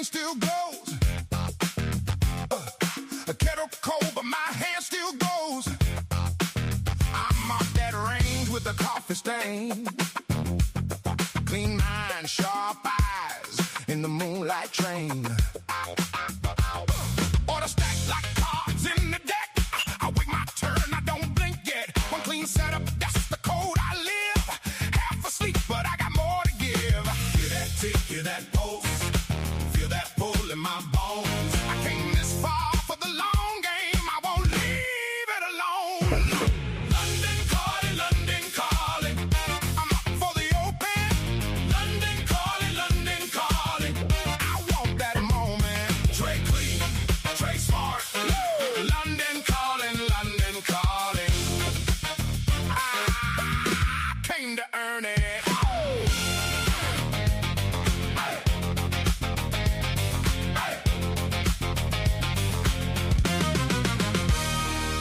flame still glows. A kettle cold, but my hand still goes. I mark that range with a coffee stain. Clean mind, sharp eyes in the moonlight train. Order stacked like cards in the deck. I wait my turn, I don't blink yet. One clean setup, that's the code I live. Half asleep, but I got more to give. Hear that tick, hear that pulse. Feel that pull in my bones. I came this far for the long game. I won't leave it alone. London calling, London calling. I'm up for the open. London calling, London calling. I want that moment. Trey clean, Trey smart. London calling, London calling. I came to earn it.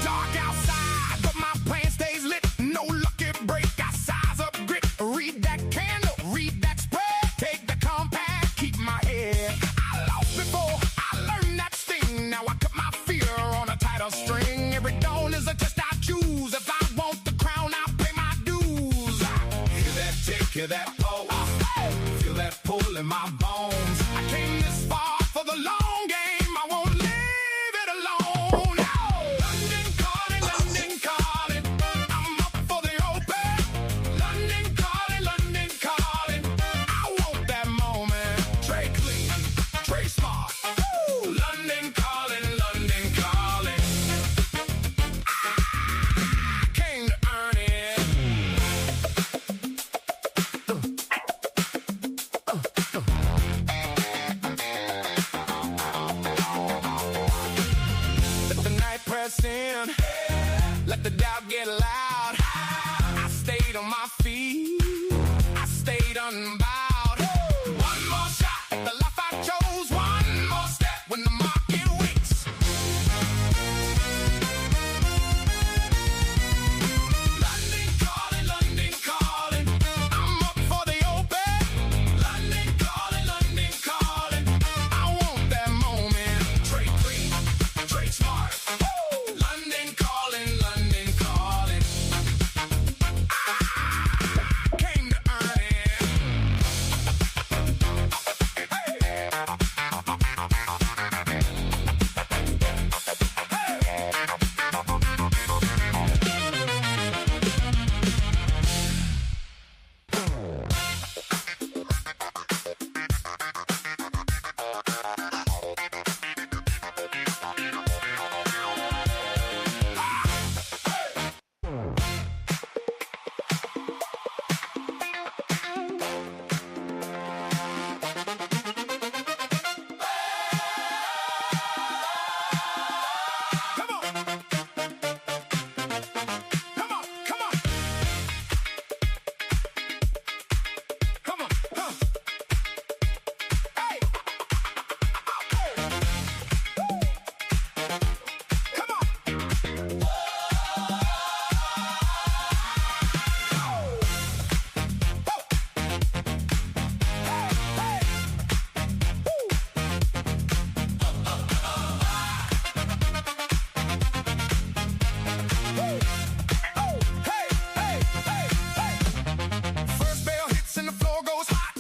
Dark outside, but my plan stays lit. No lucky break, I size up grit. Read that candle, read that spread. Take the compass, keep my head. I lost before, I learned that sting. Now I cut my fear on a tighter string. Every dawn is a test I choose. If I want the crown, I pay my dues. Hear that tick, hear that pulse. Feel that pull in my bones. I came this far for the long game. I won't leave it alone. London calling, London calling. I'm up for the open. London calling, London calling. I want that moment. Trey clean, Trey smart. London calling, London calling. I came to earn it. Let the night press in. Let the doubt get loud. I stayed on my feet. I stayed unbowed. One more shot at the life I chose. One more step when the market waits. London calling, London calling. I'm up for the open. London calling, London calling. I want that moment. Trey clean, Trey smart. London calling, London calling. I came to earn it. Come on. Come on, come on. Come on, huh. Hey. Come on. First bell hits and the floor goes hot.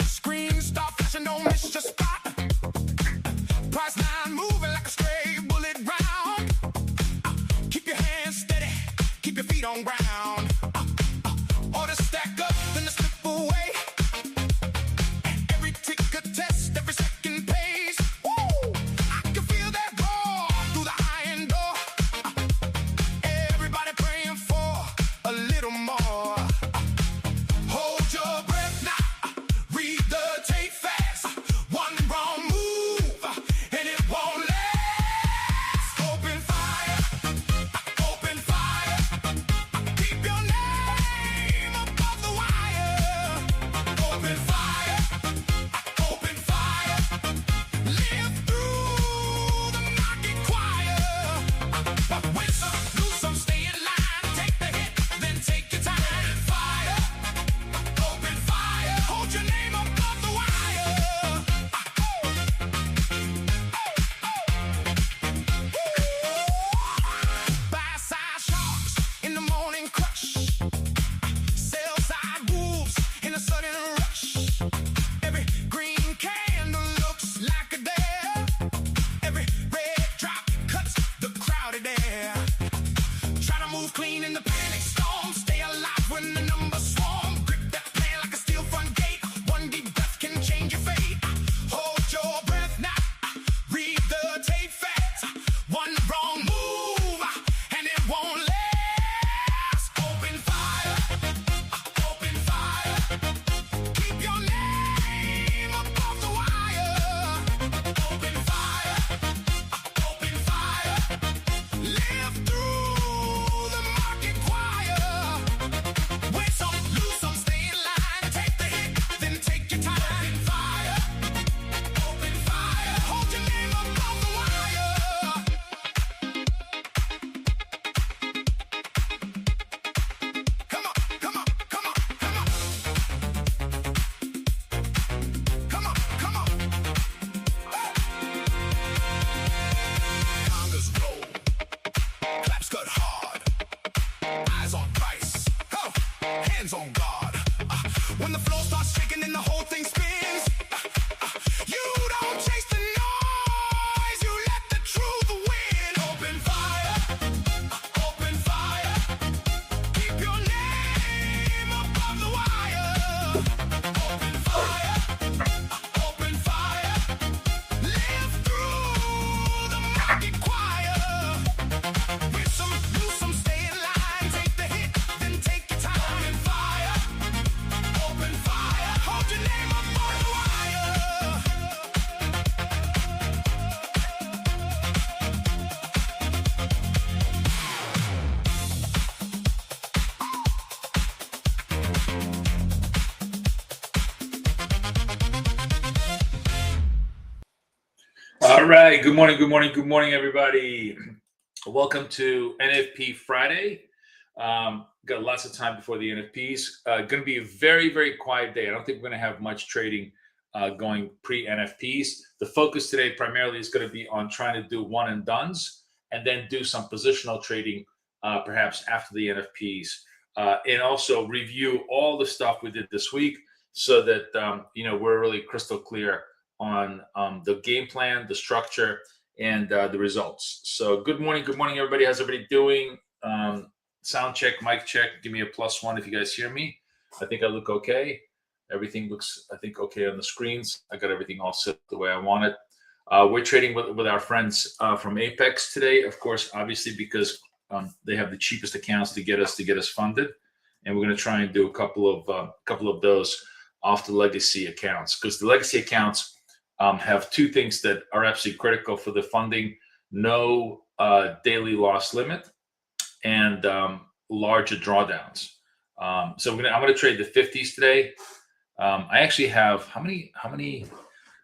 Screens start flashing, don't miss your spot. Price line moving like a stray bullet round. Keep your hands steady, keep your feet on ground. Order stack up, then the slip away. Every tick a test, every second pace. Woo! I can feel that roar through the iron door. Everybody praying for a little more. Hold your breath now. Read the tape fast. One wrong move and it won't last. Open fire. Open fire. Keep your name above the wire. hands on God. When the floor starts shaking and the whole thing spins, you don't chase the noise, you let the truth win. Open fire, open fire. Keep your name above the wire. Open fire, open fire. Live through the market choir. With some, lose some, stay in line. Take the hit, then take your time. Open fire, open fire. Hold your name up on the wire. All right. Good morning, everybody. Welcome to NFP Friday. Got lots of time before the NFPs. Going to be a very, very quiet day. I don't think we're going to have much trading going pre-NFPs. The focus today primarily is going to be on trying to do one and dones and then do some positional trading perhaps after the NFPs and also review all the stuff we did this week so that we're really crystal clear on the game plan, the structure, and the results. So good morning, everybody. How's everybody doing? Sound check, mic check. Give me a +1 if you guys hear me. I think I look okay. Everything looks, I think, okay on the screens. I got everything all set the way I want it. We're trading with our friends from Apex today, of course, obviously because they have the cheapest accounts to get us funded, and we're going to try and do a couple of those off the legacy accounts because the legacy accounts have two things that are absolutely critical for the funding: no daily loss limit and larger drawdowns. So I'm gonna trade the 50s today. I actually have how many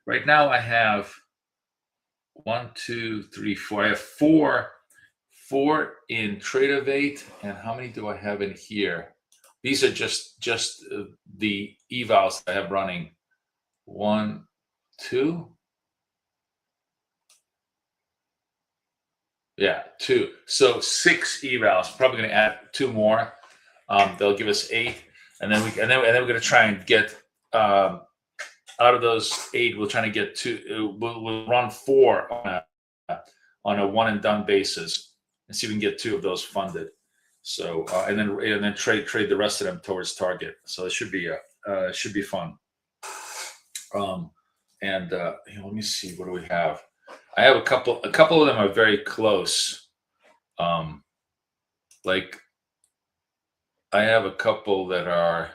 right now? I have 1, 2, 3, 4. I have four in Tradeovate, and how many do I have in here? These are just the evals I have running. 1, 2. Yeah, 2. So 6 evals. Probably going to add 2 more. They'll give us 8, and then we're going to try and get out of those 8. We'll try to get 2. We'll run 4 on a one and done basis and see if we can get 2 of those funded. So and then trade the rest of them towards target. So it should be fun. Let me see, what do we have? I have a couple of them are very close. Like I have a couple that are,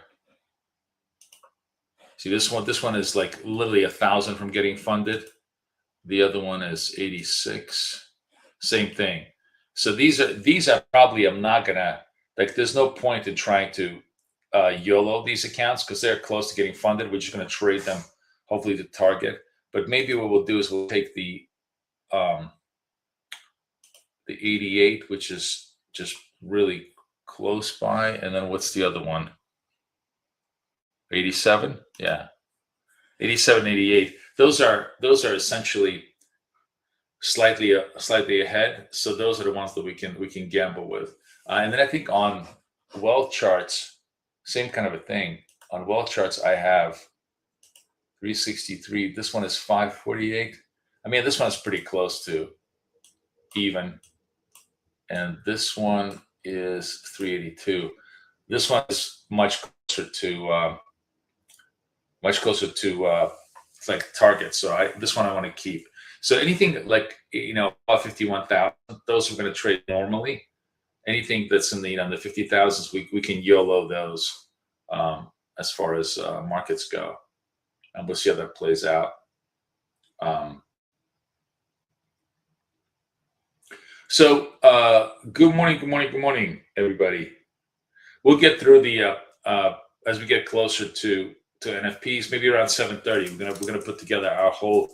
see this one is like literally 1,000 from getting funded. The other one is 86. Same thing. So these are probably, I'm not gonna, like, there's no point in trying to YOLO these accounts because they're close to getting funded. We're just gonna trade them hopefully to target. But maybe what we'll do is we'll take the 88, which is just really close by, and then what's the other one? 87, yeah, 87, 88. Those are essentially slightly ahead. So those are the ones that we can gamble with. And then I think on wealth charts, same kind of a thing. On wealth charts, I have 363. This one is 548. I mean, this one is pretty close to even. And this one is 382. This one is much closer to it's like target. So this one I want to keep. So anything like about 51,000, those we're going to trade normally. Anything that's in the the 50,000s, we can YOLO those as far as markets go. And we'll see how that plays out. So good morning, everybody. We'll get through the as we get closer to NFPs, maybe around 7:30. We're gonna put together our whole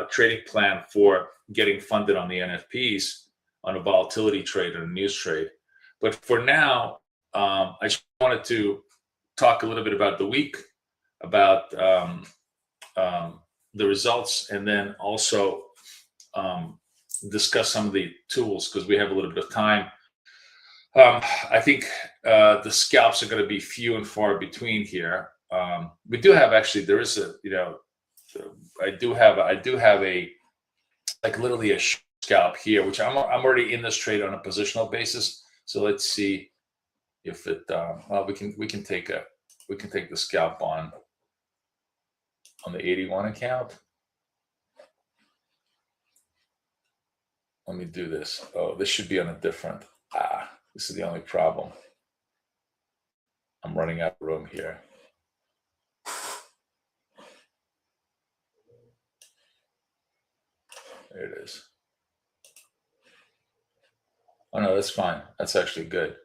trading plan for getting funded on the NFPs, on a volatility trade or a news trade. But for now, I just wanted to talk a little bit about the week, about the results, and then also discuss some of the tools because we have a little bit of time. I think the scalps are going to be few and far between here. We do have actually, there is a, I do have a, like literally a scalp here, which I'm already in this trade on a positional basis. So let's see if it, well, we can take the scalp on the 81 account. Let me do this. Oh, this should be on a different, this is the only problem. I'm running out of room here. There it is. Oh no, that's fine. That's actually good.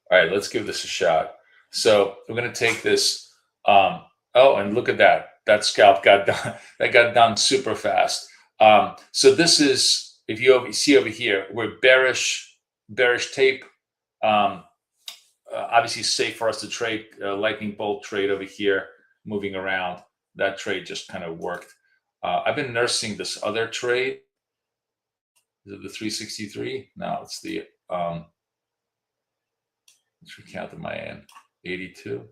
All right, let's give this a shot. So we're going to take this. Oh, and look at that. That scalp got done. That got done super fast. So this is, if you see over here, we're bearish tape. Obviously safe for us to trade. Lightning bolt trade over here, moving around. That trade just kind of worked. I've been nursing this other trade. Is it the 363? No, it's the let's recount at my end. 82.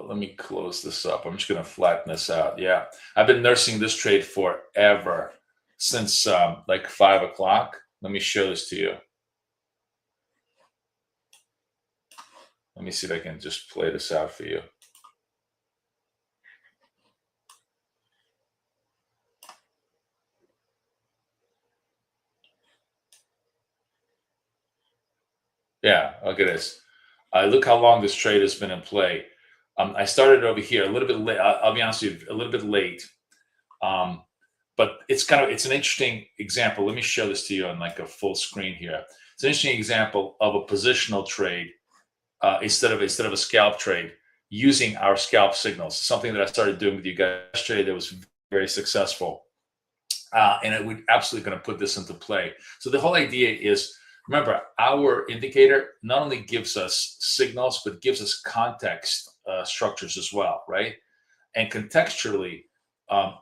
Let me close this up. I'm just going to flatten this out. Yeah, I've been nursing this trade forever, since like 5 o'clock. Let me show this to you. Let me see if I can just play this out for you. Yeah, look at this. Look how long this trade has been in play. I started over here a little bit late. I'll be honest with you, a little bit late. But it's an interesting example. Let me show this to you on like a full screen here. It's an interesting example of a positional trade instead of a scalp trade, using our scalp signals. Something that I started doing with you guys yesterday that was very successful. And we're absolutely going to put this into play. So the whole idea is, remember, our indicator not only gives us signals, but gives us context structures as well, right? And contextually,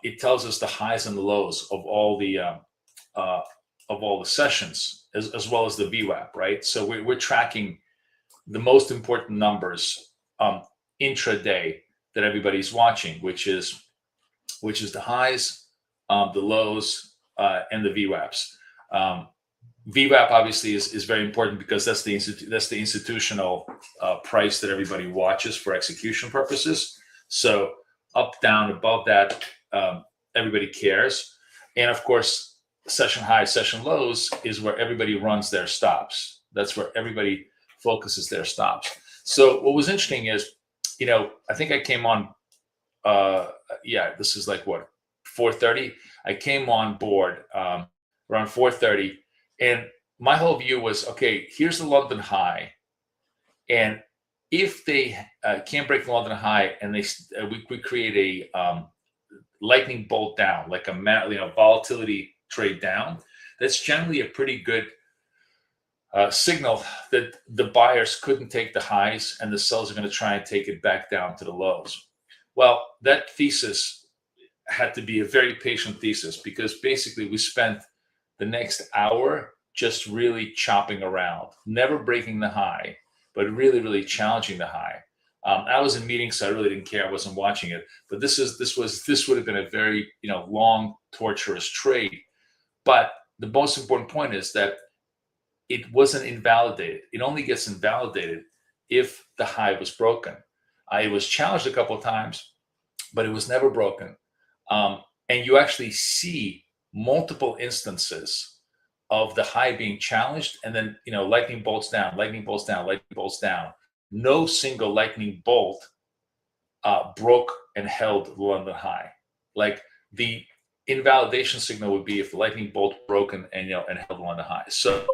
it tells us the highs and the lows of all the sessions, as well as the VWAP, right? So we're tracking the most important numbers intraday that everybody's watching, which is the highs, the lows, and the VWAPs. VWAP obviously is very important because that's the institutional price that everybody watches for execution purposes. So up, down, above that, everybody cares. And of course, session highs, session lows is where everybody runs their stops. That's where everybody focuses their stops. So what was interesting is, I think I came on, this is like what, 4:30. I came on board around 4:30. And my whole view was, okay, here's the London high. And if they can't break the London high and we create a lightning bolt down, like a volatility trade down, that's generally a pretty good signal that the buyers couldn't take the highs and the sellers are going to try and take it back down to the lows. Well, that thesis had to be a very patient thesis, because basically we spent the next hour just really chopping around, never breaking the high, but really, really challenging the high. I was in meetings, so I really didn't care. I wasn't watching it, but this would have been a very long, torturous trade. But the most important point is that it wasn't invalidated. It only gets invalidated if the high was broken. It was challenged a couple of times, but it was never broken. And you actually see multiple instances of the high being challenged, and then lightning bolts down, lightning bolts down, lightning bolts down. No single lightning bolt broke and held the London high. Like the invalidation signal would be if the lightning bolt broke and held the London high. So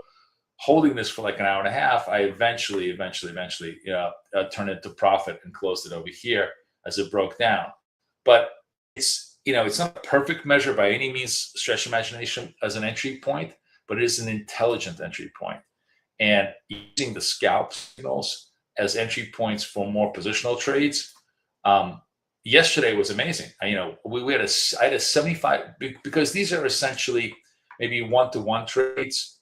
holding this for like an hour and a half, I eventually turned it to profit and closed it over here as it broke down. But it's not a perfect measure by any means, stretch imagination, as an entry point, but it is an intelligent entry point. And using the scalp signals as entry points for more positional trades, yesterday was amazing. We had I had a 75, because these are essentially maybe 1-to-1 trades,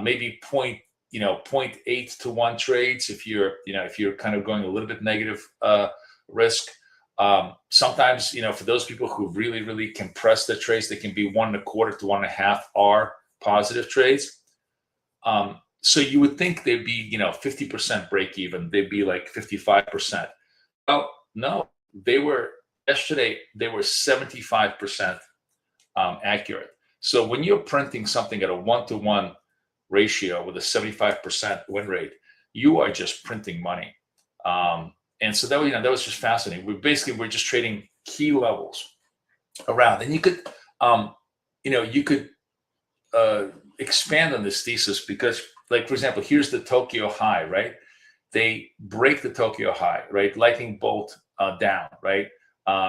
maybe point 0.8 to 1 trades if you're kind of going a little bit negative risk. Sometimes, for those people who really compress the trades, they can be 1.25 to 1.5 R positive trades. So you would think they'd be 50% break even. They'd be like 55%. Well, no, yesterday they were 75% accurate. So when you're printing something at a 1-to-1 ratio with a 75% win rate, you are just printing money. And so that was just fascinating. We're just trading key levels around, and you could expand on this thesis, because, like, for example, here's the Tokyo high, right? They break the Tokyo high, right? Lightning bolt down, right?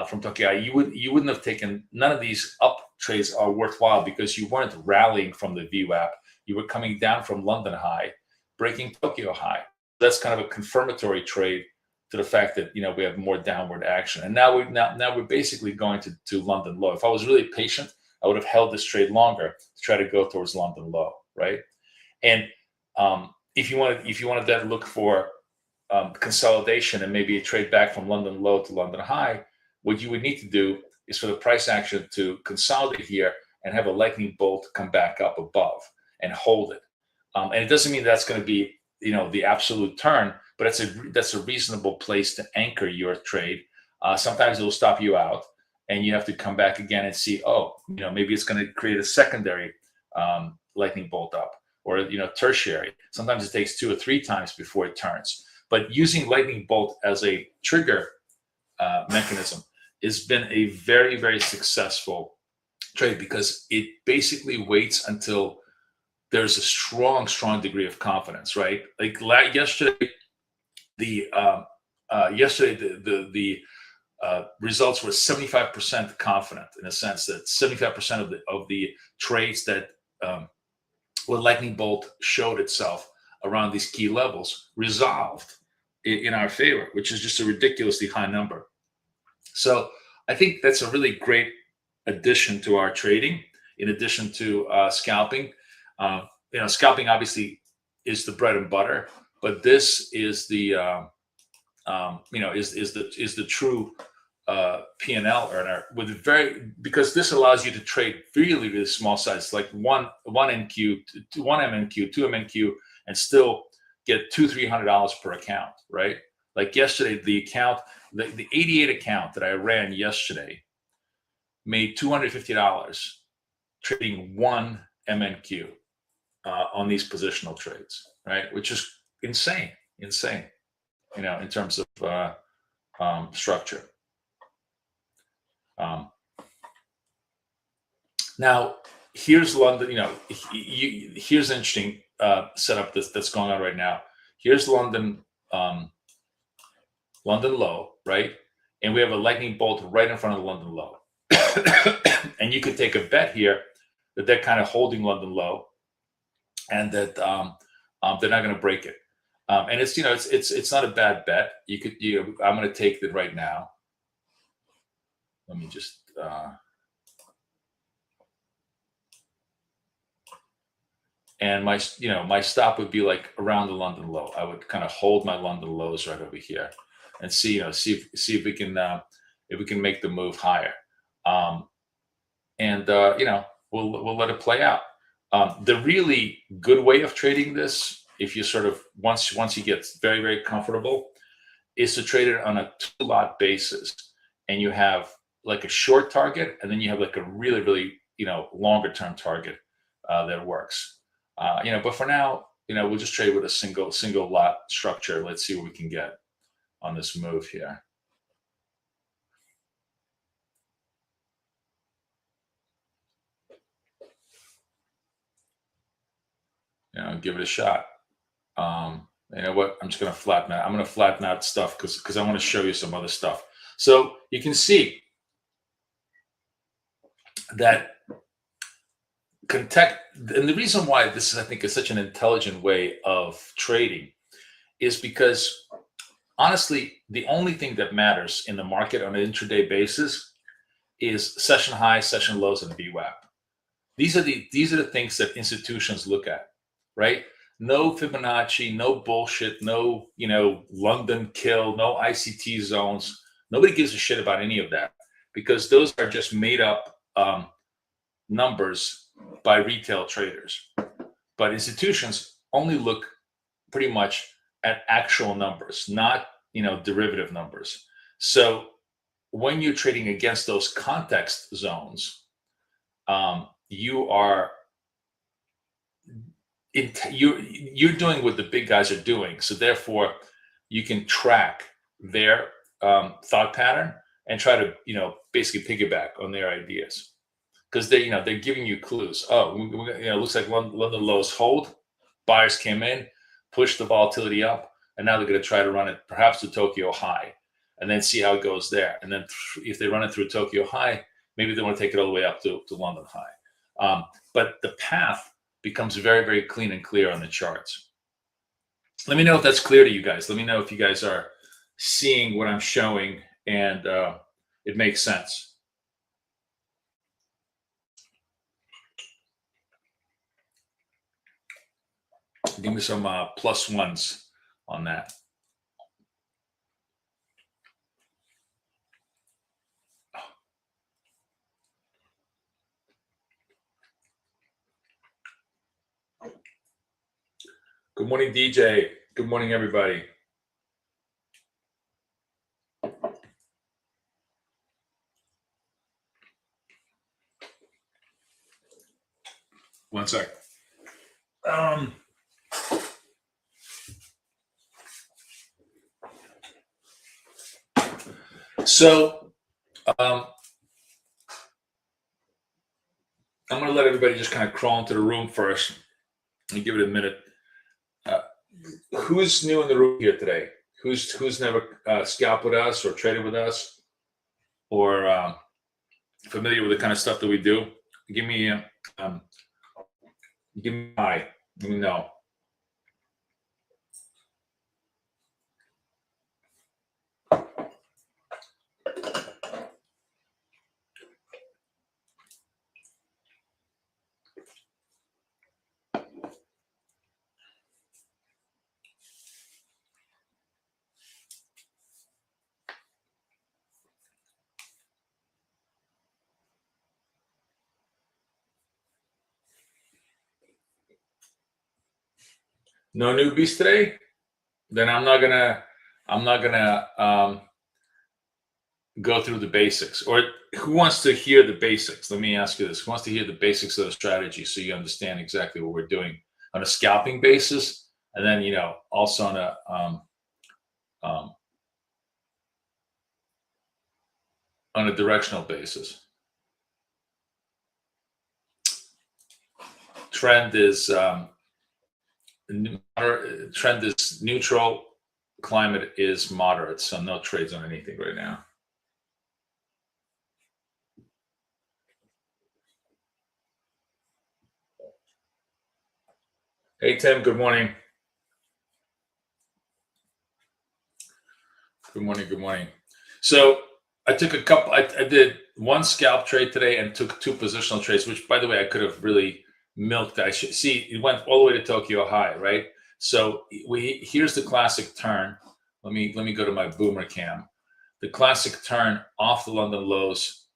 From Tokyo high. You wouldn't have taken, none of these up trades are worthwhile because you weren't rallying from the VWAP. You were coming down from London high, breaking Tokyo high. That's kind of a confirmatory trade to the fact that we have more downward action. And now we're basically going to London low. If I was really patient, I would have held this trade longer to try to go towards London low, right? And if you wanted to look for consolidation and maybe a trade back from London low to London high, what you would need to do is for the price action to consolidate here and have a lightning bolt come back up above and hold it. And it doesn't mean that's going to be the absolute turn, but that's a reasonable place to anchor your trade. Sometimes it will stop you out, and you have to come back again and see, maybe it's going to create a secondary lightning bolt up, or tertiary. Sometimes it takes 2 or 3 times before it turns. But using lightning bolt as a trigger mechanism has been a very, very successful trade, because it basically waits until there's a strong degree of confidence, right? Like yesterday, the results were 75% confident, in a sense that 75% of the trades that when lightning bolt showed itself around these key levels resolved in our favor, which is just a ridiculously high number. So I think that's a really great addition to our trading, in addition to scalping. Scalping obviously is the bread and butter, but this is the is the true P&L earner, because this allows you to trade really small size, like one NQ, 1 MNQ, 2 MNQ, and still get $200-300 per account, right? Like yesterday, the 88 account that I ran yesterday made $250 trading 1 MNQ on these positional trades, right? Which is insane, in terms of structure. Now, here's London. Here's an interesting setup that's going on right now. Here's London low, right? And we have a lightning bolt right in front of the London low. And you could take a bet here that they're kind of holding London low, and that they're not going to break it. And it's not a bad bet. I'm going to take it right now. Let me just and my stop would be like around the London low. I would kind of hold my London lows right over here and see if we can make the move higher. We'll let it play out. The really good way of trading this, if you sort of once you get very, very comfortable, is to trade it on a 2-lot basis, and you have like a short target, and then you have like a really, really longer term target that works. But for now, we'll just trade with a single lot structure. Let's see what we can get on this move here. Give it a shot. You know what? I'm just going to flatten out. I'm going to flatten out stuff because I want to show you some other stuff. So you can see that and the reason why this, I think, is such an intelligent way of trading is because honestly, the only thing that matters in the market on an intraday basis is session highs, session lows, and VWAP. These are the things that institutions look at, right? No Fibonacci, no bullshit, no London kill, no ICT zones. Nobody gives a shit about any of that because those are just made up numbers by retail traders. But institutions only look pretty much at actual numbers, not derivative numbers. So when you're trading against those context zones, you're doing what the big guys are doing. So therefore, you can track their thought pattern and try to basically piggyback on their ideas because they're giving you clues. Oh, looks like London lows hold. Buyers came in, pushed the volatility up, and now they're going to try to run it perhaps to Tokyo high, and then see how it goes there. And then if they run it through Tokyo high, maybe they want to take it all the way up to London high. But the path becomes very, very clean and clear on the charts. Let me know if that's clear to you guys. Let me know if you guys are seeing what I'm showing and it makes sense. Give me some plus ones on that. Good morning, DJ. Good morning, everybody. One sec. So I'm going to let everybody just kind of crawl into the room first and give it a minute. Who's new in the room here today? Who's never scalped with us or traded with us or familiar with the kind of stuff that we do? Give me a hi. Let me know. No newbies today? Then I'm not gonna go through the basics. Or who wants to hear the basics? Let me ask you this: who wants to hear the basics of the strategy so you understand exactly what we're doing on a scalping basis, and then also on a directional basis? Trend is neutral. Climate is moderate, so no trades on anything right now. Hey Tim, good morning. Good morning. So I took a couple. I did one scalp trade today and took 2 positional trades, which, by the way, I could have really milked. I should see it went all the way to Tokyo high, right? So here's the classic turn. Let me go to my boomer cam. The classic turn off the London lows,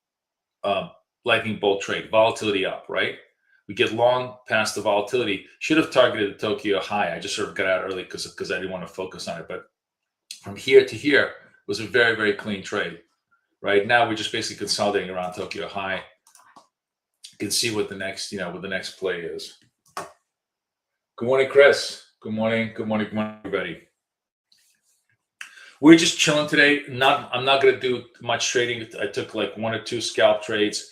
lightning bolt trade, volatility up, right? We get long past the volatility. Should have targeted the Tokyo high. I just sort of got out early because I didn't want to focus on it. But from here to here was a very, very clean trade. Right now, we're just basically consolidating around Tokyo high. You can see what the next, what the next play is. Good morning, Chris. Good morning, everybody. We're just chilling today. I'm not going to do much trading. I took like 1 or 2 scalp trades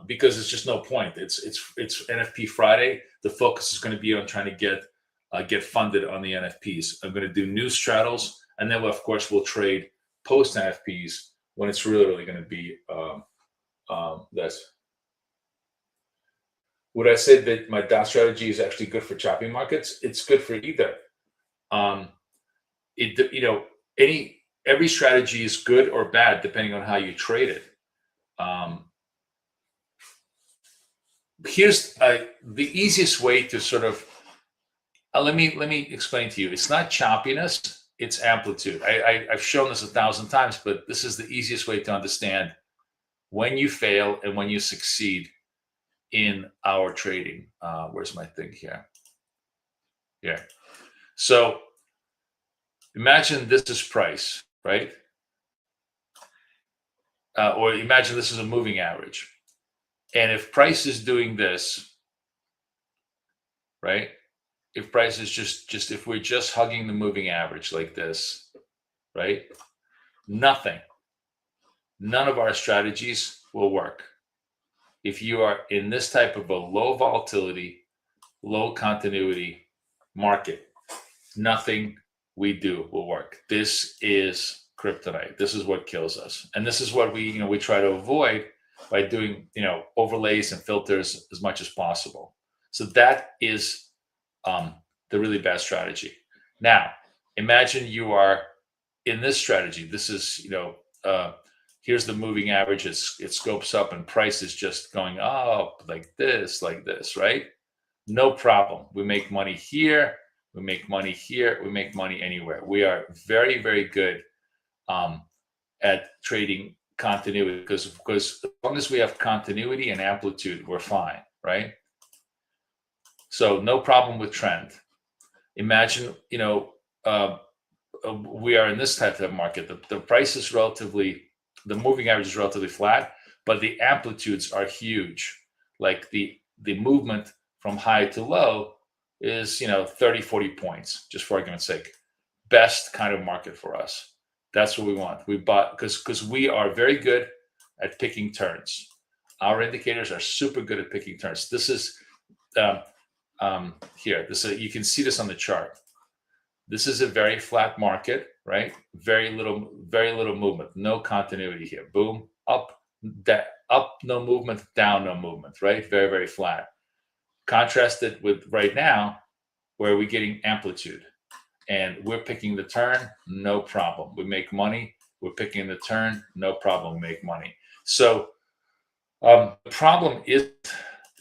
because it's just no point. It's NFP Friday. The focus is going to be on trying to get funded on the NFPs. I'm going to do new straddles, and then of course we'll trade post NFPs when it's really going to be this. Would I say that my DOT strategy is actually good for choppy markets? It's good for either. every strategy is good or bad depending on how you trade it. Here's the easiest way to sort of let me explain to you. It's not choppiness, it's amplitude. I've shown this 1,000 times, but this is the easiest way to understand when you fail and when you succeed in our trading. Where's my thing here? Here. So imagine this is price, right? Or imagine this is a moving average. And if price is doing this, right? If price is just if we're just hugging the moving average like this, right? None of our strategies will work. If you are in this type of a low volatility, low continuity market, nothing we do will work. This is kryptonite. This is what kills us. And this is what we try to avoid by doing, overlays and filters as much as possible. So that is the really bad strategy. Now, imagine you are in this strategy. This is, here's the moving average. It scopes up and price is just going up like this, right? No problem. We make money here. We make money here. We make money anywhere. We are very, very good at trading continuity because as long as we have continuity and amplitude, we're fine, right? So no problem with trend. Imagine, we are in this type of market. The price is the moving average is relatively flat, but the amplitudes are huge. Like the movement from high to low is 30, 40 points, just for argument's sake. Best kind of market for us. That's what we want. We bought because we are very good at picking turns. Our indicators are super good at picking turns. This is here. You can see this on the chart. This is a very flat market, right? Very little movement, no continuity here. Boom, up, no movement, down, no movement, right? Very, very flat. Contrasted with right now, where we're getting amplitude and we're picking the turn, no problem. We make money. We're picking the turn, no problem. We make money. So the problem is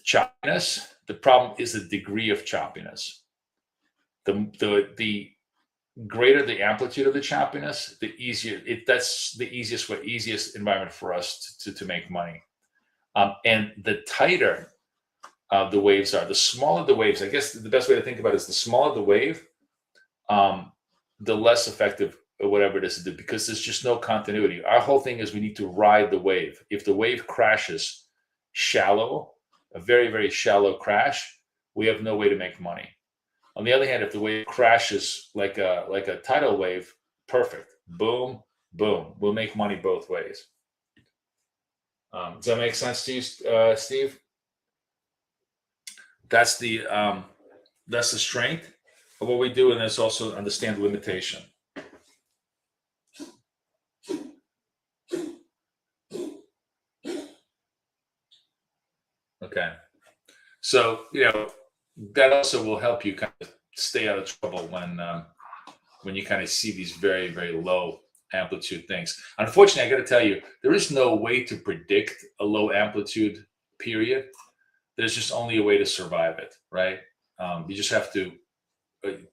choppiness. The problem is the degree of choppiness. The greater the amplitude of the choppiness, the easier that's the easiest environment for us to make money. And the tighter the waves are, the smaller the waves. I guess the best way to think about it is the smaller the wave, the less effective whatever it is to do, because there's just no continuity. Our whole thing is we need to ride the wave. If the wave crashes shallow, a very, very shallow crash, we have no way to make money. On the other hand, if the wave crashes like a tidal wave, perfect. Boom, boom. We'll make money both ways. Does that make sense to you, Steve? That's the strength of what we do, and let's also understand limitation. Okay, so that also will help you kind of stay out of trouble when you kind of see these very, very low amplitude things. Unfortunately, I got to tell you, there is no way to predict a low amplitude period. There's just only a way to survive it, right? You just have to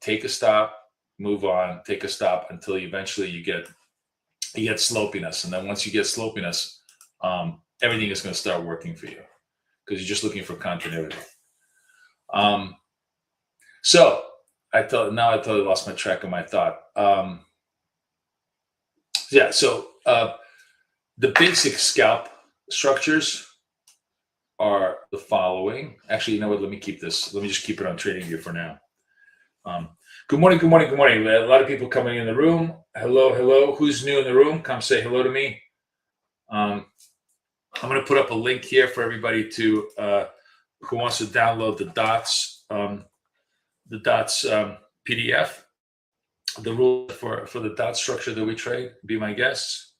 take a stop, move on, take a stop until eventually you get slopiness, and then once you get slopiness, everything is going to start working for you because you're just looking for continuity. So I totally lost my track of my thought. So the basic scalp structures are the following. Actually, you know what? Let me keep this. Let me just keep it on TradingView for now. Good morning. Good morning. Good morning. A lot of people coming in the room. Hello, hello. Who's new in the room? Come say hello to me. I'm going to put up a link here for everybody to who wants to download the dots PDF. The rule for the dot structure that we trade. Be my guests.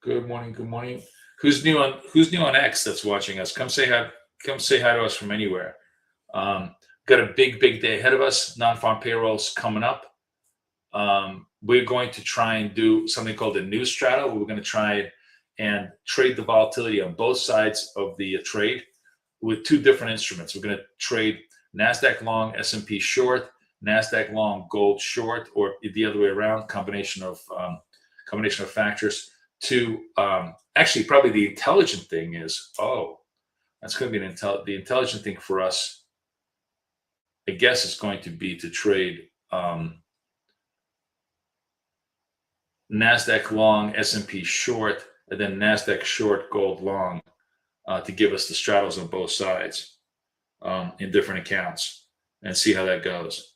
Good morning. Good morning. Who's new on X that's watching us? Come say hi to us from anywhere. Got a big day ahead of us. Non-farm payrolls coming up. we're going to try and do something called a new straddle, where we're going to try and trade the volatility on both sides of the trade with two different instruments. We're going to trade NASDAQ long, S&P short, NASDAQ long, gold short, or the other way around, combination of factors. To actually, probably the intelligent thing is, that's going to be the intelligent thing for us, I guess, is going to be to trade NASDAQ long, S&P short, and then NASDAQ short, gold long, to give us the straddles on both sides in different accounts, and see how that goes.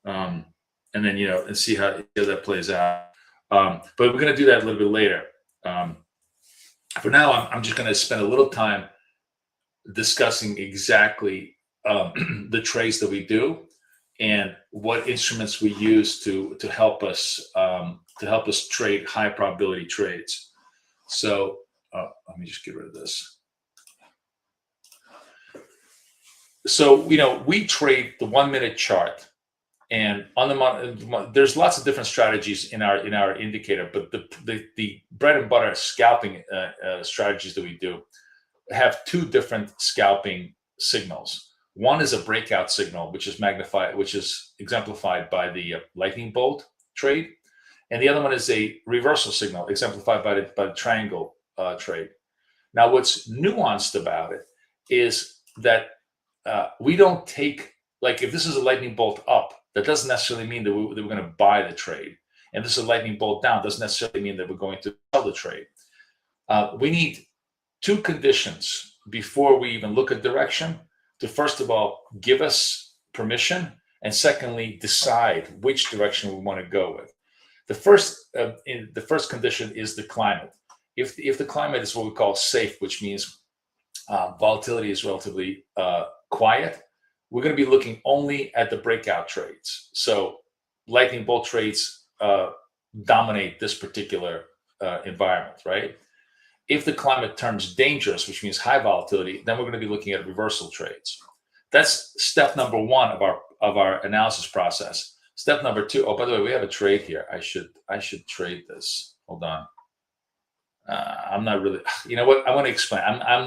And then, and see how that plays out. But we're going to do that a little bit later. For now, I'm just going to spend a little time discussing exactly the trades that we do and what instruments we use to help us trade high probability trades. So let me just get rid of this. So we trade the 1 minute chart, and on the there's lots of different strategies in our indicator, but the bread and butter scalping strategies that we do have two different scalping signals. One is a breakout signal, which is exemplified by the lightning bolt trade, and the other one is a reversal signal, exemplified by the triangle trade. Now, what's nuanced about it is that we don't take, like, if this is a lightning bolt up, that doesn't necessarily mean that we're going to buy the trade, and this is a lightning bolt down, doesn't necessarily mean that we're going to sell the trade. We need two conditions before we even look at direction to, first of all, give us permission, and secondly, decide which direction we want to go with. The first condition is the climate. If the climate is what we call safe, which means volatility is relatively quiet, we're going to be looking only at the breakout trades. So lightning bolt trades dominate this particular environment, right? If the climate turns dangerous, which means high volatility, then we're going to be looking at reversal trades. That's step number one of our analysis process. Step number two. Oh, by the way, we have a trade here. I should trade this. Hold on. I'm not really. You know what? I want to explain. I'm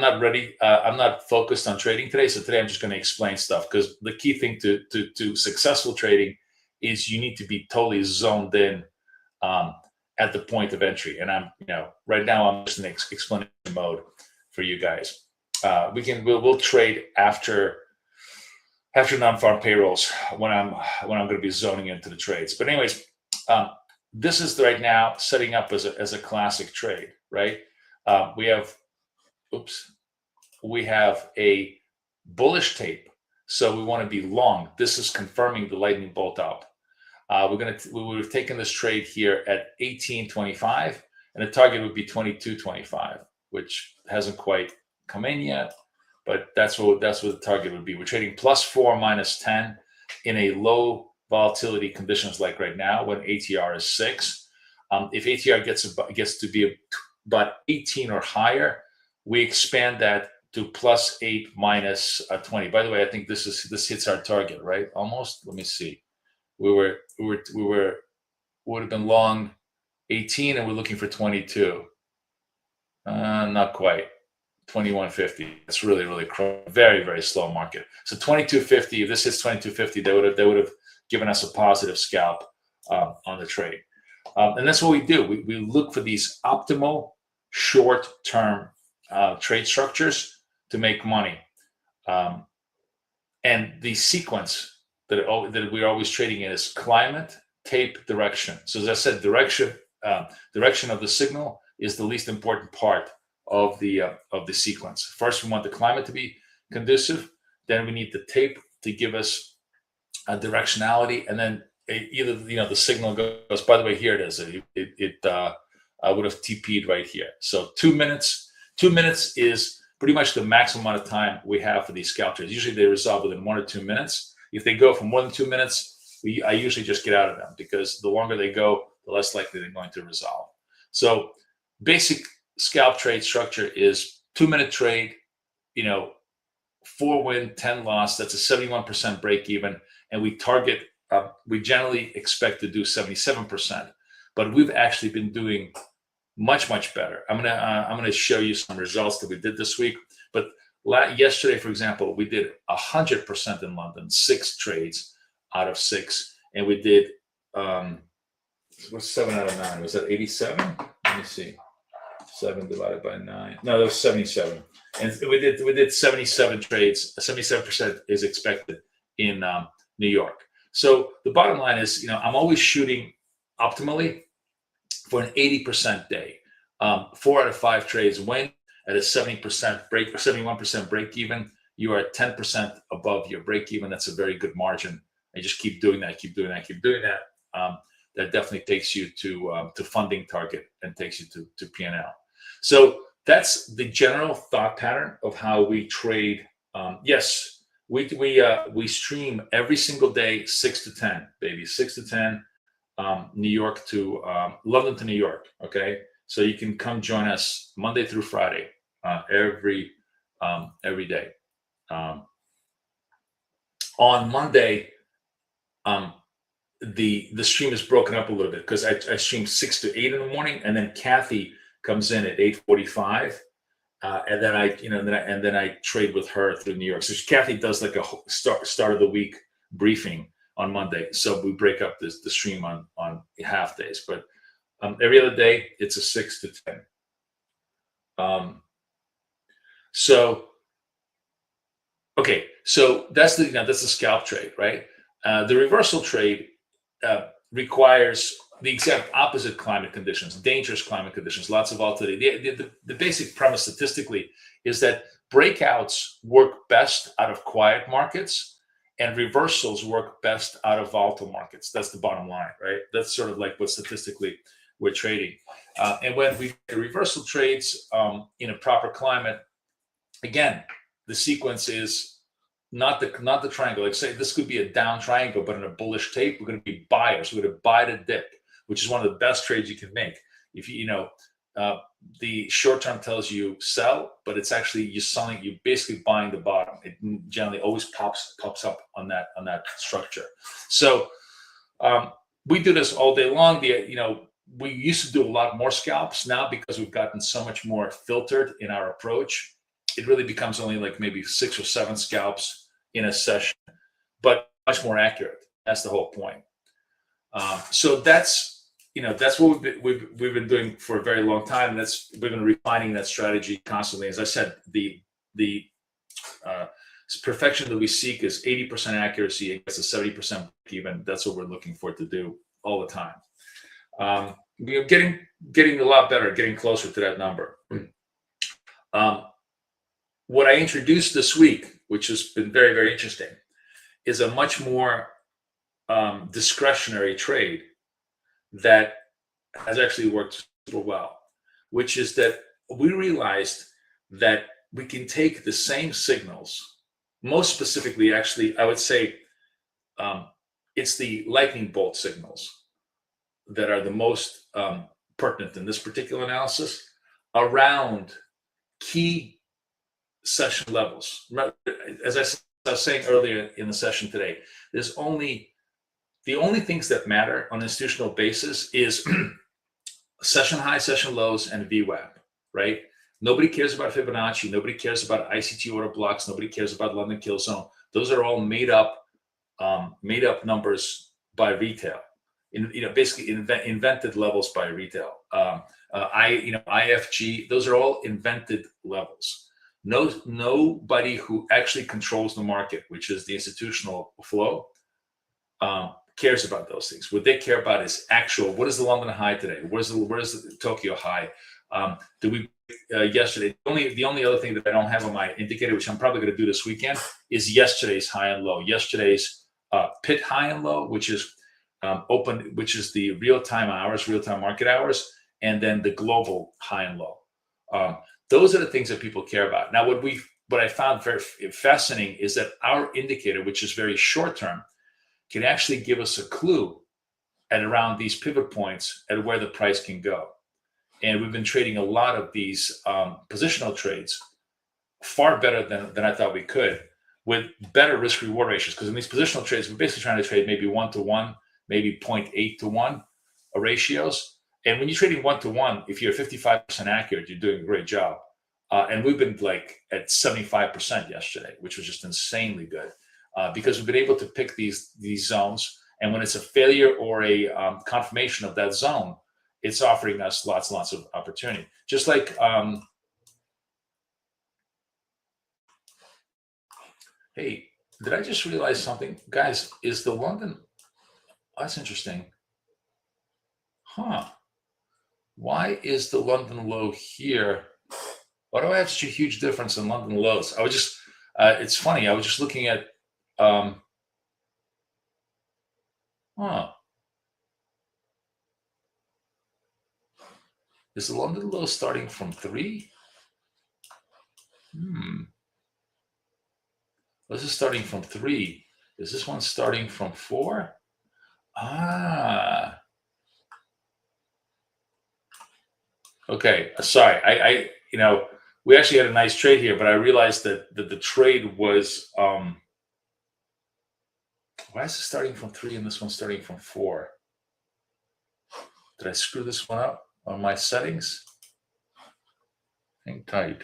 not ready. I'm not focused on trading today. So today I'm just going to explain stuff, because the key thing to successful trading is you need to be totally zoned in at the point of entry. And right now I'm just in explanation mode for you guys. We'll trade after non-farm payrolls when I'm going to be zoning into the trades. But anyways, this is right now setting up as a classic trade, right? We have a bullish tape, so we want to be long. This is confirming the lightning bolt up. We would have taken this trade here at 18.25, and the target would be 22.25, which hasn't quite come in yet, but that's what the target would be. We're trading +4, -10 in a low volatility conditions like right now, when ATR is 6. If ATR gets to be about 18 or higher, we expand that to +8, -20. By the way, I think this hits our target, right? Almost. Let me see. We would have been long 18, and we're looking for 22. Not quite. 21.50. It's really, really very, very slow market. So 22.50. If this hits 22.50, they would have given us a positive scalp on the trade. And that's what we do. We look for these optimal short-term trade structures to make money. And the sequence that we're always trading in is climate, tape, direction. So as I said, direction of the signal is the least important part of the sequence. First, we want the climate to be conducive. Then we need the tape to give us a directionality, and then either the signal goes. By the way, here it is. I would have TP'd right here. So 2 minutes. 2 minutes is pretty much the maximum amount of time we have for these scalp trades. Usually they resolve within 1 or 2 minutes. If they go for more than 2 minutes, I usually just get out of them, because the longer they go, the less likely they're going to resolve. So basic scalp trade structure is 2 minute trade, 4 win, 10 loss. That's a 71% break even. And we target we generally expect to do 77%, but we've actually been doing much, much better. I'm gonna show you some results that we did this week. But yesterday, for example, we did 100% in London, 6 trades out of 6, and we did what's 7 out of 9? Was that 87? Let me see. 7 divided by 9. No, that was 77. And we did 77 trades. 77% is expected in New York. So the bottom line is, I'm always shooting optimally for an 80% day. 4 out of 5 trades win at a 71% break even. You are 10% above your break even. That's a very good margin. And just keep doing that, keep doing that, keep doing that. That definitely takes you to funding target and takes you to P&L. So that's the general thought pattern of how we trade. Yes, we stream every single day, 6 to 10, baby, 6 to 10, New York to London to New York. Okay, so you can come join us Monday through Friday, every day. On Monday, the stream is broken up a little bit because I stream 6 to 8 in the morning, and then Kathy comes in at 8:45, and then I trade with her through New York. So Kathy does like a start of the week briefing on Monday. So we break up the stream on half days, but every other day it's a 6 to 10. So that's the scalp trade, right? The reversal trade requires the exact opposite climate conditions, dangerous climate conditions, lots of volatility. The basic premise statistically is that breakouts work best out of quiet markets and reversals work best out of volatile markets. That's the bottom line, right? That's sort of like what statistically we're trading. And when we do reversal trades in a proper climate, again, the sequence is not the triangle. Like say this could be a down triangle, but in a bullish tape, we're going to be buyers. We're going to buy the dip, which is one of the best trades you can make. If the short term tells you sell, but it's actually you're selling. You're basically buying the bottom. It generally always pops up on that structure. So we do this all day long. We used to do a lot more scalps. Now because we've gotten so much more filtered in our approach, it really becomes only like maybe 6 or 7 scalps in a session, but much more accurate. That's the whole point. So that's what we've been doing for a very long time. We've been refining that strategy constantly. As I said, the perfection that we seek is 80% accuracy against a 70% even. That's what we're looking for to do all the time. We're getting a lot better, getting closer to that number. What I introduced this week, which has been very, very interesting, is a much more discretionary trade that has actually worked super well, which is that we realized that we can take the same signals, most specifically, actually, I would say it's the lightning bolt signals that are the most pertinent in this particular analysis around key session levels. As I was saying earlier in the session today, the only things that matter on an institutional basis is session high, session lows, and VWAP, right? Nobody cares about Fibonacci. Nobody cares about ICT order blocks. Nobody cares about London Kill Zone. Those are all made up numbers by retail. Basically invented levels by retail. IFG. Those are all invented levels. Nobody who actually controls the market, which is the institutional flow, cares about those things. What they care about is actual. What is the London high today? Where's the Tokyo high? Yesterday? The only other thing that I don't have on my indicator, which I'm probably going to do this weekend, is yesterday's high and low. Yesterday's pit high and low, which is open, which is the real-time market hours, and then the global high and low. Those are the things that people care about. Now, what I found very fascinating is that our indicator, which is very short term, can actually give us a clue at around these pivot points at where the price can go. And we've been trading a lot of these positional trades far better than I thought we could with better risk reward ratios. Because in these positional trades, we're basically trying to trade maybe 1-to-1, maybe 0.8-to-1 ratios. And when you're trading 1-to-1, if you're 55% accurate, you're doing a great job. And we've been like at 75% yesterday, which was just insanely good, because we've been able to pick these zones. And when it's a failure or a confirmation of that zone, it's offering us lots and lots of opportunity. Just like, hey, did I just realize something? Guys, is the London, that's interesting. Huh. Why is the London low here? Why do I have such a huge difference in London lows? I was just, it's funny. I was just looking at, huh. Is the London low starting from 3? This is starting from 3. Is this one starting from 4? Okay. Sorry. I we actually had a nice trade here, but I realized that the trade was, why is it starting from 3 and this one starting from 4? Did I screw this one up on my settings? Hang tight.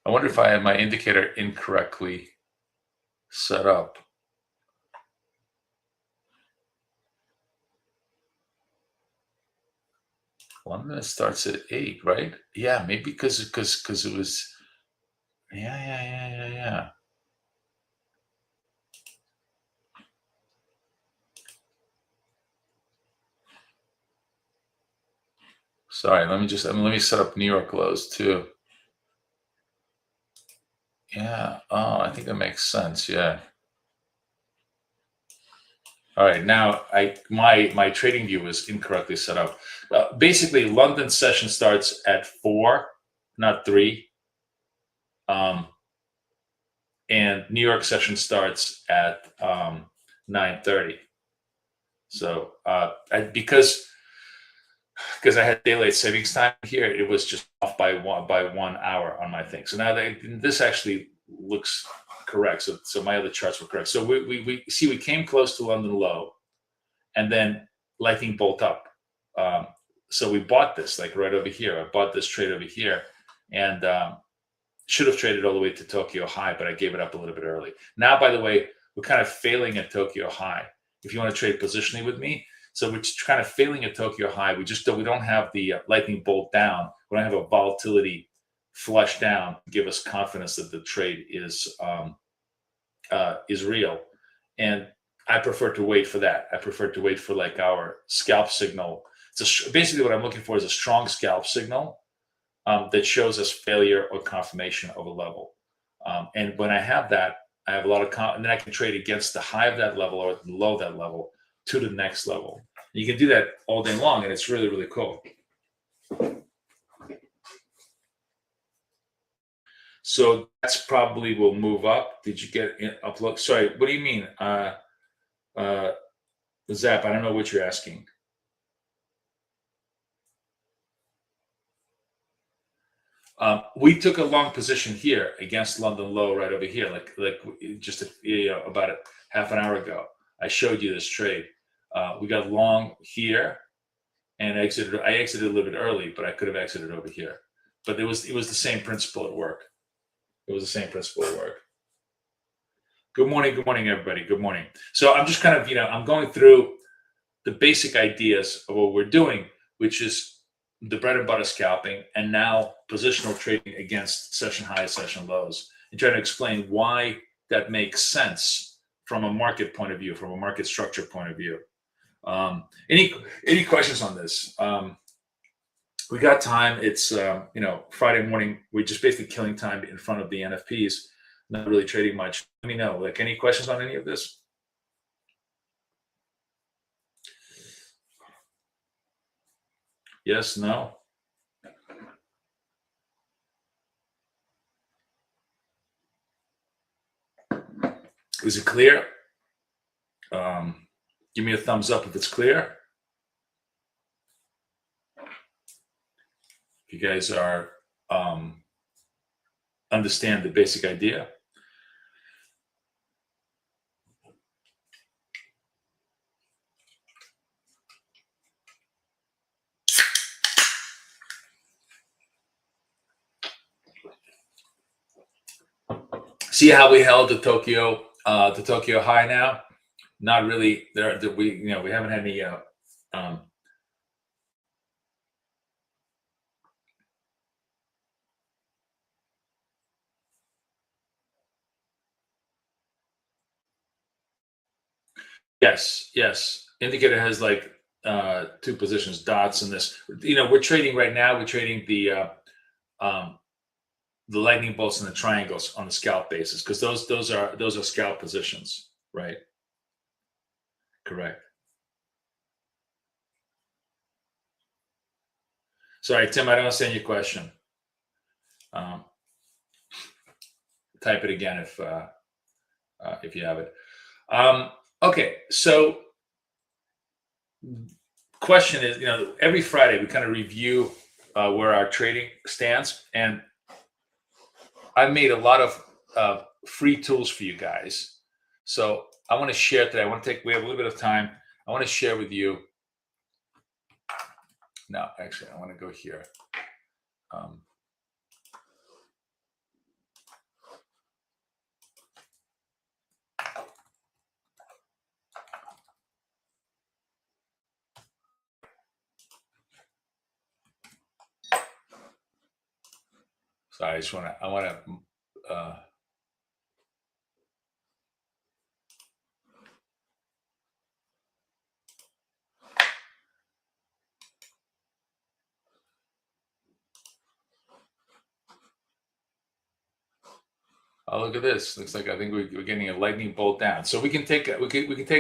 I wonder if I had my indicator incorrectly set up. London starts at 8, right? Yeah, maybe because it was. Yeah. Sorry, let me set up New York lows too. Yeah. Oh, I think that makes sense. Yeah. All right. Now, my trading view was incorrectly set up. Basically, London session starts at 4, not 3. And New York session starts at 9:30. So because I had daylight savings time here, it was just off by 1 hour on my thing. So now this actually looks correct. So my other charts were correct. So we see we came close to London low, and then lightning bolt up. So we bought this like right over here. I bought this trade over here, and should have traded all the way to Tokyo high, but I gave it up a little bit early. Now, by the way, we're kind of failing at Tokyo high. If you want to trade positionally with me, so we're just kind of failing at Tokyo high. We don't have the lightning bolt down. We don't have a volatility flush down to give us confidence that the trade is real. And I prefer to wait for that. I prefer to wait for like our scalp signal. Basically what I'm looking for is a strong scalp signal that shows us failure or confirmation of a level. And when I have that, I have a lot of and then I can trade against the high of that level or the low of that level to the next level. You can do that all day long, and it's really, really cool. So that's probably will move up. Did you get upload? Sorry, what do you mean? Zap, I don't know what you're asking. We took a long position here against London low right over here, like just about half an hour ago. I showed you this trade. We got long here and exited. I exited a little bit early, but I could have exited over here. But it was the same principle at work. It was the same principle at work. Good morning, everybody. Good morning. So I'm just kind of, I'm going through the basic ideas of what we're doing, which is the bread and butter scalping, and now positional trading against session highs, session lows, and trying to explain why that makes sense from a market point of view, from a market structure point of view. Any questions on this? We got time. It's Friday morning. We're just basically killing time in front of the NFPs, not really trading much. Let me know. Like, any questions on any of this? Yes, no? Is it clear? Give me a thumbs up if it's clear. If you guys are understand the basic idea. See how we held the Tokyo high now? Not really. We haven't had any. Yes. Indicator has like two positions, dots in this. We're trading right now. We're trading the lightning bolts and the triangles on the scalp basis because those are scalp positions, right? Correct. Sorry, Tim, I don't understand your question. Type it again if you have it. Okay, so question is, every Friday we kind of review where our trading stands, and I made a lot of free tools for you guys. So I want to share today. We have a little bit of time. I want to share with you. No, actually, I want to go here. So I want to. Oh, look at this. Looks like I think we're getting a lightning bolt down. So we can take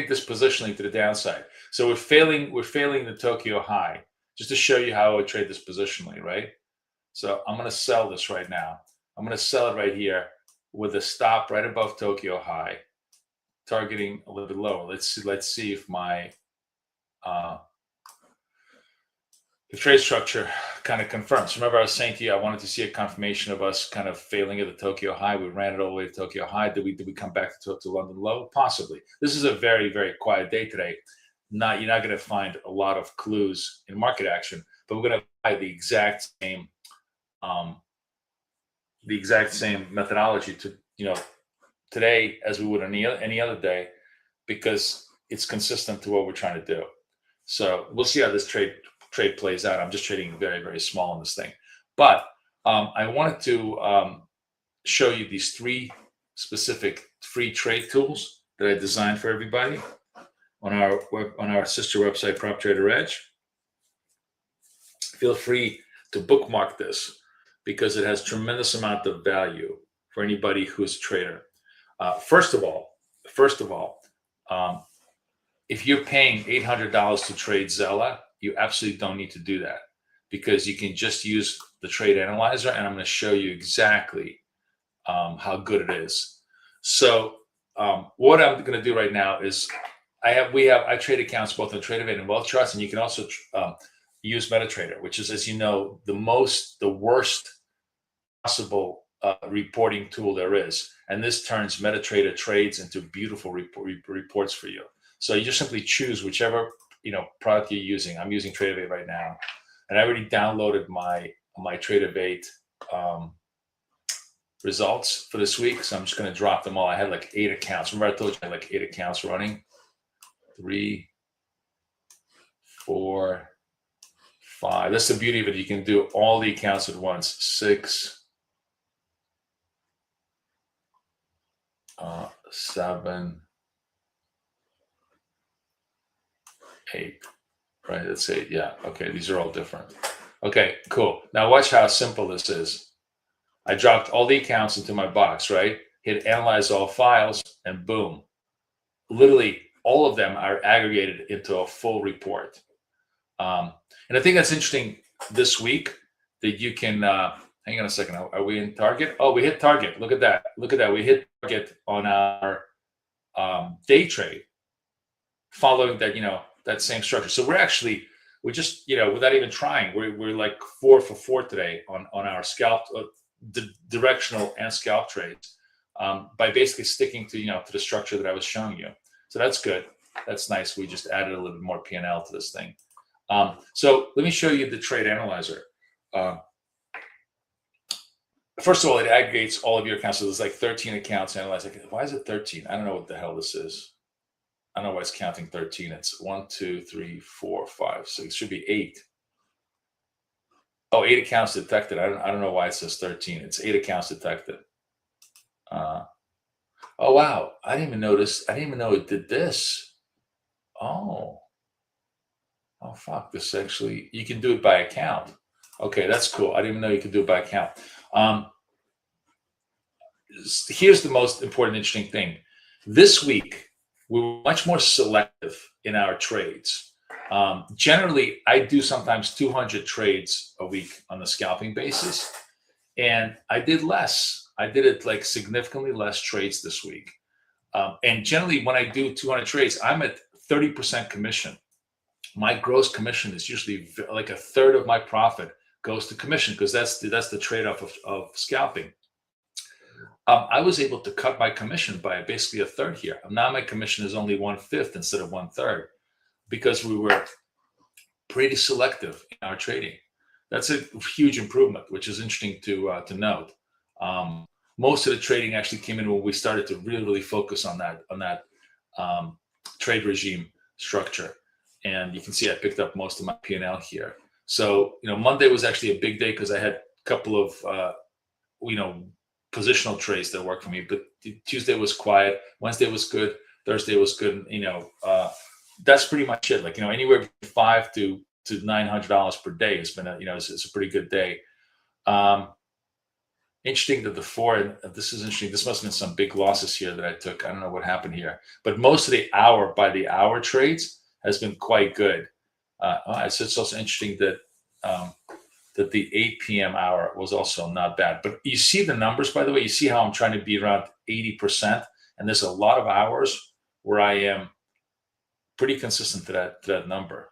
this positioning to the downside. So we're failing the Tokyo high, just to show you how I would trade this positionally, right? So I'm going to sell this right now. I'm going to sell it right here with a stop right above Tokyo high, targeting a little bit lower. Let's see if my the trade structure kind of confirms. Remember, I was saying to you, I wanted to see a confirmation of us kind of failing at the Tokyo high. We ran it all the way to Tokyo high. Did we come back to London low? Possibly. This is a very, very quiet day today. You're not going to find a lot of clues in market action, but we're going to apply the exact same methodology to today as we would any other day, because it's consistent to what we're trying to do. So we'll see how this trade plays out. I'm just trading very, very small in this thing, but I wanted to show you these 3 specific free trade tools that I designed for everybody on our sister website, Prop Trader Edge. Feel free to bookmark this because it has tremendous amount of value for anybody who's a trader. First of all, if you're paying $800 to trade Zella, you absolutely don't need to do that, because you can just use the trade analyzer, and I'm going to show you exactly how good it is. So what I'm going to do right now is I trade accounts both on TradeAvate and Wealth Charts, and you can also use MetaTrader, which is, as you know, the worst possible reporting tool there is, and this turns MetaTrader trades into beautiful reports for you. So you just simply choose whichever product you're using. I'm using TradeAvate right now, and I already downloaded my TradeAvate results for this week. So I'm just going to drop them all. I had like 8 accounts. Remember I told you I had like 8 accounts running. 3, 4, 5. That's the beauty of it. You can do all the accounts at once. 6, 7, 8. Right, that's 8. Yeah. Okay, these are all different. Okay, cool. Now watch how simple this is. I dropped all the accounts into my box, right? Hit analyze all files, and boom. Literally all of them are aggregated into a full report. And I think that's interesting this week that you can, hang on a second. Are we in target? Oh, we hit target. Look at that. We hit target on our day trade following that, that same structure. So we're just, without even trying, we're like 4 for 4 today on our scalp, directional and scalp trades, by basically sticking to, to the structure that I was showing you. So that's good. That's nice. We just added a little bit more P&L to this thing. So let me show you the trade analyzer. First of all, it aggregates all of your accounts. So there's like 13 accounts analyzed. Why is it 13? I don't know what the hell this is. I don't know why it's counting 13. It's 1, 2, 3, 4, 5, 6. It should be 8. Oh, 8 accounts detected. I don't know why it says 13. It's 8 accounts detected. Oh, wow. I didn't even notice. I didn't even know it did this. Oh, fuck. This actually, you can do it by account. Okay, that's cool. I didn't even know you could do it by account. Here's the most important, interesting thing. This week, we were much more selective in our trades. Generally, I do sometimes 200 trades a week on the scalping basis, and I did less. I did it like significantly less trades this week. And generally, when I do 200 trades, I'm at 30% commission. My gross commission is usually like a third of my profit goes to commission, because that's the trade-off of scalping. I was able to cut my commission by basically a third here. Now my commission is only 1/5 instead of 1/3, because we were pretty selective in our trading. That's a huge improvement, which is interesting to note. Most of the trading actually came in when we started to really focus on that trade regime structure. And you can see I picked up most of my P&L here. So, Monday was actually a big day because I had a couple of, positional trades that worked for me. But Tuesday was quiet. Wednesday was good. Thursday was good. That's pretty much it. Like, anywhere between $500 to $900 per day has been it's a pretty good day. Interesting that this is interesting. This must have been some big losses here that I took. I don't know what happened here, but most of the by the hour trades has been quite good. It's also interesting that that the 8 p.m. hour was also not bad. But you see the numbers, by the way. You see how I'm trying to be around 80%, and there's a lot of hours where I am pretty consistent to that number.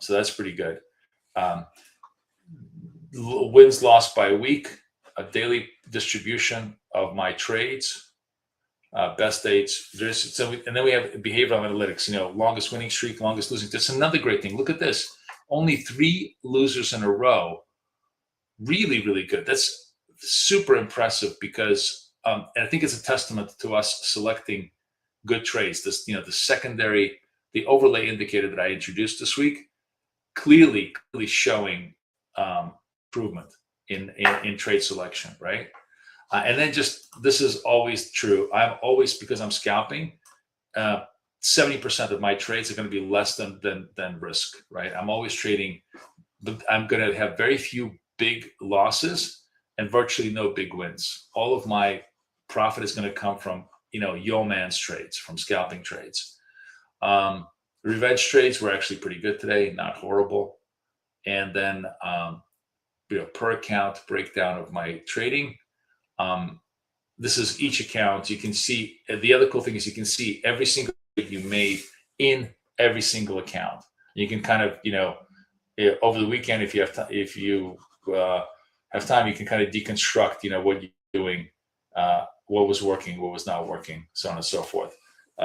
So that's pretty good. Wins lost by week, a daily distribution of my trades, best dates. And then we have behavioral analytics. Longest winning streak, longest losing. That's another great thing. Look at this. Only 3 losers in a row. Really, really good. That's super impressive because, and I think it's a testament to us selecting good trades. This, the secondary, the overlay indicator that I introduced this week, clearly showing improvement in trade selection, right? And then this is always true. I'm always, because I'm scalping, 70% of my trades are going to be less than risk, right? I'm always trading, but I'm going to have very few big losses and virtually no big wins. All of my profit is going to come from, yeoman's trades, from scalping trades. Revenge trades were actually pretty good today, not horrible. And then, per account breakdown of my trading. This is each account. You can see, the other cool thing is you can see every single trade you made in every single account. You can kind of, over the weekend, if you have time, you can kind of deconstruct, what you're doing, what was working, what was not working, so on and so forth.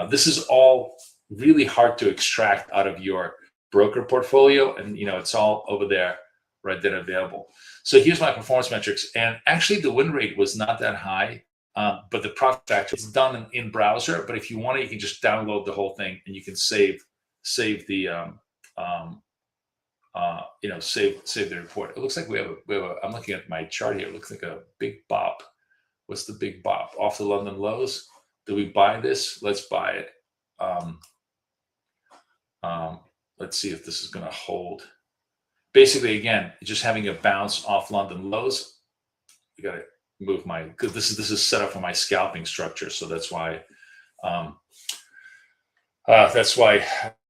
This is all really hard to extract out of your broker portfolio, and it's all over there, right then available. So here's my performance metrics, and actually the win rate was not that high, but the profit factor is done in browser. But if you want it, you can just download the whole thing, and you can save the save the report. It looks like we have a. I'm looking at my chart here. It looks like a big bop. What's the big bop? Off the London lows. Do we buy this? Let's buy it. Let's see if this is going to hold. Basically, again, just having a bounce off London lows. You got to move because this is set up for my scalping structure, so that's why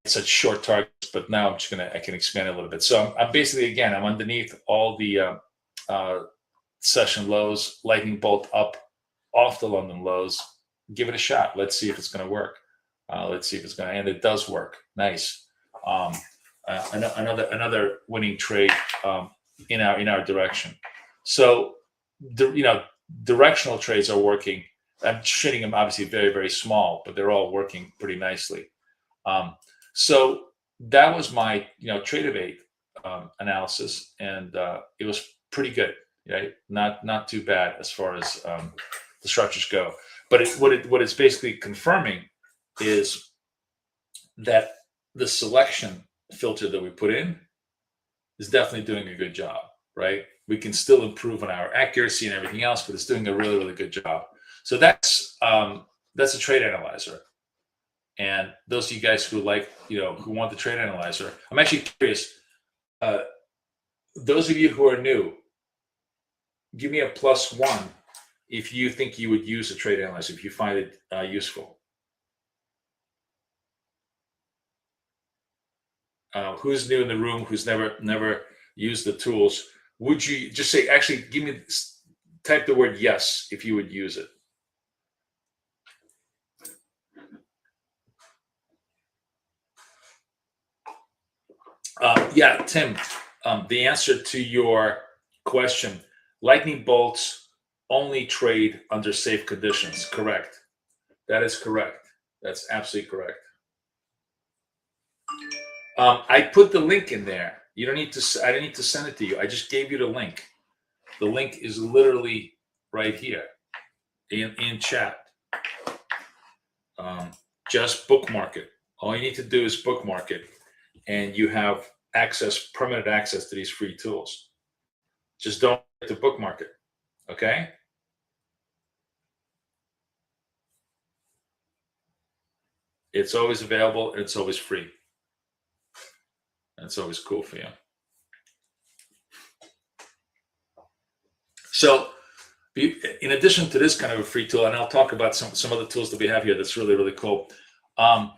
it's such short targets. But now I can expand it a little bit. So I'm basically, again, I'm underneath all the session lows, lightning bolt up off the London lows. Give it a shot. Let's see if it's going to work. Let's see if it's going to, and it does work. Nice. Another winning trade in our direction. So directional trades are working. I'm treating them obviously very, very small, but they're all working pretty nicely. So that was my trade of analysis, and it was pretty good. Right? Not too bad as far as the structures go. But what it's basically confirming is that the selection filter that we put in is definitely doing a good job, right? We can still improve on our accuracy and everything else, but it's doing a really, really good job. So that's a trade analyzer. And those of you guys who who want the trade analyzer, I'm actually curious. Those of you who are new, give me a +1 if you think you would use a trade analyzer, if you find it useful. Who's new in the room, who's never used the tools? Would you just say, actually, type the word yes if you would use it. Yeah, Tim, the answer to your question, lightning bolts only trade under safe conditions. Correct. That is correct. That's absolutely correct. I put the link in there. You don't need to. I didn't need to send it to you. I just gave you the link. The link is literally right here in chat. Just bookmark it. All you need to do is bookmark it, and you have permanent access to these free tools. Just don't forget to bookmark it. Okay. It's always available, and it's always free. That's always cool for you. So in addition to this kind of a free tool, and I'll talk about some other tools that we have here that's really, really cool. I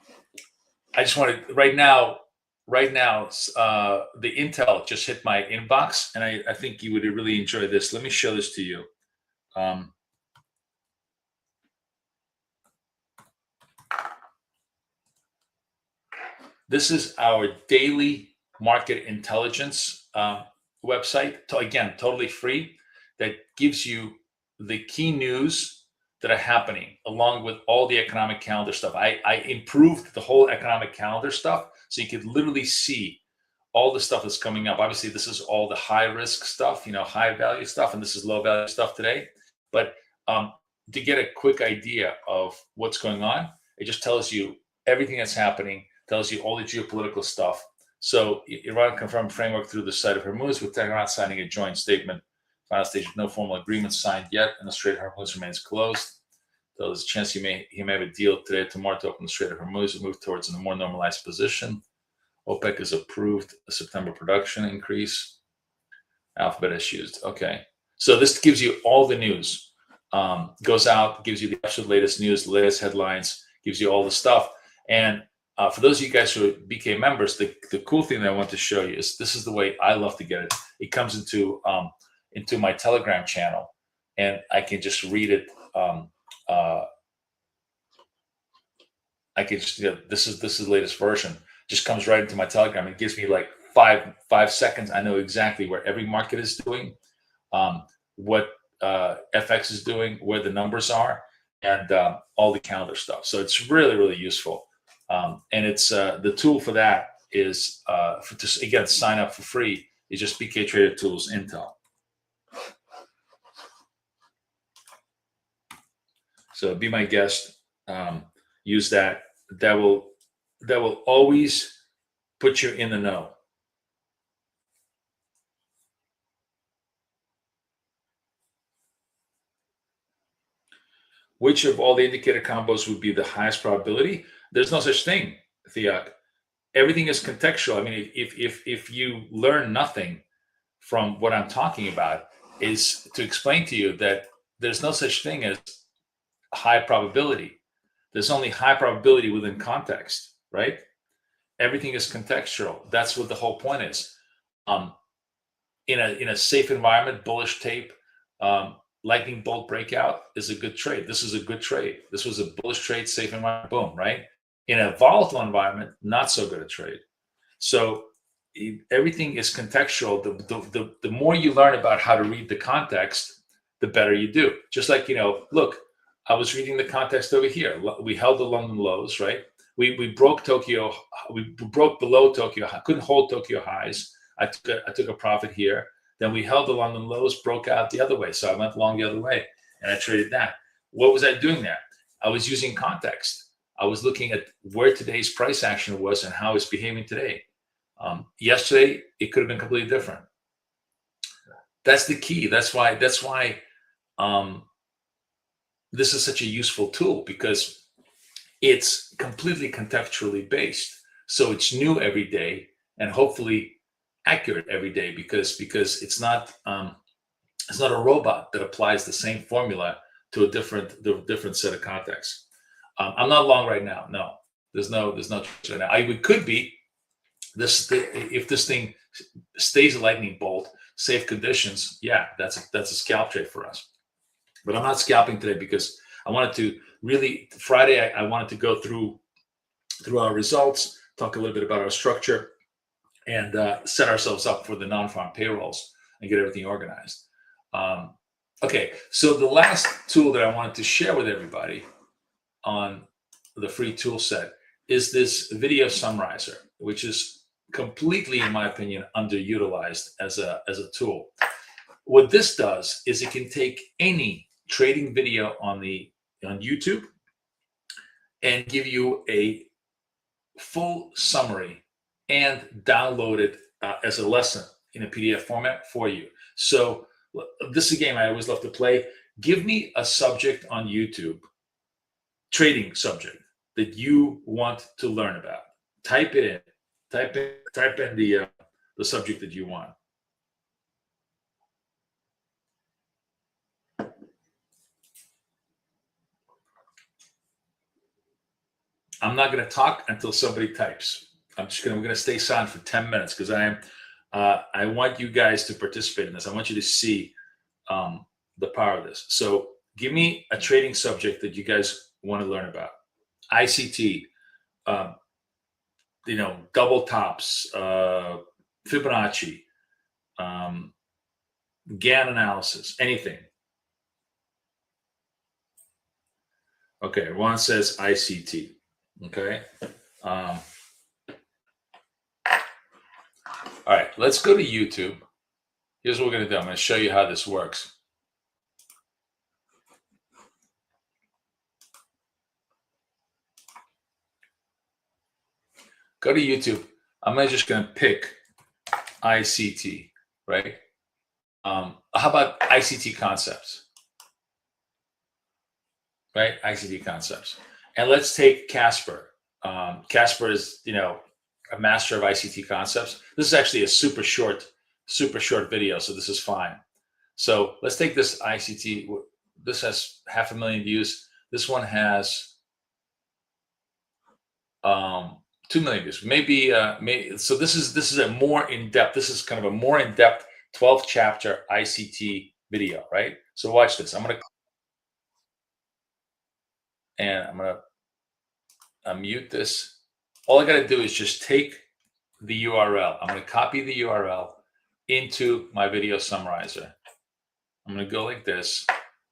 just want to, right now, the Intel just hit my inbox, and I think you would really enjoy this. Let me show this to you. This is our daily market intelligence website. Again, totally free. That gives you the key news that are happening, along with all the economic calendar stuff. I improved the whole economic calendar stuff, so you could literally see all the stuff that's coming up. Obviously, this is all the high risk stuff, high value stuff, and this is low value stuff today. But to get a quick idea of what's going on, it just tells you everything that's happening, tells you all the geopolitical stuff. So Iran confirmed framework through the Strait of Hormuz, with Tehran signing a joint statement. Final stage, no formal agreement signed yet, and the Strait of Hormuz remains closed. So there's a chance he may have a deal today or tomorrow to open the Strait of Hormuz and move towards a more normalized position. OPEC has approved a September production increase. Alphabet has used. Okay. So this gives you all the news. Goes out, gives you the absolute latest news, the latest headlines, gives you all the stuff. And for those of you guys who are BK members, the cool thing that I want to show you is this is the way I love to get it. It comes into my Telegram channel, and I can just read it. I can just, this is the latest version. Just comes right into my Telegram. It gives me like five seconds. I know exactly where every market is doing, what FX is doing, where the numbers are, and all the calendar stuff. So it's really, really useful. And it's the tool for that is again, sign up for free. It's just BK Trader Tools Intel. So be my guest. Use that. That will always put you in the know. Which of all the indicator combos would be the highest probability? There's no such thing, Theok. Everything is contextual. I mean, if you learn nothing from what I'm talking about, is to explain to you that there's no such thing as high probability. There's only high probability within context, right? Everything is contextual. That's what the whole point is. In a safe environment, bullish tape, lightning bolt breakout is a good trade. This is a good trade. This was a bullish trade, safe environment, boom, right? In a volatile environment, not so good a trade. So everything is contextual. The more you learn about how to read the context, the better you do. Just like, look, I was reading the context over here. We held the London lows, right? We broke Tokyo. We broke below Tokyo. Couldn't hold Tokyo highs. I took a profit here. Then we held the London lows, broke out the other way. So I went long the other way and I traded that. What was I doing there? I was using context. I was looking at where today's price action was and how it's behaving today. Yesterday, it could have been completely different. That's the key. That's why this is such a useful tool, because it's completely contextually based. So it's new every day and hopefully accurate every day, because it's not a robot that applies the same formula to a different set of contexts. I'm not long right now. No, there's no right now. We could be if this thing stays a lightning bolt, safe conditions. Yeah, that's a scalp trade for us. But I'm not scalping today because I wanted to really Friday. I wanted to go through our results, talk a little bit about our structure, and set ourselves up for the non-farm payrolls and get everything organized. Okay, so the last tool that I wanted to share with everybody on the free tool set is this video summarizer, which is completely, in my opinion, underutilized as a tool. What this does is it can take any trading video on YouTube and give you a full summary and download it as a lesson in a PDF format for you. So this is a game I always love to play. Give me a subject on YouTube, trading subject, that you want to learn about. Type it in. Type in the subject that you want. I'm not going to talk until somebody types. We're going to stay silent for 10 minutes because I want you guys to participate in this. I want you to see the power of this. So give me a trading subject that you guys want to learn about. ICT, double tops, Fibonacci, Gann analysis, anything. Okay, Ron says ICT. Okay. All right, let's go to YouTube. Here's what we're going to do. I'm going to show you how this works. Go to YouTube. I'm just going to pick ICT, right? How about ICT concepts? Right, ICT concepts. And let's take Casper. Casper is, a master of ICT concepts. This is actually a super short video, so this is fine. So let's take this ICT. This has 500,000 views. This one has 2 million views. Maybe so this is a more in-depth. This is kind of a more in-depth 12 chapter ICT video, right? So watch this. I'm gonna unmute this. All I got to do is just take the URL. I'm going to copy the URL into my video summarizer. I'm going to go like this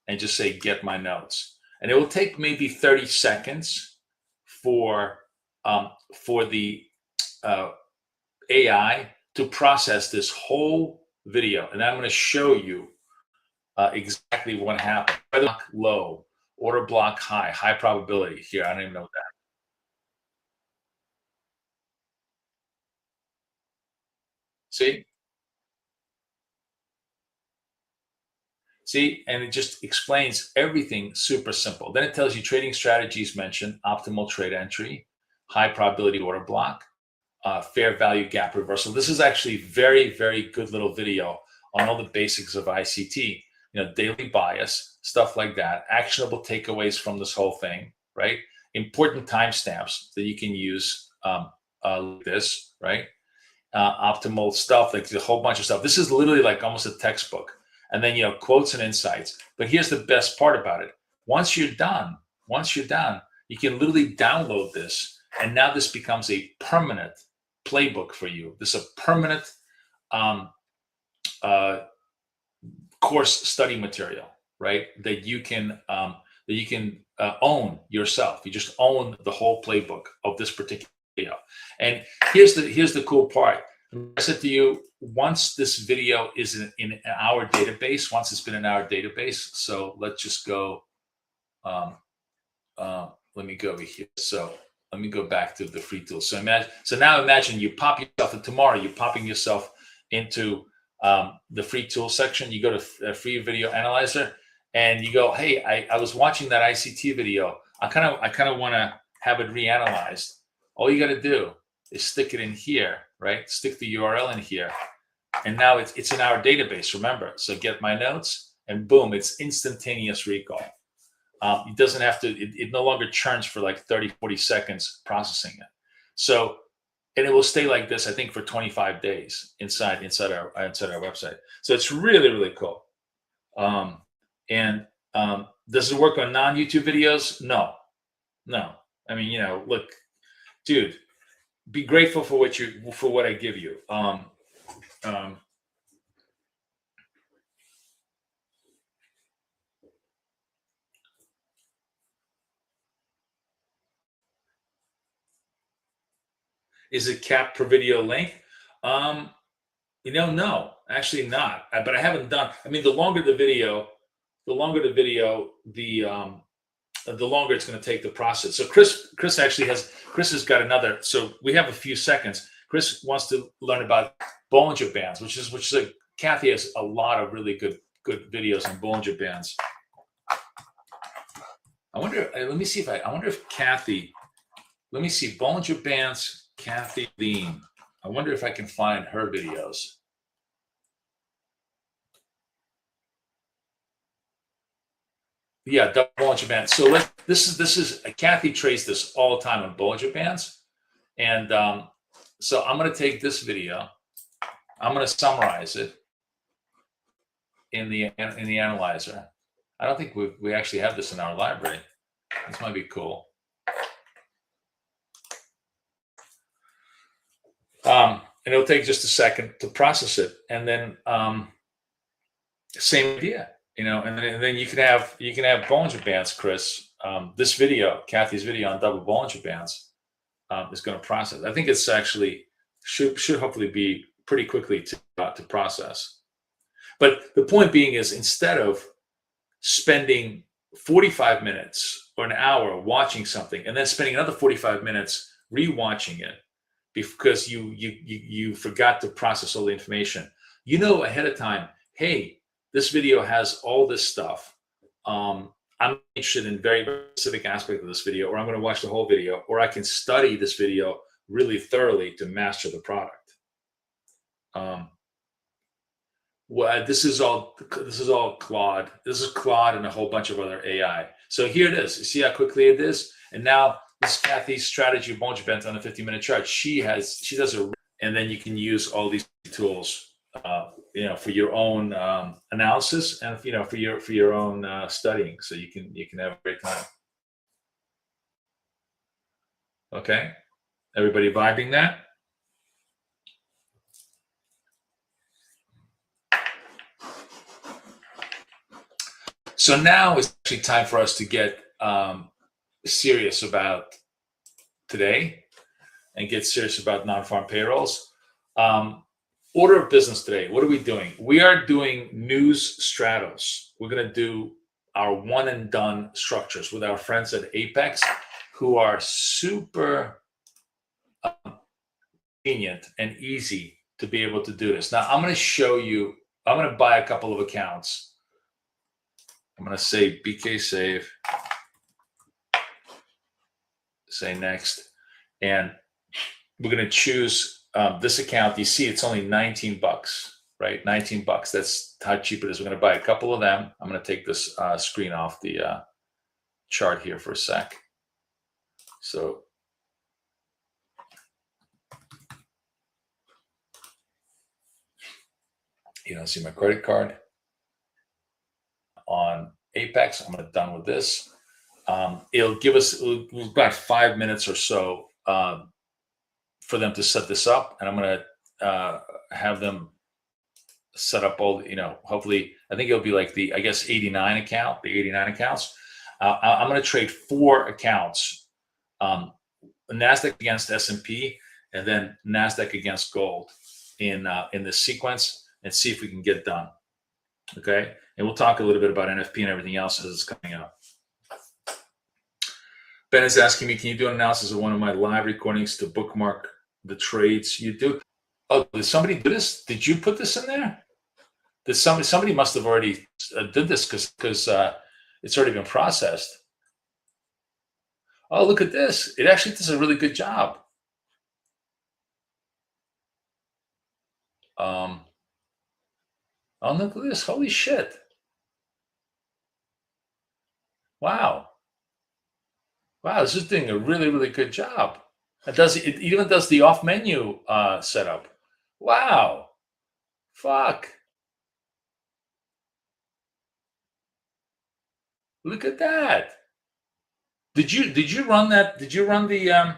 and just say, get my notes. And it will take maybe 30 seconds for the AI to process this whole video. And I'm going to show you exactly what happened. Block low, order block high probability. Here, I don't even know that. See, and it just explains everything super simple. Then it tells you trading strategies mentioned, optimal trade entry, high probability order block, fair value gap reversal. This is actually very, very good little video on all the basics of ICT, daily bias, stuff like that, actionable takeaways from this whole thing, right? Important timestamps that you can use like this, right? Optimal stuff, like a whole bunch of stuff. This is literally like almost a textbook. And then, quotes and insights. But here's the best part about it. Once you're done, you can literally download this And now this becomes a permanent playbook for you. This is a permanent um, course study material, right? That you can own yourself. You just own the whole playbook of this particular video. And here's the cool part. I said to you, once this video is in our database, once it's been in our database, so let's just go, let me go over here. So let me go back to the free tools. So now imagine you pop yourself, and tomorrow you're popping yourself into the free tool section. You go to free video analyzer and you go, hey, I was watching that ICT video. I kind of want to have it reanalyzed. All you got to do is stick it in here, right? Stick the URL in here. And now it's in our database, remember. So get my notes and boom, it's instantaneous recall. It doesn't have to, it no longer churns for like 30, 40 seconds processing it. So, and it will stay like this, I think, for 25 days inside our website. So it's really, really cool. Does it work on non-YouTube videos? No. I mean, look, dude, be grateful for what I give you. Is it capped per video length? No, actually not. But I haven't done. I mean, the longer the video, the longer it's going to take the process. So Chris has got another. So we have a few seconds. Chris wants to learn about Bollinger Bands, which is like Kathy has a lot of really good videos on Bollinger Bands. I wonder. Let me see I wonder if Kathy. Let me see Bollinger Bands. Kathy Lean. I wonder if I can find her videos. Yeah, double Bollinger Bands. So this is Kathy traced this all the time on Bollinger Bands, and so I'm going to take this video. I'm going to summarize it in the analyzer. I don't think we actually have this in our library. This might be cool. And it'll take just a second to process it, and then same idea, and then you can have Bollinger Bands, Chris. This video, Kathy's video on double Bollinger Bands, is going to process. I think it's actually should hopefully be pretty quickly to process. But the point being is, instead of spending 45 minutes or an hour watching something and then spending another 45 minutes rewatching it, because you forgot to process all the information, ahead of time, hey, this video has all this stuff. I'm interested in very specific aspect of this video, or I'm going to watch the whole video, or I can study this video really thoroughly to master the product. This is all Claude. This is Claude and a whole bunch of other AI. So here it is. You see how quickly it is? And now this Kathy's strategy of Bollinger Bands on a 15-minute chart. She does it, and then you can use all these tools, for your own analysis and for your own studying. So you can have a great time. Okay, everybody vibing that? So now it's actually time for us to get serious about today and get serious about non-farm payrolls. Order of business today. What are we doing? We are doing news stratos. We're going to do our one and done structures with our friends at Apex, who are super convenient and easy to be able to do this. Now I'm going to show you, I'm going to buy a couple of accounts. I'm going to say BK Save, say next, and we're going to choose this account. You see, it's only 19 bucks, right? 19 bucks. That's how cheap it is. We're going to buy a couple of them. I'm going to take this screen off the chart here for a sec. So see my credit card on Apex. I'm done with this. It'll give us about 5 minutes or so for them to set this up, and I'm going to have them set up all, hopefully, I think it'll be like the 89 account, the 89 accounts. I'm going to trade 4 accounts, NASDAQ against S&P, and then NASDAQ against gold in this sequence, and see if we can get done. Okay. And we'll talk a little bit about NFP and everything else as it's coming up. Ben is asking me, can you do an analysis of one of my live recordings to bookmark the trades you do? Oh, did somebody do this? Did you put this in there? Did somebody must have already did this because it's already been processed. Oh, look at this. It actually does a really good job. Oh, look at this. Holy shit. Wow. Wow, this is doing a really, really good job. It even does the off menu setup. Wow. Fuck. Look at that. Did you run that? Did you run the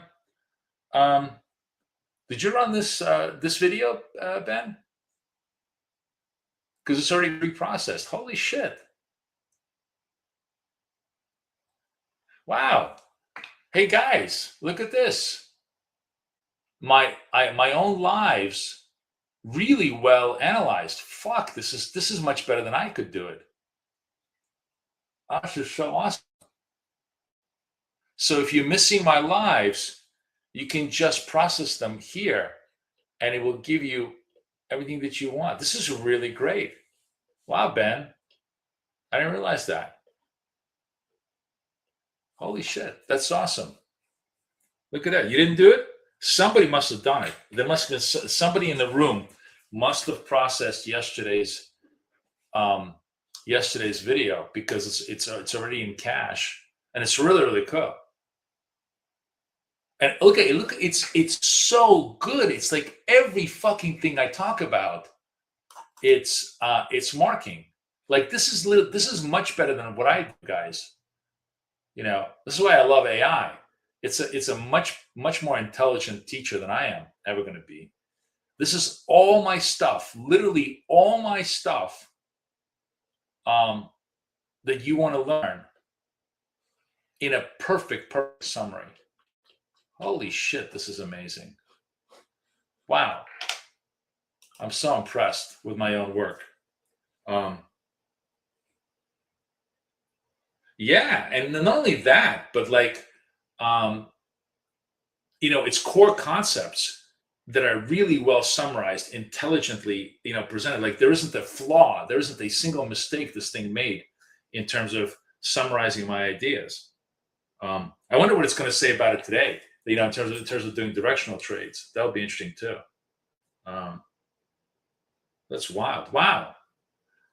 did you run this video, Ben? Because it's already reprocessed. Holy shit. Wow. Hey guys, look at this. My own lives, really well analyzed. Fuck, this is much better than I could do it. Oh, this is so awesome. So if you're missing my lives, you can just process them here, and it will give you everything that you want. This is really great. Wow, Ben. I didn't realize that. Holy shit, that's awesome. Look at that. You didn't do it? Somebody must have done it. There must have been somebody in the room must have processed yesterday's video, because it's already in cache, and it's really, really cool. And look, it's so good. It's like every fucking thing I talk about, it's marking. Like this is much better than what I do, guys. This is why I love AI. It's a much more intelligent teacher than I am ever going to be. This is all my stuff, literally all my stuff that you want to learn in a perfect summary. Holy shit, this is amazing. Wow. I'm so impressed with my own work. Yeah, and not only that, but like, it's core concepts that are really well summarized, intelligently, presented. Like there isn't a flaw, there isn't a single mistake this thing made in terms of summarizing my ideas. I wonder what it's going to say about it today. In terms of doing directional trades. That would be interesting too. That's wild. Wow.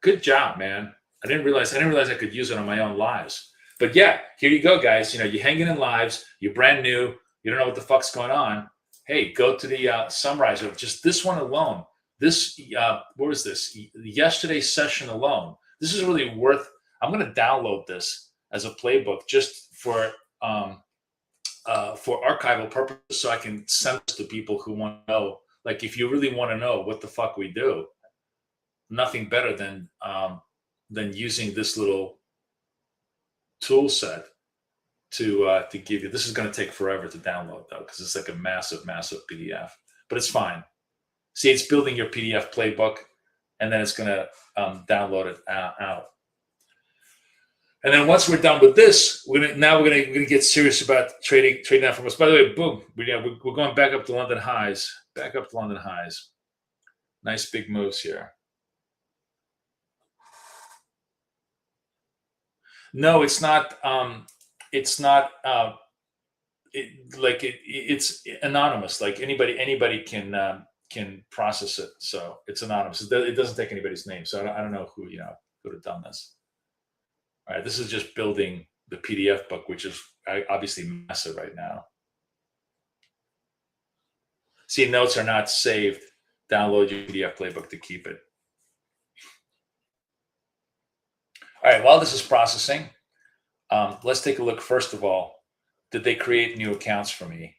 Good job, man. I didn't realize I could use it on my own lives. But yeah, here you go, guys. You're hanging in lives. You're brand new. You don't know what the fuck's going on. Hey, go to the summarizer. Just this one alone. This, what was this? Yesterday's session alone. This is really worth. I'm going to download this as a playbook just for archival purposes, so I can send this to people who want to know. Like, if you really want to know what the fuck we do, nothing better than using this little tool set to give you. This is going to take forever to download though, because it's like a massive PDF, but it's fine. See, it's building your PDF playbook, and then it's going to download it out. And then once we're done with this, we're gonna get serious about trading out from us. By the way, boom, we're going back up to London highs. Nice big moves here. No, it's not. It's anonymous. Like anybody can process it. So it's anonymous. It doesn't take anybody's name. So I don't know who would have done this. All right, this is just building the PDF book, which is obviously massive right now. See, notes are not saved. Download your PDF playbook to keep it. All right, while this is processing, let's take a look. First of all, did they create new accounts for me?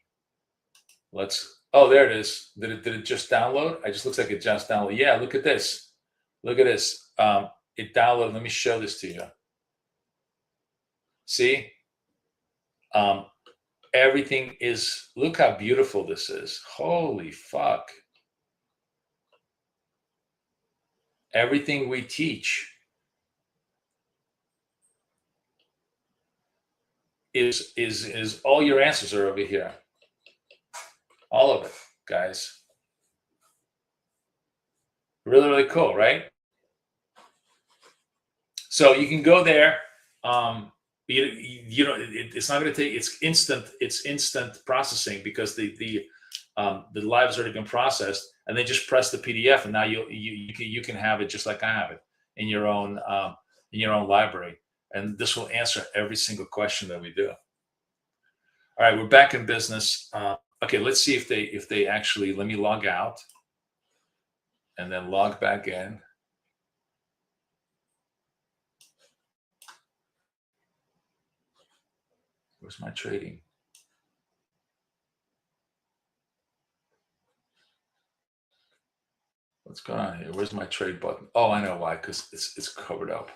Oh, there it is. Did it just download? It just looks like it just downloaded. Yeah, look at this. Look at this. It downloaded. Let me show this to you. See? Everything is, look how beautiful this is. Holy fuck. Everything we teach is all your answers are over here. All of it, guys. Really, really cool, right? So you can go there. You know, it's not going to take. It's instant processing because the live has already been processed, and then just press the PDF, and now you can have it just like I have it in your own library, and this will answer every single question that we do. All right, we're back in business. Okay, let's see if they actually, let me log out and then log back in. Where's my trading? What's going on here? Where's my trade button? Oh, I know why, because it's covered up.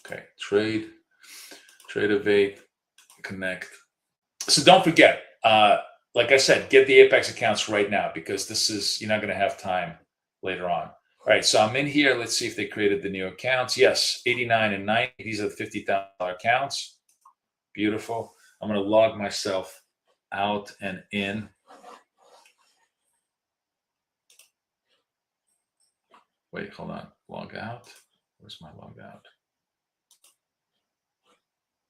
Okay, trade, evade, connect. So don't forget, like I said, get the Apex accounts right now because this is, you're not going to have time later on. All right, so I'm in here. Let's see if they created the new accounts. Yes, 89 and 90. These are the $50,000 accounts. Beautiful. I'm going to log myself out and in. Wait, hold on. Log out. Where's my log out?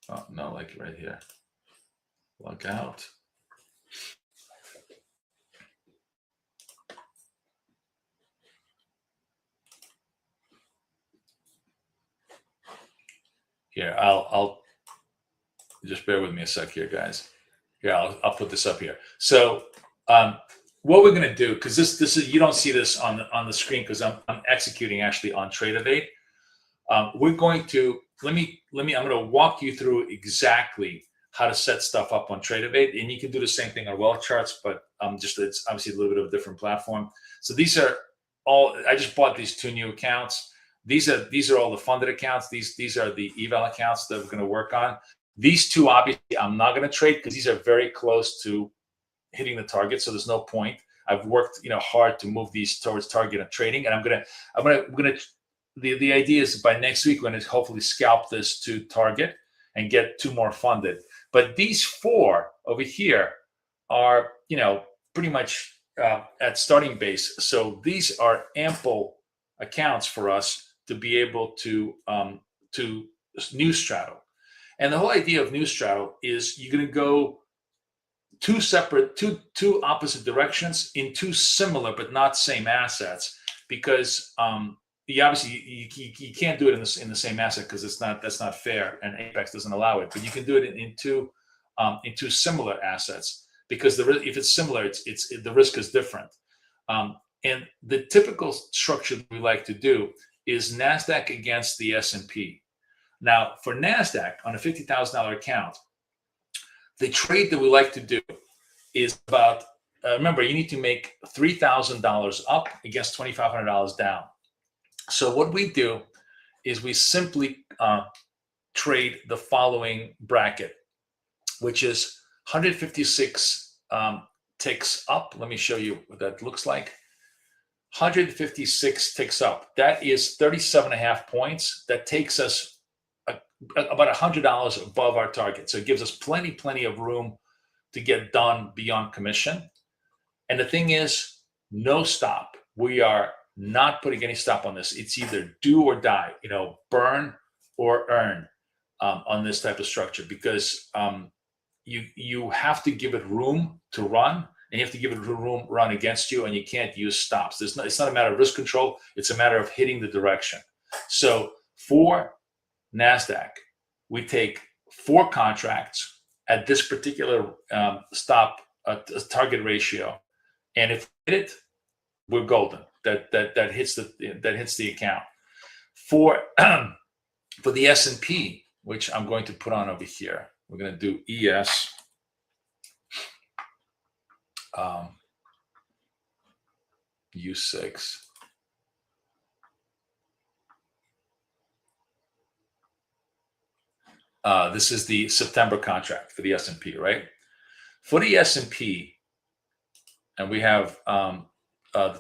Oh, no, like right here. Log out. Here, I'll just bear with me a sec here, guys. Here, I'll put this up here. So what we're going to do, because this is, you don't see this on the screen because I'm executing actually on Trade Evade. We're going to I'm going to walk you through exactly how to set stuff up on Trade Evade, and you can do the same thing on Wealth Charts, but it's obviously a little bit of a different platform. So these are all. I just bought these 2 new accounts. These are all the funded accounts. These are the eval accounts that we're going to work on. These 2, obviously, I'm not going to trade because these are very close to hitting the target. So there's no point. I've worked, hard to move these towards target and trading, and the idea is by next week we're going to hopefully scalp this to target and get 2 more funded. But these 4 over here are, pretty much at starting base. So these are ample accounts for us to be able to news straddle. And the whole idea of news straddle is you're going to go 2 separate, two opposite directions in 2 similar but not same assets, because you can't do it in the same asset because that's not fair, and Apex doesn't allow it. But you can do it in 2 similar assets because if it's similar, the risk is different. And the typical structure that we like to do is NASDAQ against the S&P. Now, for NASDAQ on a $50,000 account, the trade that we like to do is about, remember, you need to make $3,000 up against $2,500 down. So what we do is we simply trade the following bracket, which is 156 ticks up. Let me show you what that looks like. 156 ticks up. That is 37.5 points. That takes us about $100 above our target. So it gives us plenty of room to get done beyond commission. And the thing is, no stop. We are not putting any stop on this. It's either do or die, burn or earn on this type of structure, because you have to give it room to run, and you have to give it room run against you, and you can't use stops. It's not a matter of risk control. It's a matter of hitting the direction. So for NASDAQ, we take 4 contracts at this particular stop target ratio, and if we hit it, we're golden. That hits the account. For the S&P, which I'm going to put on over here. We're going to do ES. U6. This is the September contract for the S&P, right? For the S&P, and we have the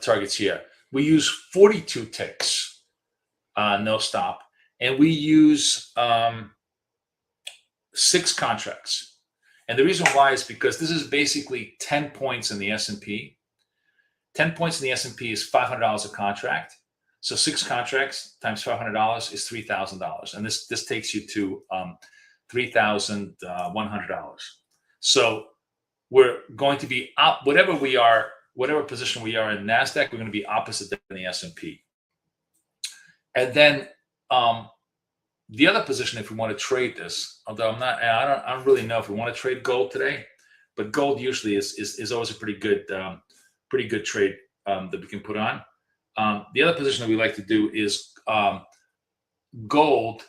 targets here. We use 42 ticks, no stop, and we use 6 contracts. And the reason why is because this is basically 10 points in the S&P. 10 points in the S&P is $500 a contract. So 6 contracts times $500 is $3,000, and this takes you to $3,100. So we're going to be up whatever position we are in NASDAQ. We're going to be opposite than the S&P. And then the other position, if we want to trade this, although I don't really know if we want to trade gold today, but gold usually is always a pretty good trade that we can put on. The other position that we like to do is gold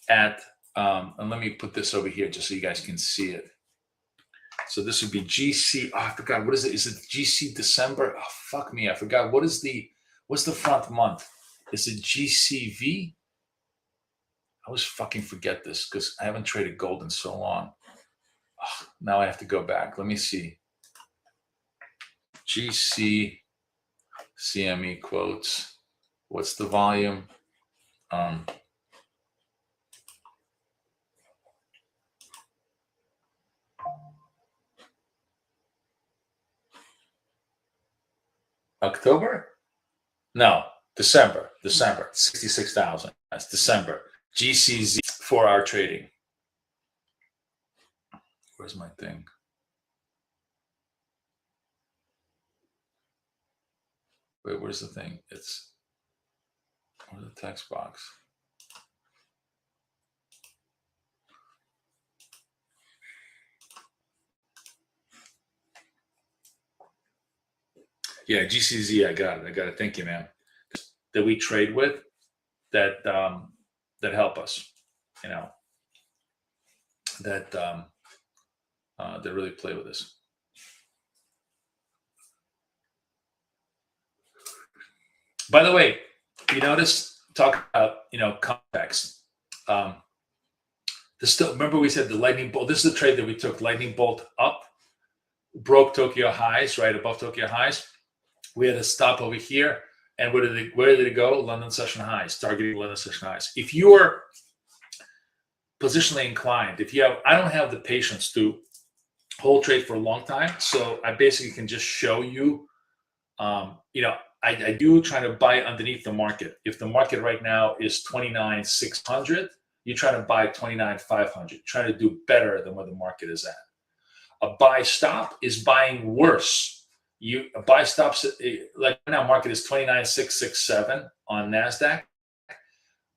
at, and let me put this over here just so you guys can see it. So this would be GC. Oh, I forgot. What is it? Is it GC December? Oh, fuck me. I forgot. What's the front month? Is it GCV? I always fucking forget this because I haven't traded gold in so long. Oh, now I have to go back. Let me see. GC CME quotes. What's the volume? October? No, December. 66,000. That's December. GCZ 4-hour trading. Where's my thing? Wait, where's the thing? Where's the text box? Yeah, GCZ, I got it. Thank you, man. That we trade with, that help us, that really play with us. By the way, you notice, talk about, context. Remember we said the lightning bolt, this is the trade that we took, lightning bolt up, broke Tokyo highs, right above Tokyo highs. We had a stop over here. And where did it go? London session highs, targeting London session highs. If you're positionally inclined, I don't have the patience to hold trade for a long time. So I basically can just show you, I do try to buy underneath the market. If the market right now is 29,600, you try to buy 29,500, trying to do better than where the market is at. A buy stop is buying worse. A buy stops, like now market is 29,667 on NASDAQ.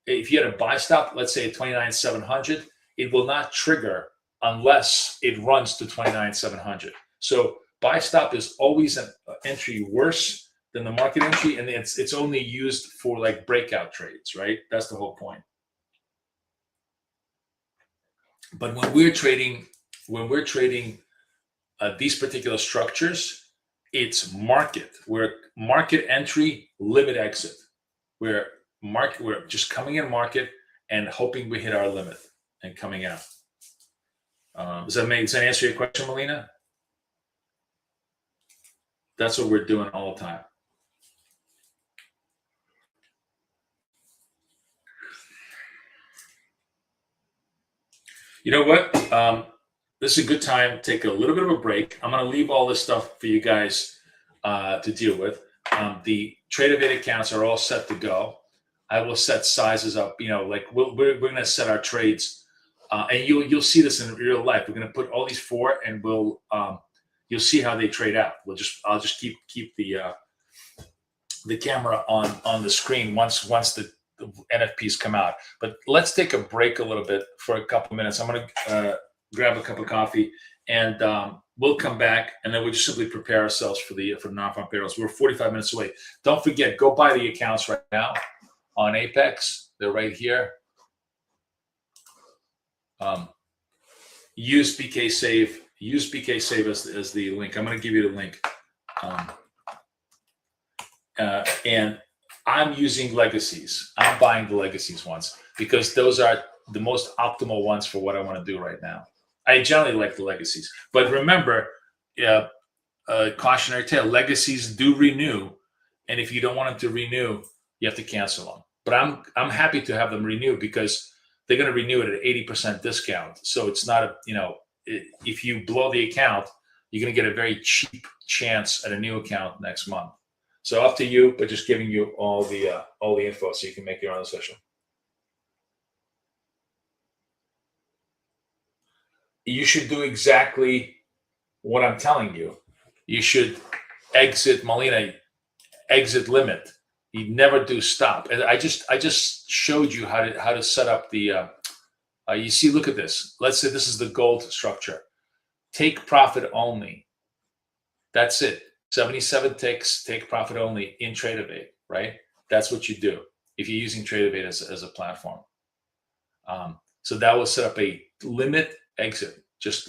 If you had a buy stop, let's say at 29,700, it will not trigger unless it runs to 29,700. So buy stop is always an entry worse than the market entry, and it's only used for like breakout trades, right? That's the whole point. But when we're trading these particular structures, it's market. We're market entry, limit exit. We're just coming in market and hoping we hit our limit and coming out. Does that answer your question, Melina? That's what we're doing all the time. You know what? This is a good time to take a little bit of a break. I'm going to leave all this stuff for you guys to deal with. The Tradeovate accounts are all set to go. I will set sizes up. Like we're going to set our trades, and you'll see this in real life. We're going to put all these 4, and you'll see how they trade out. I'll just keep the camera on the screen once the NFPs come out. But let's take a break a little bit for a couple minutes. I'm going to grab a cup of coffee, and we'll come back, and then we'll just simply prepare ourselves for non-farm payrolls. We're 45 minutes away. Don't forget, go buy the accounts right now on Apex. They're right here. use BK Save. Use BK Save as the link. I'm going to give you the link. And I'm using legacies. I'm buying the legacies ones because those are the most optimal ones for what I want to do right now. I generally like the legacies, but remember, cautionary tale: legacies do renew, and if you don't want them to renew, you have to cancel them. But I'm happy to have them renew because they're going to renew it at 80% discount. So it's not if you blow the account, you're going to get a very cheap chance at a new account next month. So up to you, but just giving you all the info so you can make your own decision. You should do exactly what I'm telling you. You should exit Molina, exit limit. You never do stop. And I just showed you how to set up the. You see, look at this. Let's say this is the gold structure. Take profit only. That's it. 77 ticks, take profit only in TradeAvate, right? That's what you do if you're using TradeAvate as a platform. So that will set up a limit exit. Just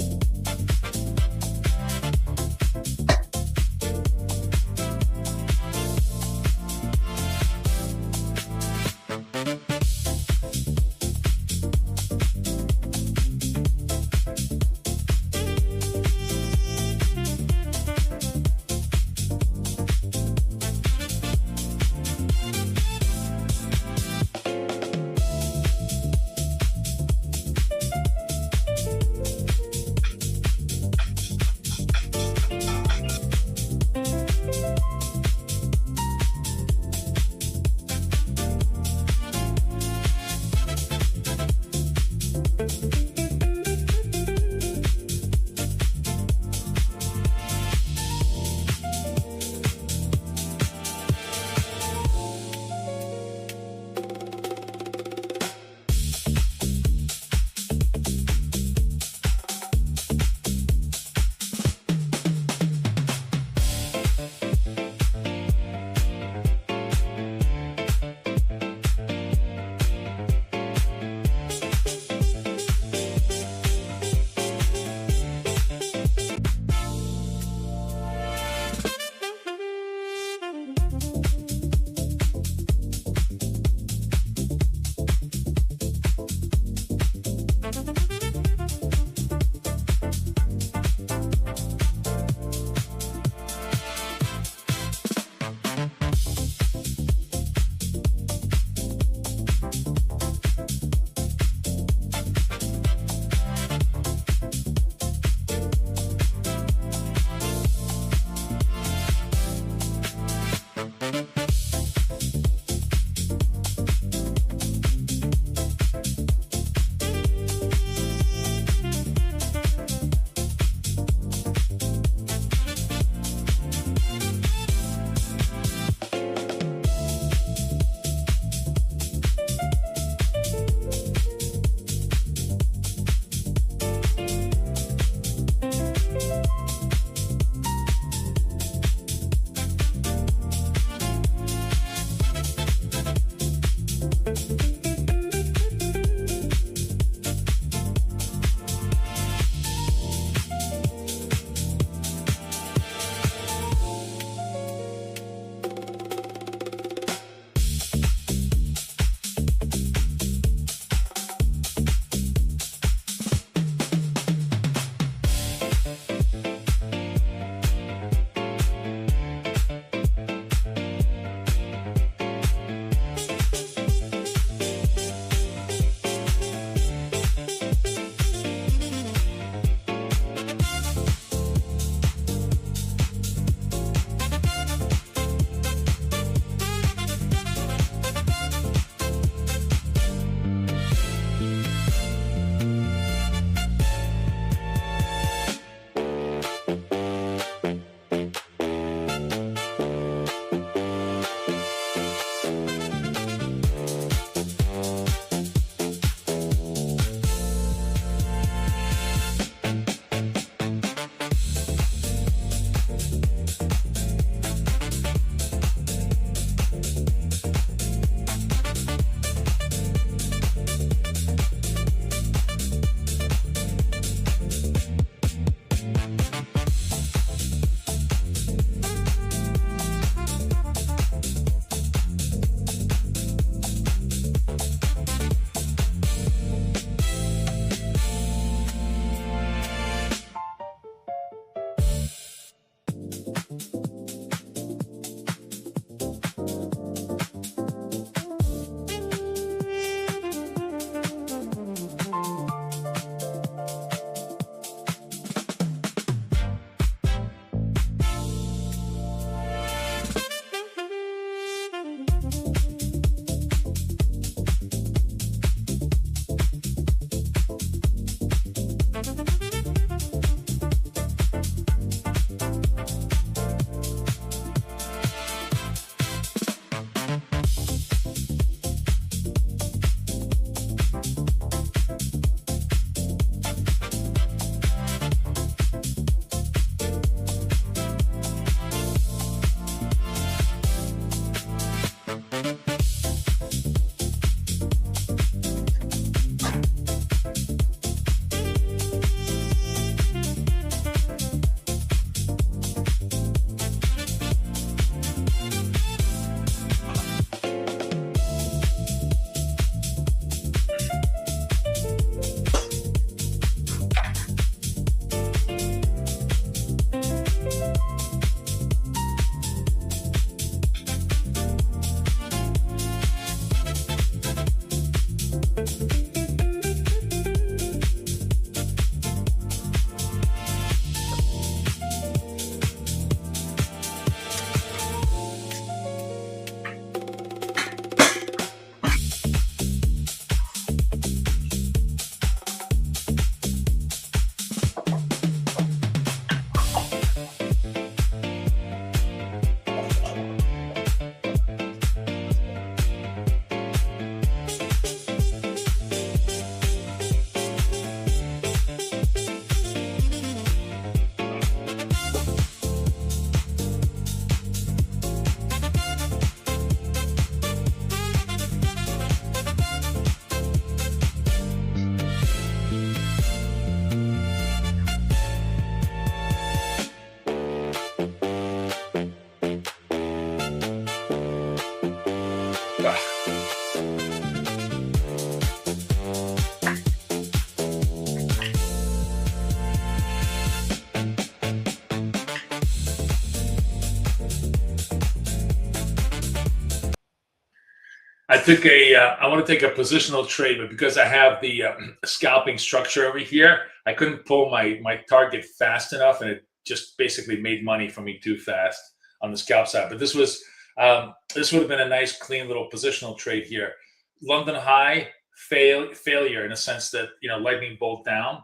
I want to take a positional trade, but because I have the scalping structure over here, I couldn't pull my target fast enough, and it just basically made money for me too fast on the scalp side. But this would have been a nice, clean little positional trade here. London high failure in a sense that lightning bolt down,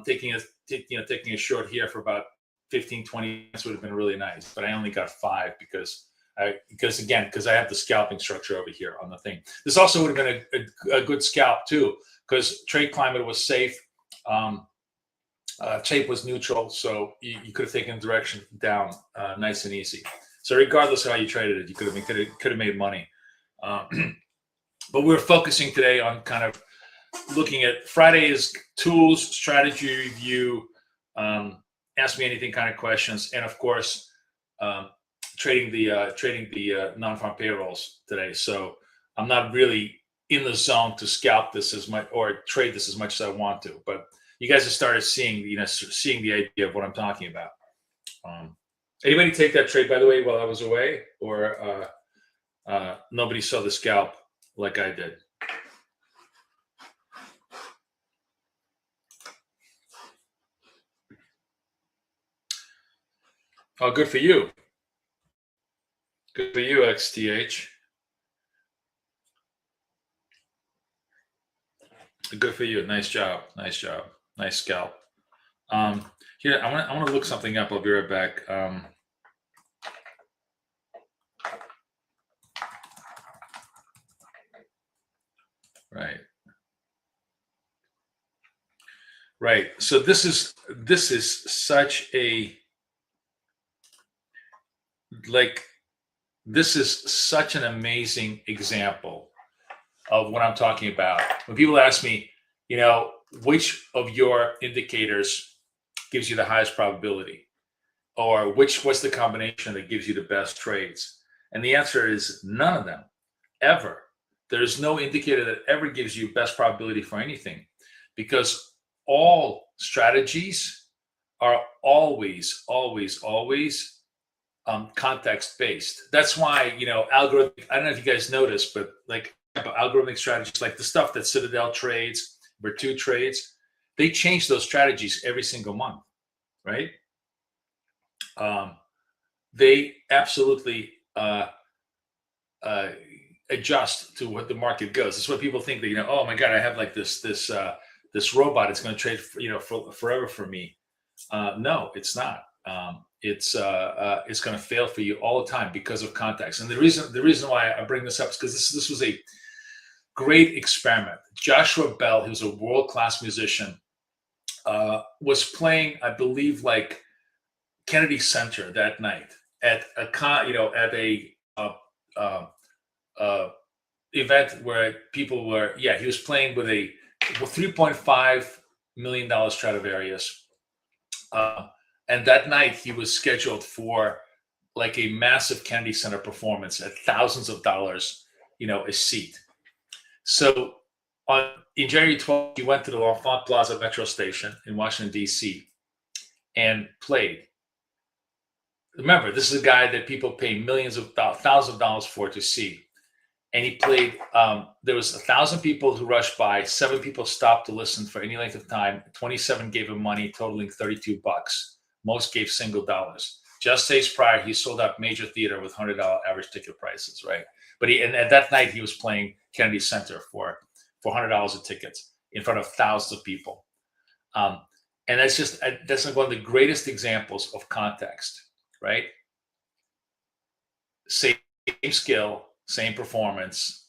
taking a short here for about 15, 20 minutes would have been really nice. But I only got 5 because I have the scalping structure over here on the thing. This also would have been a good scalp too, because trade climate was safe. Tape was neutral, so you could have taken direction down nice and easy. So regardless of how you traded it, you could have made money. But we're focusing today on kind of looking at Friday's tools, strategy review, ask me anything kind of questions, and of course, trading the non-farm payrolls today. So I'm not really in the zone to scalp this as much or trade this as much as I want to, but you guys have started seeing the idea of what I'm talking about. Anybody take that trade, by the way, while I was away, or nobody saw the scalp like I did? Oh, good for you. Good for you, XTH. Good for you. Nice job. Nice job. Nice scalp. Here, I want to look something up. I'll be right back. Right. So this is such a this is such an amazing example of what I'm talking about. When people ask me, which of your indicators gives you the highest probability, or what's the combination that gives you the best trades? And the answer is none of them, ever. There's no indicator that ever gives you best probability for anything, because all strategies are always context based. That's why algorithmic. I don't know if you guys noticed, but like algorithmic strategies, like the stuff that Citadel trades, Virtu trades, they change those strategies every single month, right? They absolutely adjust to what the market goes. That's what people think that oh my god, I have like this robot. It's going to trade forever for me. No, it's not. It's going to fail for you all the time because of context. And the reason why I bring this up is because this was a great experiment. Joshua Bell, who's a world-class musician, was playing, I believe, like Kennedy Center that night at a event where people were. Yeah, he was playing with a $3.5 million Stradivarius. And that night he was scheduled for like a massive Kennedy Center performance at thousands of dollars, a seat. So in January 12th, he went to the L'Enfant Plaza Metro Station in Washington, D.C. and played. Remember, this is a guy that people pay thousands of dollars for to see. And he played, there was 1,000 people who rushed by, 7 people stopped to listen for any length of time, 27 gave him money totaling $32. Most gave single dollars. Just days prior, he sold out major theater with $100 average ticket prices, right? But at that night, he was playing Kennedy Center for $100 of tickets in front of thousands of people. And that's like one of the greatest examples of context, right? Same skill, same performance,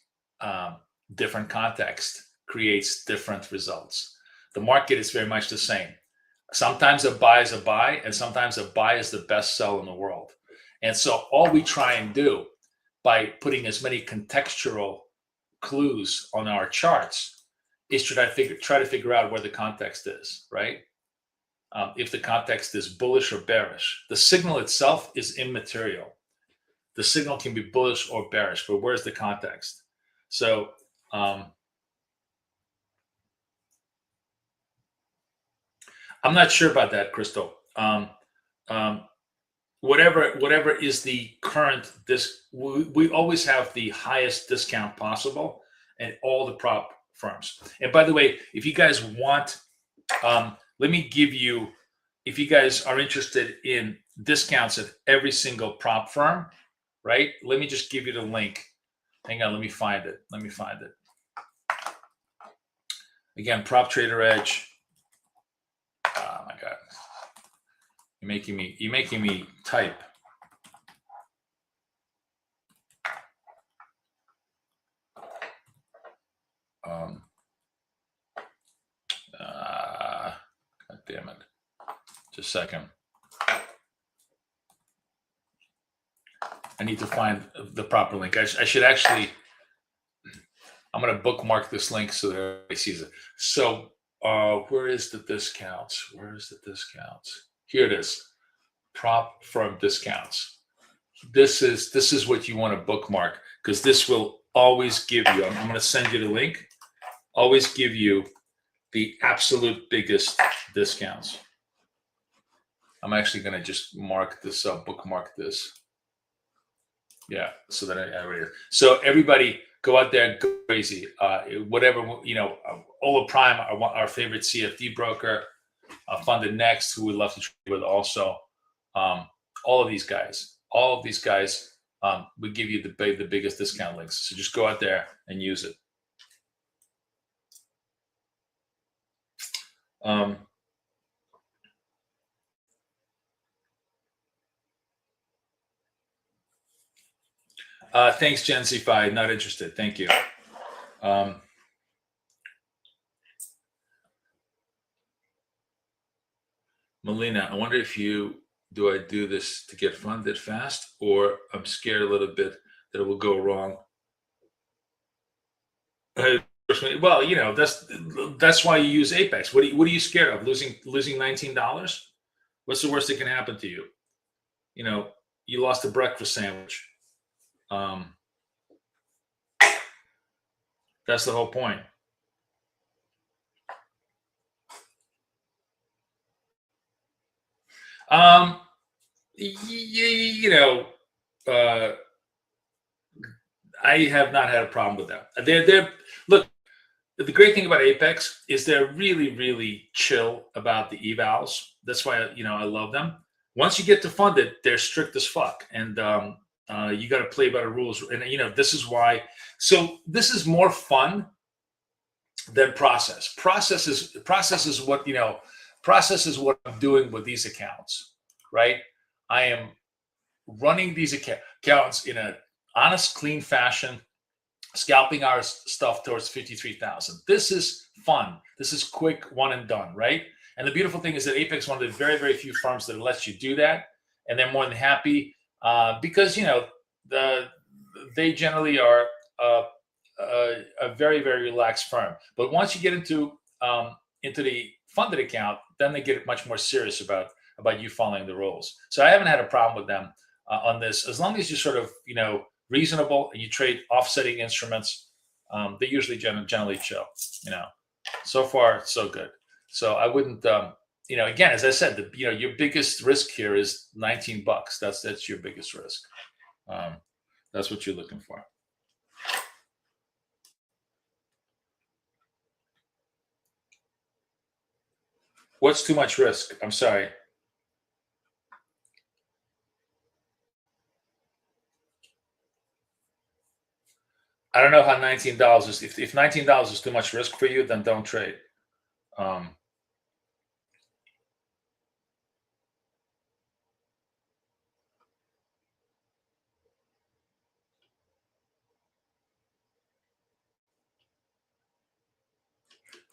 different context creates different results. The market is very much the same. Sometimes a buy is a buy, and sometimes a buy is the best sell in the world. And so all we try and do by putting as many contextual clues on our charts is try to figure out where the context is, right? If the context is bullish or bearish. The signal itself is immaterial. The signal can be bullish or bearish, but where's the context? So I'm not sure about that, Crystal. whatever is the current we always have the highest discount possible and all the prop firms. And by the way, if you guys want, let me give you, if you guys are interested in discounts at every single prop firm, right? Let me just give you the link. Hang on, let me find it. Again, Prop Trader Edge. Oh my God. You're making me type. God damn it. Just a second. I need to find the proper link. I should actually, I'm going to bookmark this link so that everybody sees it. So where is the discounts? Here it is. Prop firm discounts. This is what you want to bookmark, because this will always give you, I'm going to send you the link, always give you the absolute biggest discounts. I'm actually going to just mark this up, bookmark this. Yeah, so that I read it. So everybody go out there, go crazy. Whatever, Ola Prime, our favorite CFD broker, Funded Next, who we love to trade with also. All of these guys, we give you the biggest discount links. So just go out there and use it. Thanks, Gen Z5. Not interested. Thank you. Melina, I wonder if do I do this to get funded fast, or I'm scared a little bit that it will go wrong? Well, that's why you use Apex. What are you scared of? Losing $19? What's the worst that can happen to you? You lost a breakfast sandwich. That's the whole point. I have not had a problem with that. Look, the great thing about Apex is they're really, really chill about the evals. That's why I love them. Once you get to funded, they're strict as fuck, and you got to play by the rules. And this is why. So this is more fun than process. Process is what I'm doing with these accounts, right? I am running these accounts in an honest, clean fashion, scalping our stuff towards 53,000. This is fun. This is quick, one and done, right? And the beautiful thing is that Apex is one of the very, very few firms that lets you do that, and they're more than happy because they generally are a very, very relaxed firm. But once you get into the funded account, then they get much more serious about you following the rules. So I haven't had a problem with them on this, as long as you're sort of reasonable and you trade offsetting instruments. They usually generally chill. So far so good. So I wouldn't. Again, as I said, your biggest risk here is $19. That's your biggest risk. That's what you're looking for. What's too much risk? I'm sorry. I don't know how $19 is. If $19 is too much risk for you, then don't trade.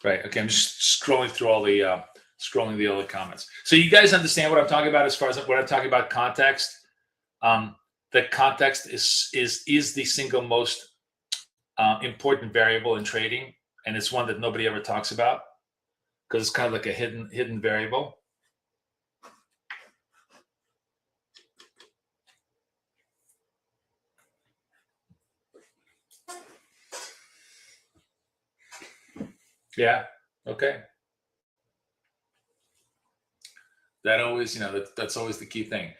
Right. Okay. I'm just scrolling through all the other comments. So you guys understand what I'm talking about as far as when I'm talking about context. The context is the single most important variable in trading, and it's one that nobody ever talks about because it's kind of like a hidden variable. Yeah. Okay. That always, that's always the key thing.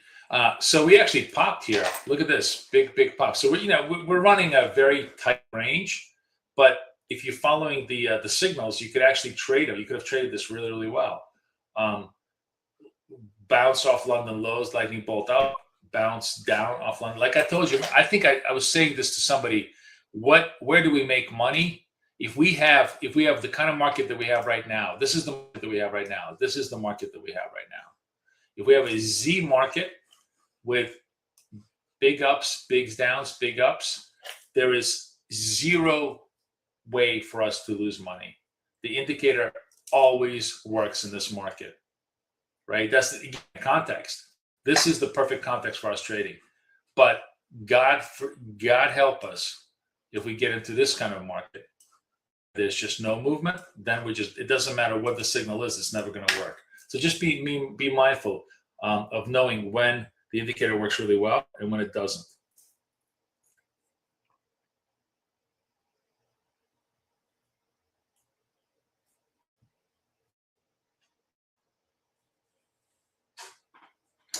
So we actually popped here. Look at this big pop. So we're running a very tight range, but if you're following the signals, you could actually trade them. You could have traded this really well. Bounce off London lows, lightning bolt up, bounce down off London. Like I told you, I think I was saying this to somebody. Where do we make money? If we have the kind of market that we have right now, this is the market that we have right now. This is the market that we have right now. If we have a Z market with big ups, big downs, big ups, there is zero way for us to lose money. The indicator always works in this market, right? That's the context. This is the perfect context for us trading. But God help us if we get into this kind of market. There's just no movement, then it doesn't matter what the signal is, it's never going to work. So just be mindful of knowing when the indicator works really well and when it doesn't.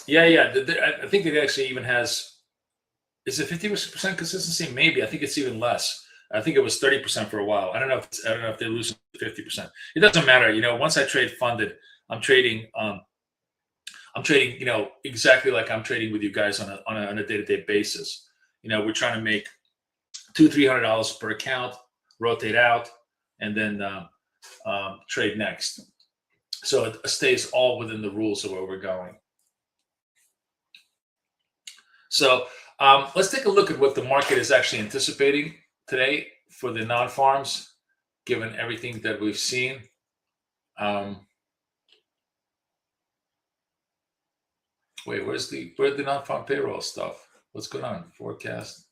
Yeah. I think it actually even has, is it 50% consistency? Maybe. I think it's even less. I think it was 30% for a while. I don't know if they lose 50%. It doesn't matter. Once I trade funded, I'm trading, exactly like I'm trading with you guys on a day-to-day basis. We're trying to make $200-300 per account, rotate out, and then trade next. So it stays all within the rules of where we're going. So let's take a look at what the market is actually anticipating today for the non-farms, given everything that we've seen. Wait, where's the non-farm payroll stuff? What's going on? Forecast.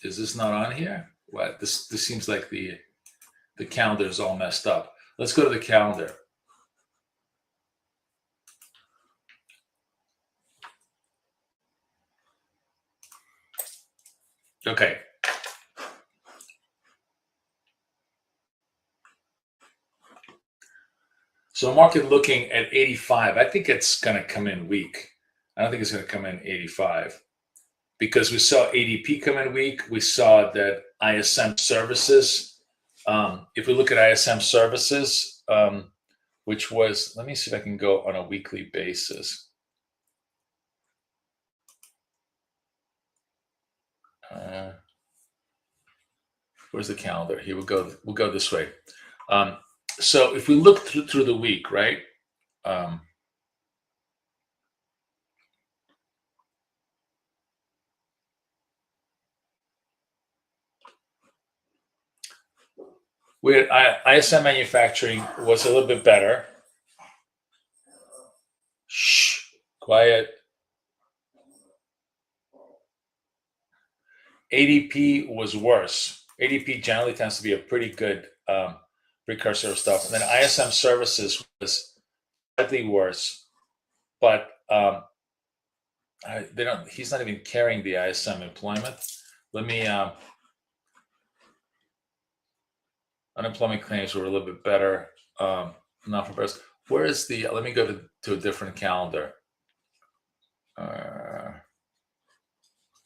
Is this not on here? What? This seems like the calendar is all messed up. Let's go to the calendar. Okay. So market looking at 85. I think it's going to come in weak. I don't think it's going to come in 85 because we saw ADP come in weak. We saw that ISM services. If we look at ISM services, which was, let me see if I can go on a weekly basis. Where's the calendar? Here we'll go this way. So if we look through the week, right? ISM manufacturing was a little bit better. Shh, quiet. ADP was worse. ADP generally tends to be a pretty good precursor of stuff. And then ISM services was slightly worse, but he's not even carrying the ISM employment. Let me, unemployment claims were a little bit better. Not for best. Where is let me go to a different calendar.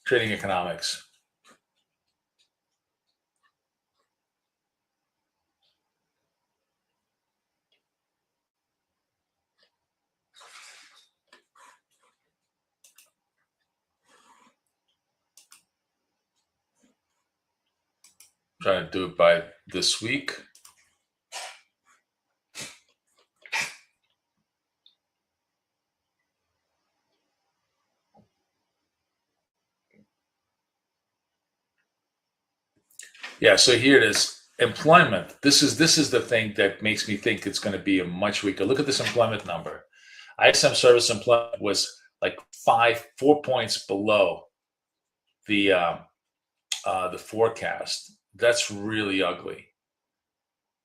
Trading economics. Trying to do it by this week. Yeah, so here it is. Employment. This is the thing that makes me think it's going to be a much weaker. Look at this employment number. ISM service employment was like 4 points below the forecast. That's really ugly,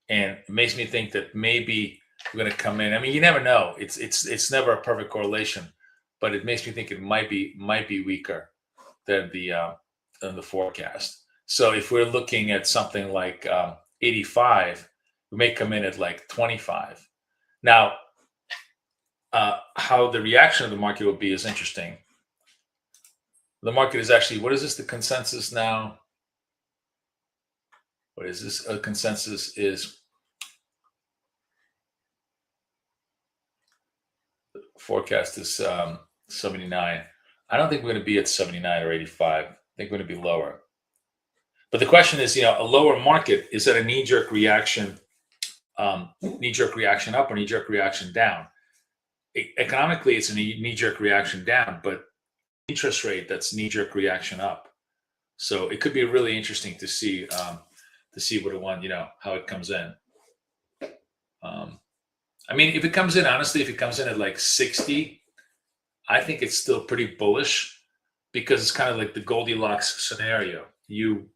and it makes me think that maybe we're going to come in. I mean, you never know. It's never a perfect correlation, but it makes me think it might be weaker than the forecast. So if we're looking at something like 85, we may come in at like 25. Now, how the reaction of the market will be is interesting. The market is actually, what is this? The consensus now? What is this? Consensus is forecast is 79. I don't think we're going to be at 79 or 85. I think we're going to be lower. But the question is, a lower market, is that a knee-jerk reaction up or knee-jerk reaction down? Economically, it's a knee-jerk reaction down, but interest rate, that's knee-jerk reaction up. So it could be really interesting to see what it won, how it comes in. I mean, if it comes in, honestly, if it comes in at like 60, I think it's still pretty bullish because it's kind of like the Goldilocks scenario. You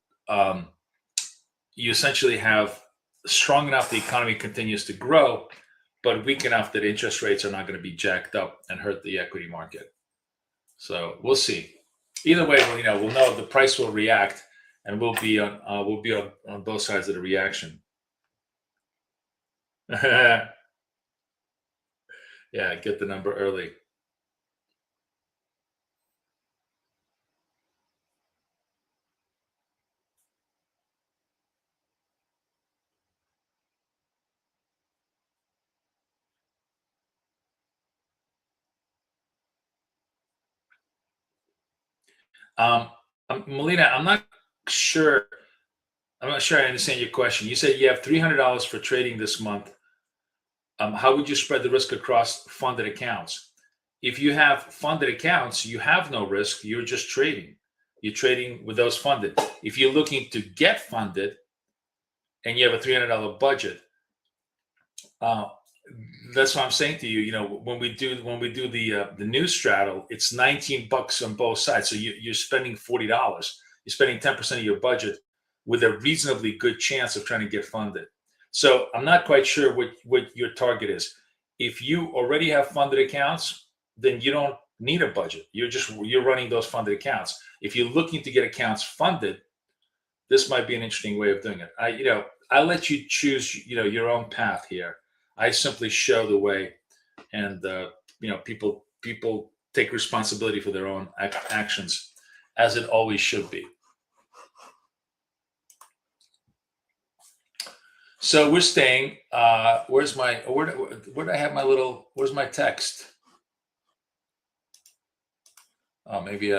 essentially have strong enough the economy continues to grow, but weak enough that interest rates are not going to be jacked up and hurt the equity market. So we'll see. Either way, we'll know the price will react, and we'll be on both sides of the reaction. Yeah, get the number early. Melina, I'm not sure I understand your question. You said you have $300 for trading this month. How would you spread the risk across funded accounts? If you have funded accounts, you have no risk. You're just trading. You're trading with those funded. If you're looking to get funded and you have a $300 budget, that's what I'm saying to you. When we do the new straddle, it's $19 on both sides. So you're spending $40. You're spending 10% of your budget with a reasonably good chance of trying to get funded. So I'm not quite sure what your target is. If you already have funded accounts, then you don't need a budget. You're running those funded accounts. If you're looking to get accounts funded, this might be an interesting way of doing it. I let you choose, your own path here. I simply show the way, and people take responsibility for their own actions, as it always should be. So we're staying. Where did I have my little? Where's my text? Oh, maybe.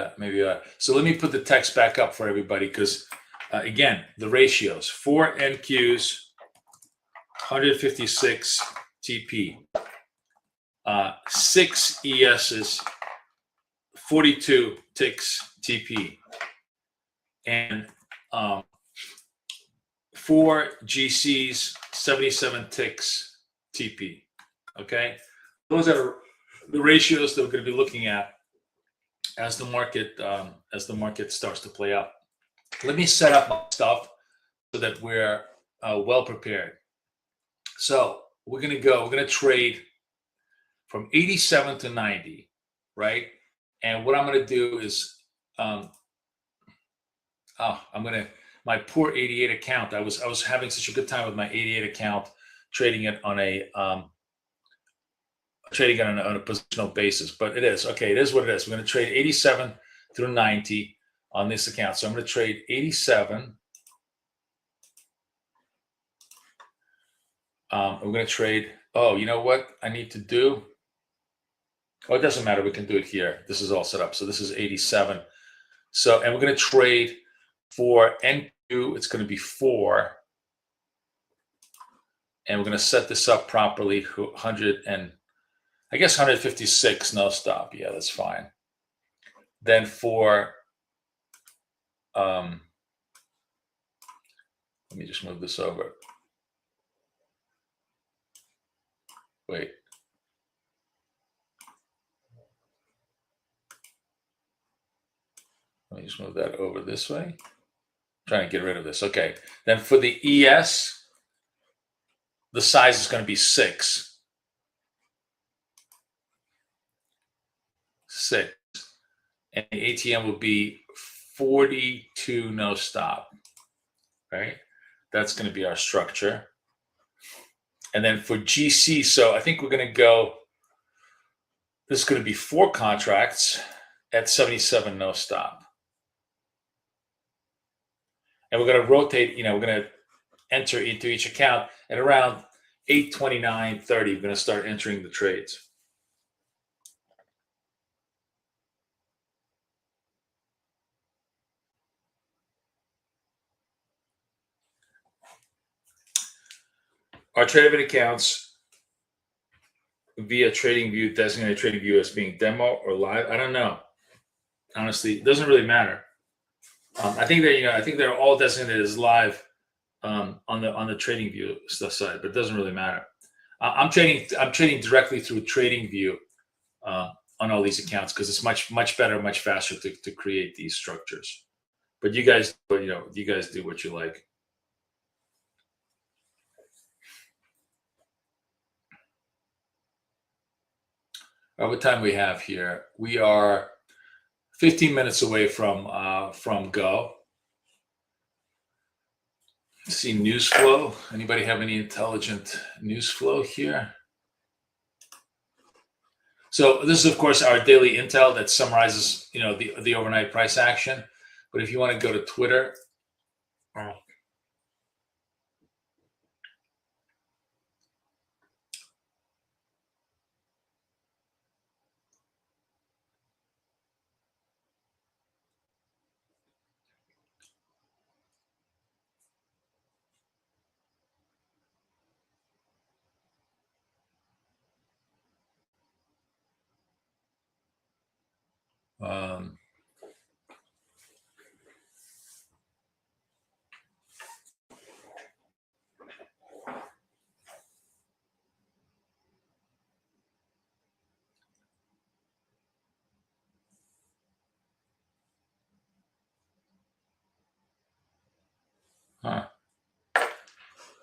So let me put the text back up for everybody, because again, the ratios: 4 NQs, 156 TP, 6 ESs, 42 ticks TP, and 4 GCs, 77 ticks TP. Okay, those are the ratios that we're going to be looking at as the market starts to play out. Let me set up my stuff so that we're well prepared. So we're going to trade from 87 to 90, right? And what I'm going to do is, my poor 88 account. I was having such a good time with my 88 account, trading it on a positional basis. But it is okay. It is what it is. We're going to trade 87 through 90 on this account. So I'm going to trade 87. We're going to trade. Oh, you know what I need to do? Oh, it doesn't matter. We can do it here. This is all set up. So this is 87. So, and we're going to trade for NQ. It's going to be 4. And we're going to set this up properly. 156, no stop. Yeah, that's fine. Then for, let me just move this over. Wait. Let me just move that over this way. I'm trying to get rid of this. Okay. Then for the ES, the size is going to be 6. 6. And the ATM will be 42, no stop. Right? That's going to be our structure. And then for GC, so I think we're going to go This is going to be 4 contracts at 77 no stop. And we're going to rotate, we're going to enter into each account at around 8:29:30. We're going to start entering the trades. Our TradeView accounts via TradingView, designated TradingView as being demo or live. I don't know. Honestly, it doesn't really matter. I think that I think they're all designated as live on the TradingView stuff side, but it doesn't really matter. I'm trading directly through TradingView on all these accounts because it's much better, much faster to create these structures. But you guys, you guys do what you like. What time we have here? We are 15 minutes away from go. Let's see news flow. Anybody have any intelligent news flow here? So this is, of course, our daily intel that summarizes, the overnight price action. But if you want to go to Twitter, huh.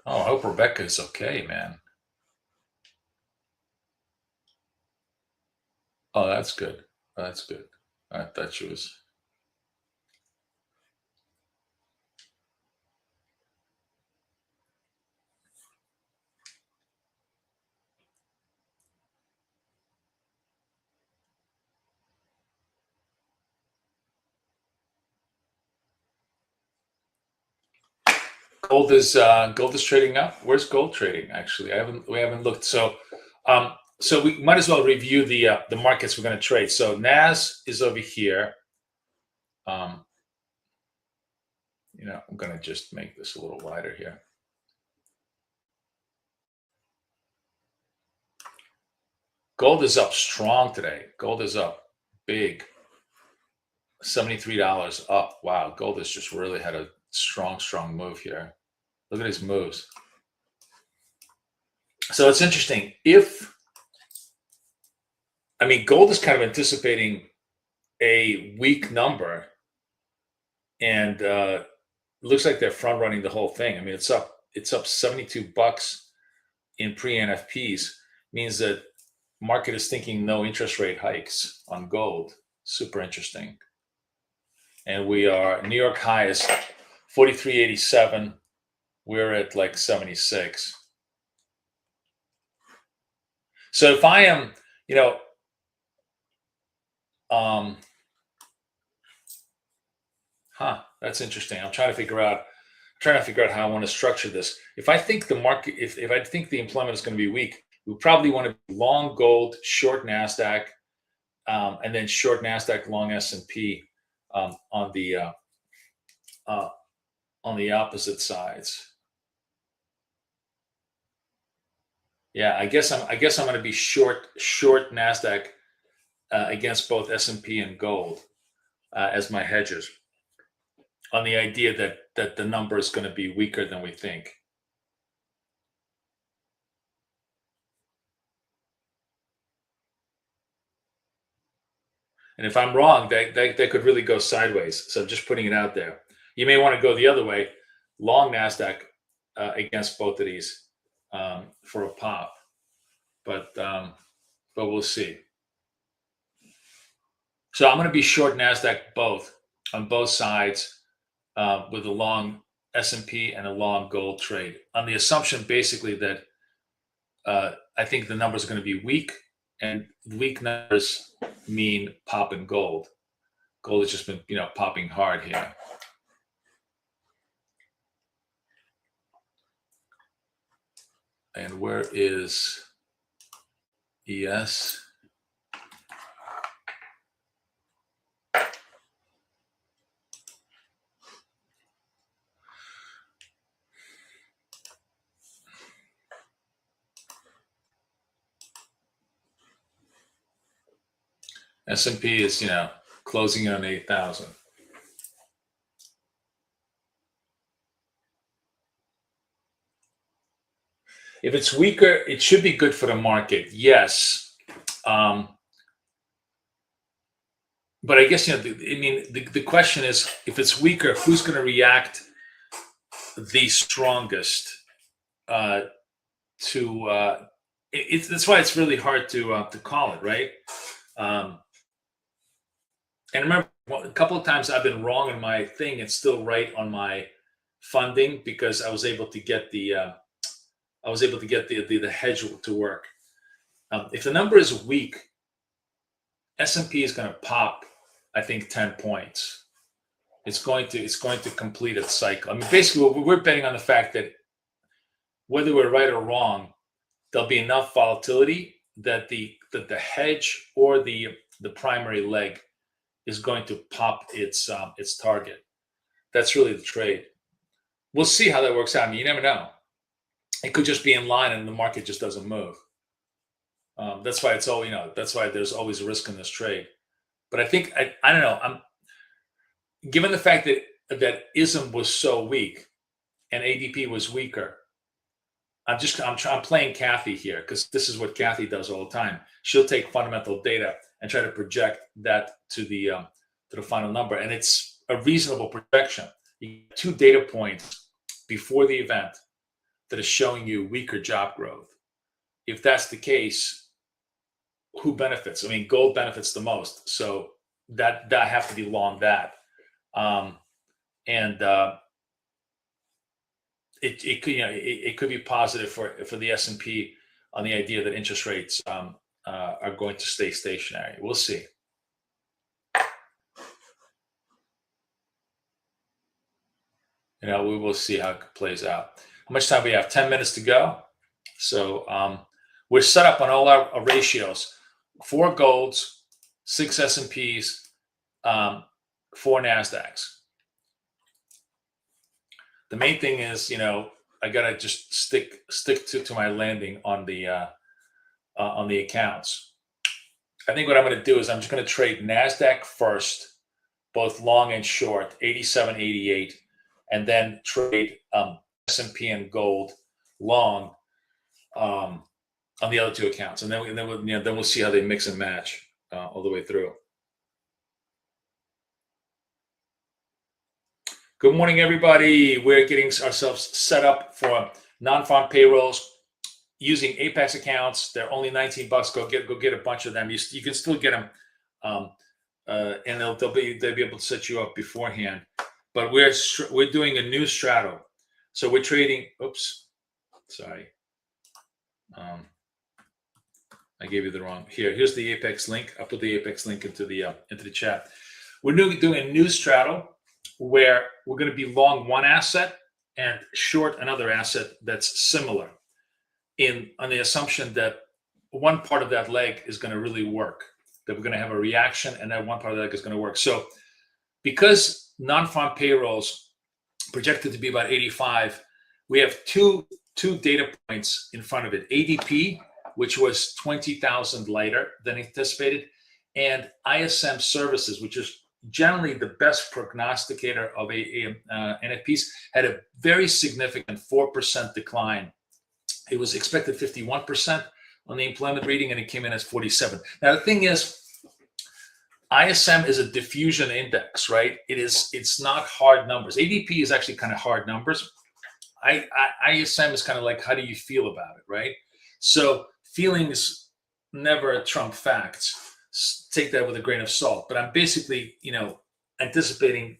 Oh, I hope Rebecca is okay, man. Oh, that's good. That's good. I thought she was. Gold is trading up. Where's gold trading? Actually, we haven't looked. So we might as well review the markets we're going to trade. So NAS is over here. I'm going to just make this a little wider here. Gold is up strong today. Gold is up big. $73 up. Wow, gold has just really had a strong move here. Look at his moves. So it's interesting. Gold is kind of anticipating a weak number, and looks like they're front running the whole thing. It's up $72 in pre-NFPs, means that market is thinking no interest rate hikes on gold. Super interesting. And we are, New York high is 43.87. We're at like 76. So if I am, that's interesting. I'm trying to figure out how I want to structure this. If I think the market, if I think the employment is going to be weak, we probably want to be long gold, short NASDAQ, and then short NASDAQ, long S&P on the opposite sides. Yeah, I guess I'm going to be short NASDAQ against both S&P and gold as my hedges, on the idea that the number is going to be weaker than we think. And if I'm wrong, they could really go sideways. So just putting it out there. You may want to go the other way, long NASDAQ against both of these for a pop. But we'll see. So I'm going to be short NASDAQ on both sides with a long S&P and a long gold trade, on the assumption basically that I think the numbers are going to be weak, and weak numbers mean pop in gold. Gold has just been, popping hard here. And where is ES? S&P is, closing on 8,000. If it's weaker, it should be good for the market. Yes. But I guess, the question is, if it's weaker, who's going to react the strongest that's why it's really hard to call it, right? And remember, a couple of times I've been wrong in my thing. It's still right on my funding because I was able to get the hedge to work. If the number is weak, S&P is going to pop, I think, 10 points. It's going to complete its cycle. I mean, basically, we're betting on the fact that whether we're right or wrong, there'll be enough volatility that the hedge or the primary leg is going to pop its target. That's really the trade. We'll see how that works out. I mean, you never know. It could just be in line and the market just doesn't move. That's why that's why there's always a risk in this trade. But I think, I don't know. Given the fact that ISM was so weak and ADP was weaker, I'm playing Kathy here because this is what Kathy does all the time. She'll take fundamental data and try to project that to the final number, and it's a reasonable projection. You get 2 data points before the event that is showing you weaker job growth. If that's the case, who benefits? I mean, gold benefits the most, so that have to be long that, it could be positive for the S&P on the idea that interest rates are going to stay stationary. We'll see. We will see how it plays out. How much time we have? 10 minutes to go. So we're set up on all our ratios: 4 golds, 6 S&Ps, 4 NASDAQs. The main thing is, I gotta just stick to my landing on the accounts. I think what I'm gonna do is I'm just gonna trade NASDAQ first, both long and short, 87, 88, and then trade S&P and gold long on the other 2 accounts, and then we'll see how they mix and match all the way through. Good morning, everybody. We're getting ourselves set up for non-farm payrolls using Apex accounts. They're only $19. Go get a bunch of them. You can still get them, and they'll be able to set you up beforehand. But we're doing a new straddle, so we're trading. Oops, sorry. I gave you the wrong. Here's the Apex link. I'll put the Apex link into the chat. We're doing a new straddle where we're going to be long one asset and short another asset that's similar, on the assumption that one part of that leg is going to really work, that we're going to have a reaction, and that one part of the leg is going to work. So because non-farm payrolls projected to be about 85, we have two data points in front of it: ADP, which was 20,000 lighter than anticipated, and ISM services, which is generally the best prognosticator of NFPs, had a very significant 4% decline. It was expected 51% on the employment reading, and it came in as 47. Now, the thing is, ISM is a diffusion index, right? It's not hard numbers. ADP is actually kind of hard numbers. ISM is kind of like, how do you feel about it, right? So feelings never trump facts. Take that with a grain of salt. But I'm basically, anticipating,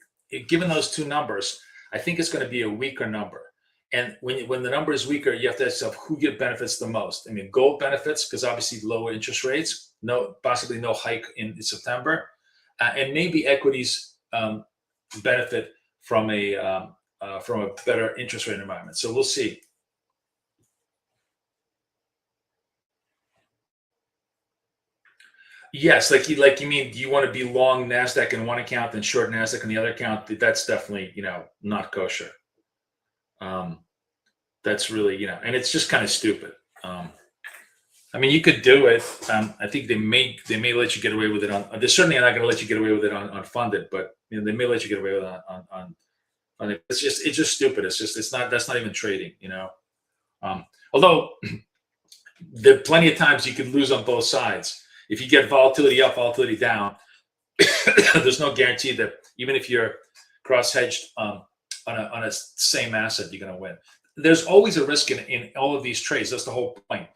given those 2 numbers, I think it's going to be a weaker number. And when the number is weaker, you have to ask yourself who benefits the most. I mean, gold benefits because obviously lower interest rates, possibly no hike in September, and maybe equities benefit from a better interest rate environment. So we'll see. Yes, like you mean, do you want to be long Nasdaq in one account and short Nasdaq in the other account? That's definitely not kosher. That's really and it's just kind of stupid. I mean, you could do it. I think they may let you get away with it on. They're certainly not going to let you get away with it on funded, but they may let you get away with it on it. It's just stupid. That's not even trading. Although there are plenty of times you could lose on both sides. If you get volatility up, volatility down, there's no guarantee that even if you're cross-hedged on a same asset, you're going to win. There's always a risk in all of these trades. That's the whole point.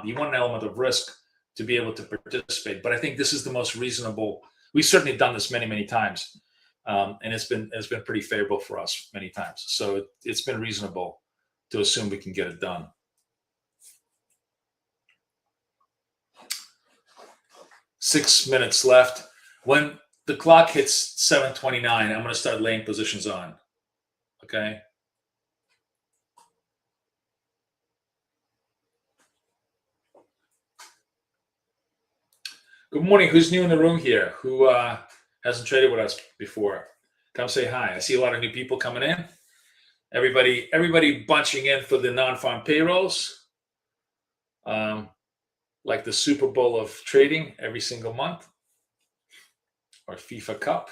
You want an element of risk to be able to participate. But I think this is the most reasonable. We've certainly done this many, many times, and it's been pretty favorable for us many times. So it's been reasonable to assume we can get it done. Six minutes left. When the clock hits 7:29, I'm going to start laying positions on. Okay. Good morning. Who's new in the room here? Who hasn't traded with us before? Come say hi. I see a lot of new people coming in. Everybody bunching in for the non-farm payrolls. Like the Super Bowl of trading every single month, or FIFA Cup.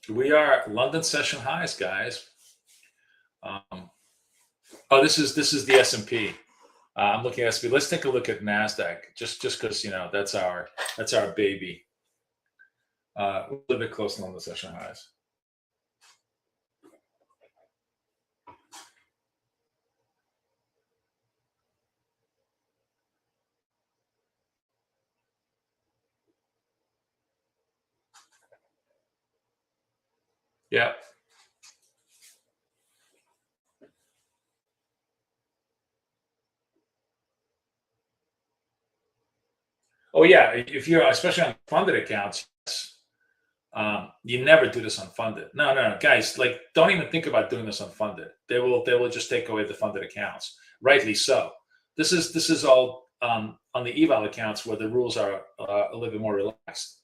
We are London session highs, guys. This is the S&P. I'm looking at S&P. Let's take a look at Nasdaq, just because that's our baby. A little bit close to London session highs. Yeah. Oh yeah, if you're especially on funded accounts, you never do this on funded. No, guys, like don't even think about doing this on funded. They will just take away the funded accounts, rightly so. This is all on the eval accounts where the rules are a little bit more relaxed.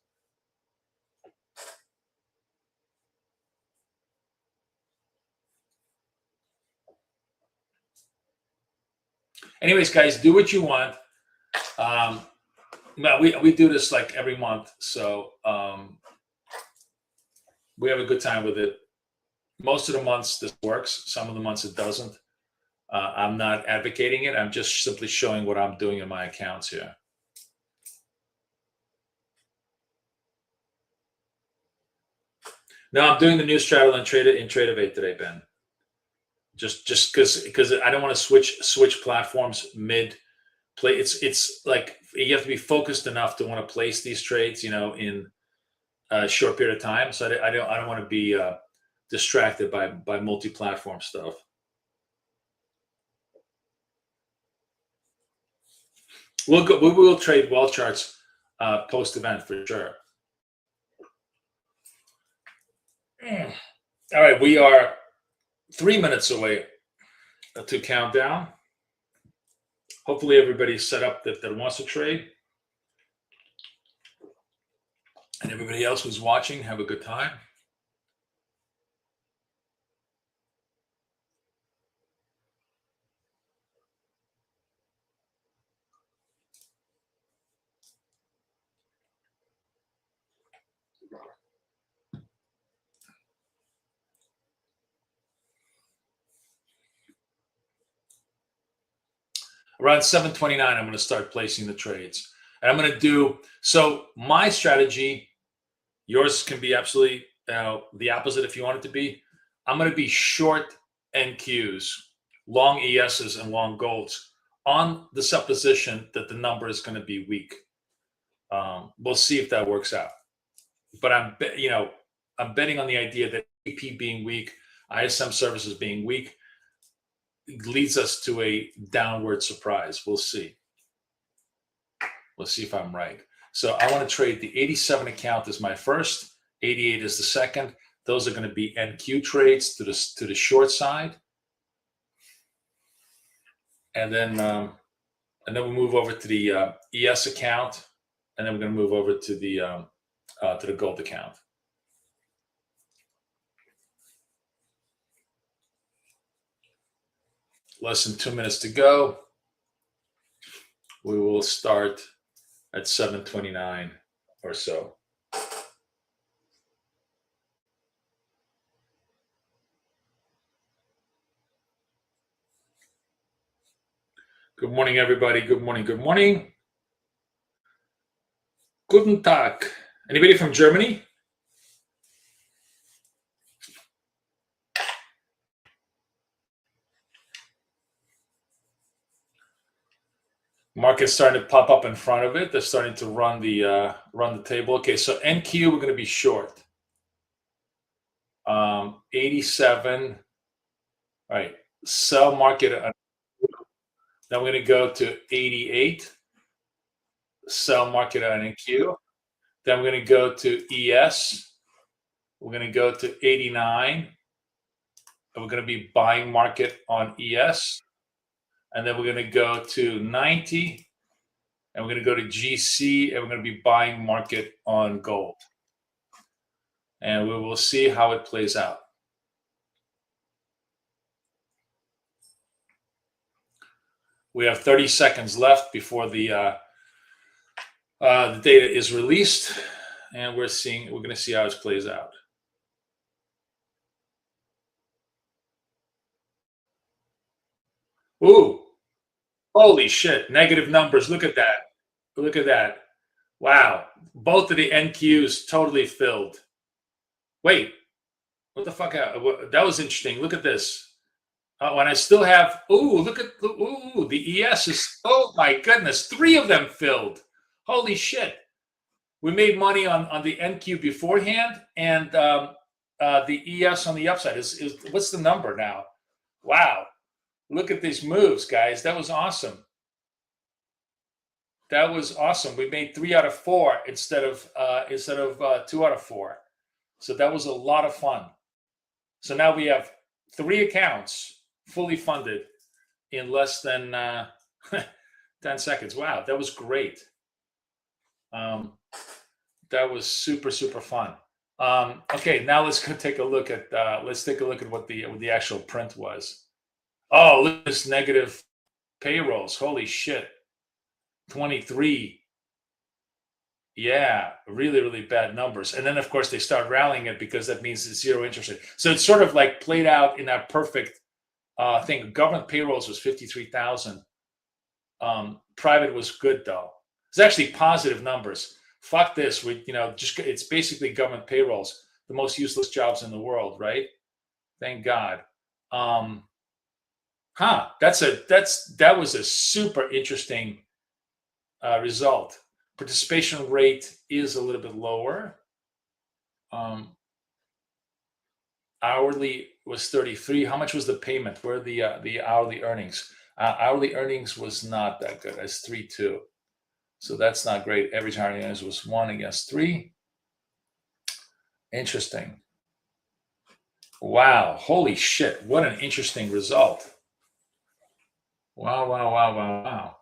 Anyways, guys, do what you want. We do this like every month, so we have a good time with it. Most of the months this works. Some of the months it doesn't. I'm not advocating it. I'm just simply showing what I'm doing in my accounts here. No, I'm doing the new straddle and trade it in Tradeovate today, Ben. Just because I don't want to switch platforms mid play. It's like you have to be focused enough to want to place these trades, in a short period of time. So I don't want to be distracted by multi-platform stuff. We will trade wall charts post event for sure. All right, we are 3 minutes away to count down. Hopefully everybody's set up that wants to trade. And everybody else who's watching, have a good time. Around 7:29, I'm going to start placing the trades. And I'm going to do, so my strategy, yours can be absolutely the opposite if you want it to be. I'm going to be short NQs, long ESs and long golds on the supposition that the number is going to be weak. We'll see if that works out. But I'm betting on the idea that AP being weak, ISM services being weak, leads us to a downward surprise. We'll see. We'll see if I'm right. So I want to trade the 87 account as my first, 88 is the second. Those are going to be NQ trades to the short side, and then we'll move over to the ES account, and then we're going to move over to the gold account. Less than 2 minutes to go. We will start at 7:29 or so. Good morning, everybody. Good morning. Good morning. Guten Tag. Anybody from Germany? Market's starting to pop up in front of it. They're starting to run the table. Okay, so NQ we're going to be short. 87. All right, sell market. Then we're going to go to 88. Sell market on NQ. Then we're going to go to ES. We're going to go to 89. And we're going to be buying market on ES. And then we're going to go to 90. And we're going to go to GC. And we're going to be buying market on gold. And we will see how it plays out. We have 30 seconds left before the data is released, and we're going to see how it plays out. Ooh, holy shit! Negative numbers. Look at that. Look at that. Wow, both of the NQs totally filled. Wait, what the fuck? That was interesting. Look at this. And I still have. Ooh, look at. Ooh, the ES is. Oh my goodness, 3 of them filled. Holy shit. We made money on the NQ beforehand, and the ES on the upside. Is what's the number now? Wow. Look at these moves, guys. That was awesome. That was awesome. We made 3 out of 4 instead of 2 out of 4. So that was a lot of fun. So now we have 3 accounts fully funded in less than 10 seconds. Wow, that was great. That was super, super fun. Okay, now let's go take a look at what the actual print was. Oh, look at this negative payrolls. Holy shit. 23. Yeah, really, really bad numbers. And then of course they start rallying it because that means it's zero interest rate. So it's sort of like played out in that perfect thing. Government payrolls was 53,000. Private was good though. It's actually positive numbers. Fuck this. It's basically government payrolls, the most useless jobs in the world, right? Thank God. That was a super interesting result. Participation rate is a little bit lower. Hourly was 33. How much was the payment? Where are the hourly earnings? Hourly earnings was not that good. That's 3.2. So that's not great. Average hourly earnings was 1 against 3. Interesting. Wow. Holy shit. What an interesting result. Wow.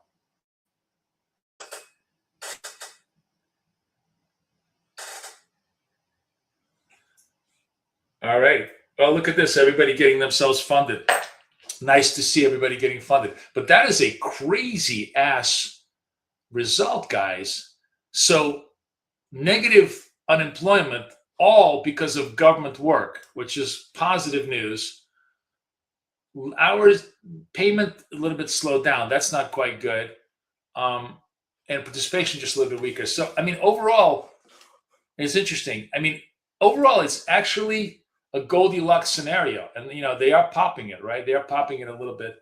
All right. Well, look at this. Everybody getting themselves funded. Nice to see everybody getting funded. But that is a crazy ass result, guys. So negative unemployment, all because of government work, which is positive news. Hours payment a little bit slowed down. That's not quite good. And participation just a little bit weaker. So, I mean, overall, it's interesting. I mean, overall, it's actually a Goldilocks scenario. And, they are popping it, right? They are popping it a little bit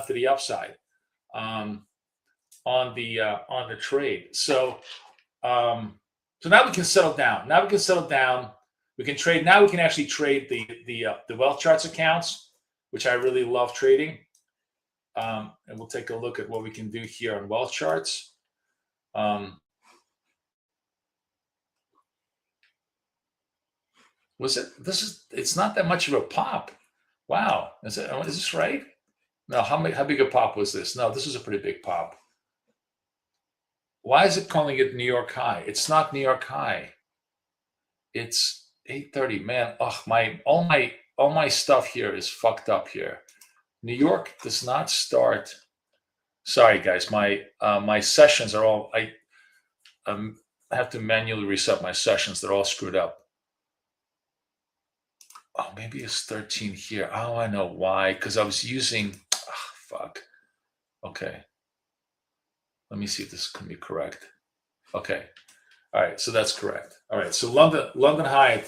to the upside on the trade. So So now we can settle down. We can trade. Now we can actually trade the wealth charts accounts, which I really love trading. And we'll take a look at what we can do here on wealth charts. It's not that much of a pop. Wow. Is this right? No, how big a pop was this? No, this is a pretty big pop. Why is it calling it New York high? It's not New York high. It's 8:30. Man, all my stuff here is fucked up here. New York does not start. Sorry, guys. My sessions are all. I have to manually reset my sessions. They're all screwed up. Oh, maybe it's 13 here. Oh, I know why. Because I was using. Oh, fuck. Okay. Let me see if this can be correct. Okay. All right. So that's correct. All right. So London high,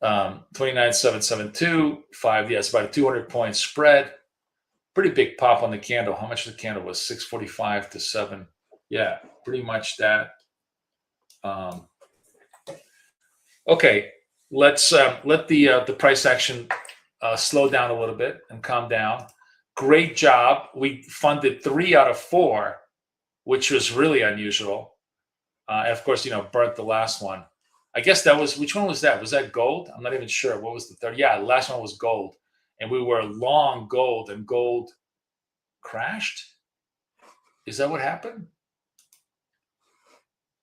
29,772, 5. Yeah, it's about a 200-point spread. Pretty big pop on the candle. How much the candle was? 645 to 7. Yeah, pretty much that. Okay. Let's let the price action slow down a little bit and calm down. Great job. We funded 3 out of 4, which was really unusual. And of course, burnt the last one. I guess that was, which one was that? Was that gold? I'm not even sure. What was the third? Yeah, the last one was gold. And we were long gold, and gold crashed. Is that what happened?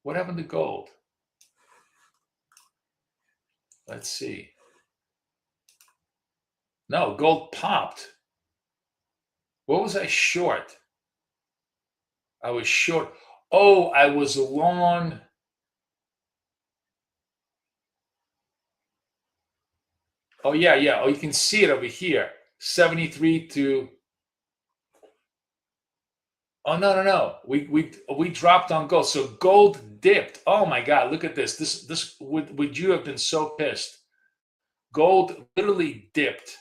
What happened to gold? Let's see. No, gold popped. What was I short? I was short. Oh, I was long. Oh, yeah. Oh, you can see it over here. 73 to. Oh, no. We dropped on gold. So gold dipped. Oh my God, look at this. This would you have been so pissed? Gold literally dipped,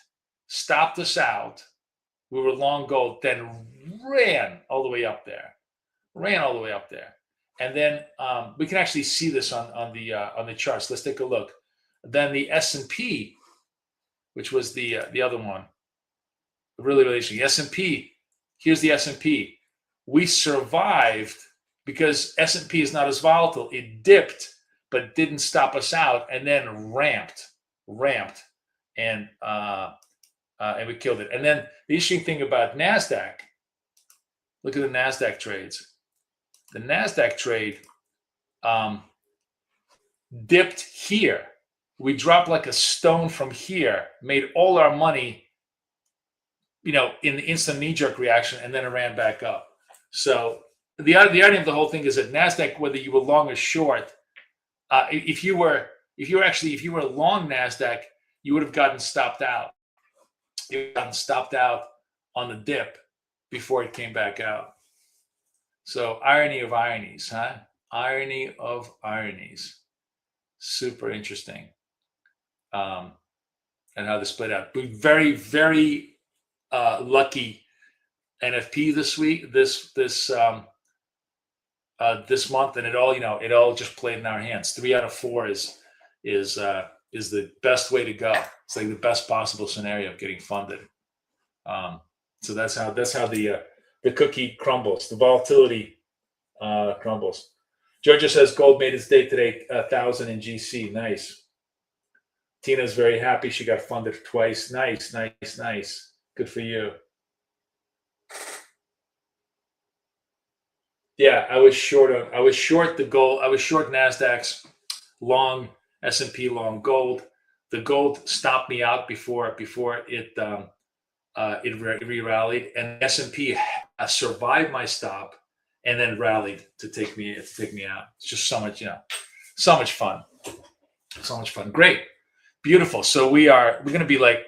stopped us out. We were long gold, then ran all the way up there. And then we can actually see this on the charts. Let's take a look. Then the S&P, which was the other one, really interesting. The S&P. Here's the S&P. We survived because S&P is not as volatile. It dipped, but didn't stop us out, and then ramped, and we killed it. And then the interesting thing about NASDAQ, look at the NASDAQ trades. The NASDAQ trade dipped here. We dropped like a stone from here, made all our money, in the instant knee-jerk reaction, and then it ran back up. So the irony of the whole thing is that NASDAQ, whether you were long or short, if you were long NASDAQ, you would have gotten stopped out. You would have gotten stopped out on the dip before it came back out. So irony of ironies, huh? Irony of ironies. Super interesting. And how this played out. We're very, very lucky NFP this week, this month, and it all just played in our hands. 3 out of 4 is the best way to go. It's like the best possible scenario of getting funded. So that's how the cookie crumbles. The volatility crumbles. Georgia says gold made its day today, 1,000 in GC. Nice. Tina's very happy she got funded twice. Nice. Good for you. Yeah, I was short the gold. I was short NASDAQ's, long S&P, long gold. The gold stopped me out before it re-rallied, and S&P survived my stop and then rallied to take me out. It's just so much fun. Great, beautiful. So we're going to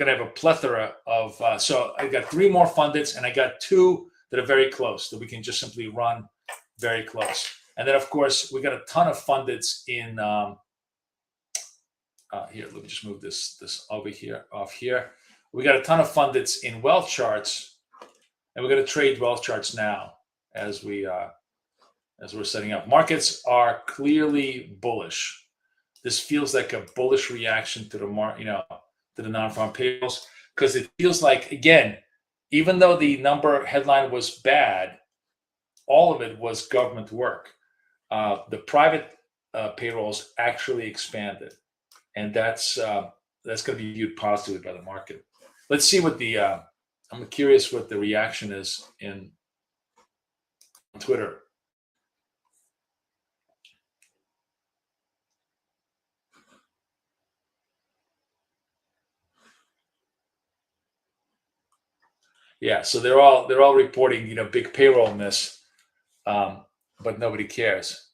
have a plethora of. So I got 3 more fundeds, and I got 2 that are very close that we can just simply run very close. And then, of course, we got a ton of fundeds in here. Let me just move this over here, off here. We got a ton of fundeds in wealth charts, and we're going to trade wealth charts now as we as we're setting up. Markets are clearly bullish. This feels like a bullish reaction to the to the non-farm payrolls, because it feels like, again, even though the number headline was bad, all of it was government work. The private payrolls actually expanded, and that's going to be viewed positively by the market. Let's see what the I'm curious what the reaction is on Twitter. Yeah, so they're all reporting, big payroll miss, but nobody cares.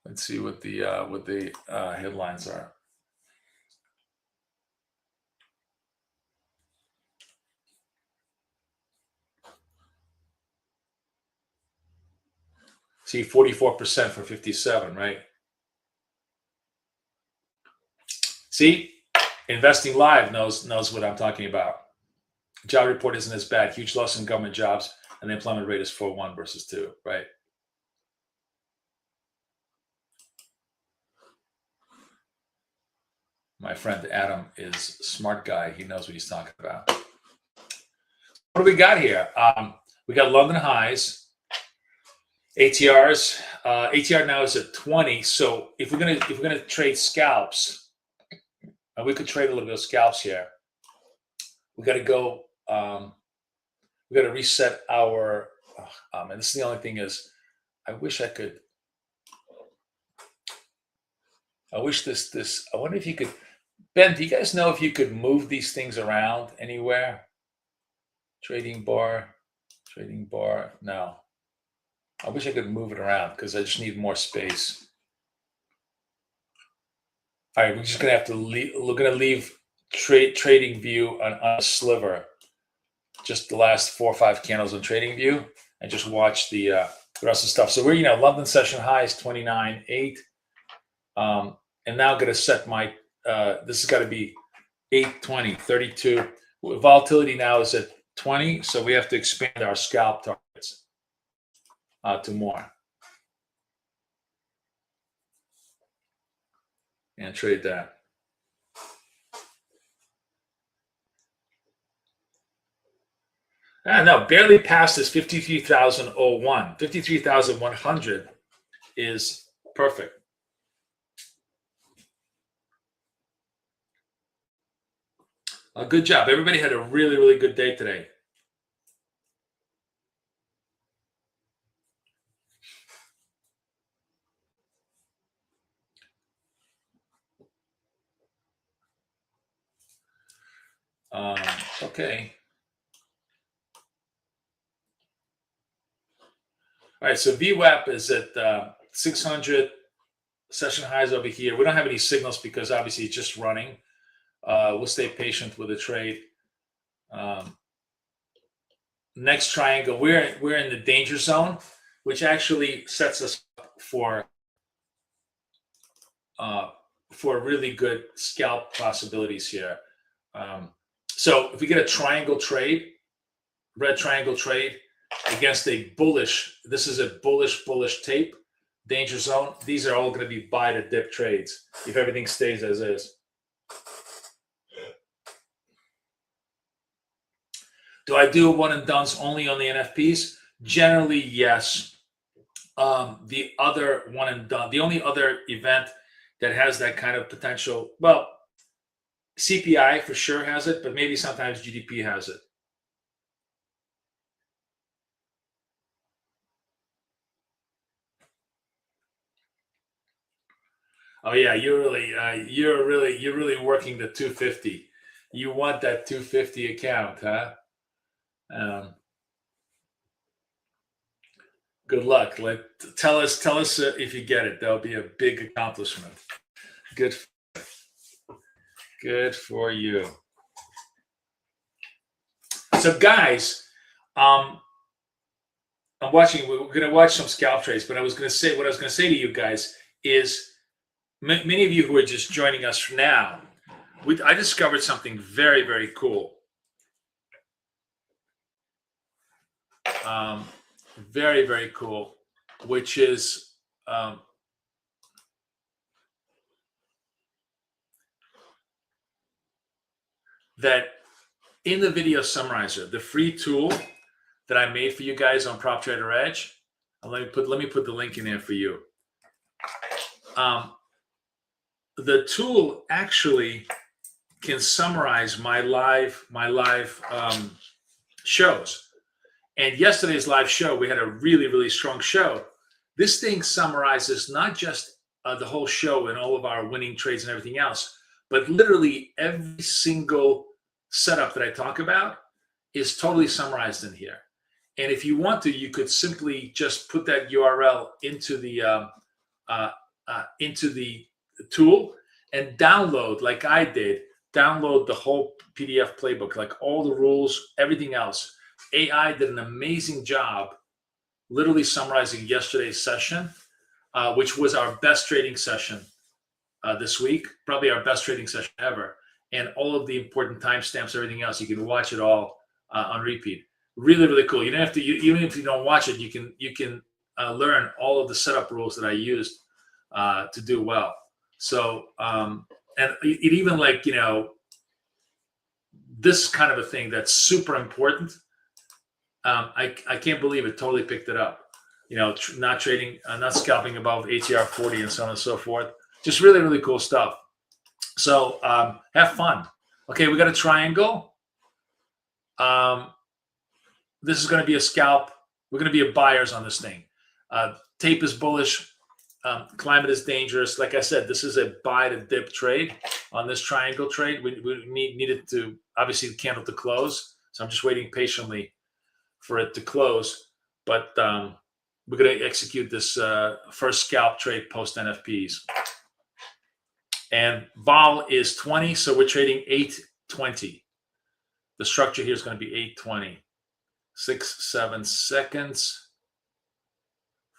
Let's see what the headlines are. See, 44% for 57, right? See, Investing Live knows what I'm talking about. Job report isn't as bad. Huge loss in government jobs, and the employment rate is 4.1 versus 2, right? My friend Adam is a smart guy. He knows what he's talking about. What do we got here? We got London highs, ATRs. ATR now is at 20. So if we're gonna trade scalps, and we could trade a little bit of scalps here, we got to go. We got to reset our. And this is the only thing is, I wish I could. I wish this. I wonder if you could. Ben, do you guys know if you could move these things around anywhere? Trading bar. No. I wish I could move it around because I just need more space. All right, we're just gonna have to leave. We're gonna leave trading view on a sliver, just the last 4 or 5 candles on trading view, and just watch the rest of the stuff. So we're London session high is 29.8, and now I'm gonna set my this has got to be 820 32. Volatility now is at 20, so we have to expand our scalp targets to more. And trade that. No, barely passed this 53,001. 53,100 is perfect. Good job. Everybody had a really, really good day today. Okay. All right, so VWAP is at 600. Session highs over here. We don't have any signals because obviously it's just running. We'll stay patient with the trade. Next triangle, we're in the danger zone, which actually sets us up for really good scalp possibilities here. So if we get a triangle trade, red triangle trade against a bullish, this is a bullish tape, danger zone. These are all going to be buy to dip trades if everything stays as is. Do I do one and dones only on the NFPs? Generally, yes. The other one and done, the only other event that has that kind of potential, well, CPI for sure has it, but maybe sometimes GDP has it. Oh yeah, you're really working the 250. You want that 250 account, huh? Good luck. Tell us if you get it. That'll be a big accomplishment. Good for you. So guys, I'm watching. We're going to watch some scalp trades, but what I was going to say to you guys is, many of you who are just joining us now, I discovered something very, very cool. Very, very cool, which is that in the video summarizer, the free tool that I made for you guys on Prop Trader Edge, let me put the link in there for you. The tool actually can summarize my live shows. And yesterday's live show, we had a really, really strong show. This thing summarizes not just the whole show and all of our winning trades and everything else, but literally every single setup that I talk about is totally summarized in here. And if you want to, you could simply just put that URL into the tool and download, like I did, download the whole PDF playbook, like all the rules, everything else. AI did an amazing job literally summarizing yesterday's session, which was our best trading session this week, probably our best trading session ever. And all of the important timestamps, everything else, you can watch it all on repeat. Really, really cool. You don't have to, even if you don't watch it, you can learn all of the setup rules that I used to do well. So, and it even this kind of a thing that's super important. I can't believe it totally picked it up. Not trading, not scalping above ATR 40 and so on and so forth. Just really, really cool stuff. So have fun. Okay, we got a triangle. This is going to be a scalp. We're going to be buyers on this thing. Tape is bullish. Climate is dangerous. Like I said, this is a buy to dip trade on this triangle trade. We needed to, obviously, the candle to close. So I'm just waiting patiently for it to close. But we're going to execute this first scalp trade post NFPs. And vol is 20, so we're trading 820. The structure here is going to be 820. 6, 7 seconds.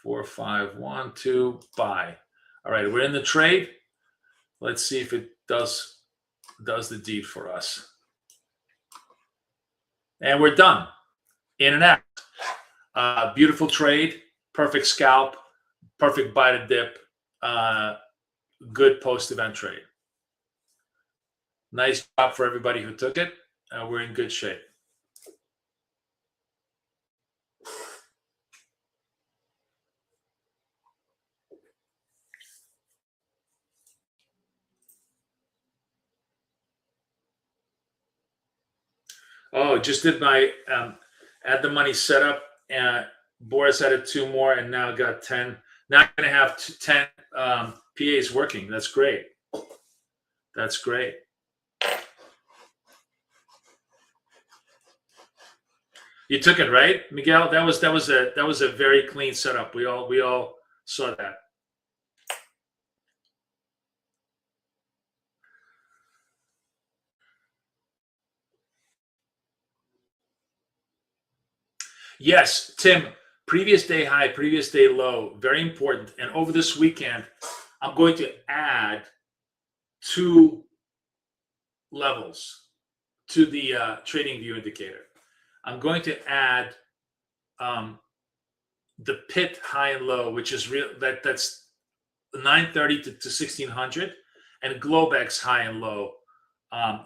4, 5, 1, 2, buy. All right, we're in the trade. Let's see if it does the deed for us. And we're done. In and out. Beautiful trade. Perfect scalp. Perfect buy to dip. Good post-event trade. Nice job for everybody who took it. We're in good shape. Oh, just did my add the money setup. Boris added 2 more and now got 10. Now I'm going to have 10 PAs working. That's great. That's great. You took it, right, Miguel? That was a very clean setup. We all saw that. Yes, Tim, previous day high, previous day low, very important. And over this weekend, I'm going to add 2 levels to the trading view indicator. I'm going to add the pit high and low, which is that's 930 to 1600, and Globex high and low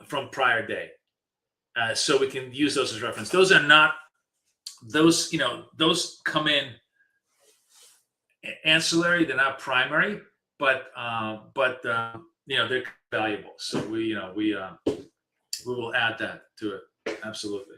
from prior day. So we can use those as reference. Those are not those come in ancillary. They're not primary, but they're valuable. So we will add that to it. Absolutely.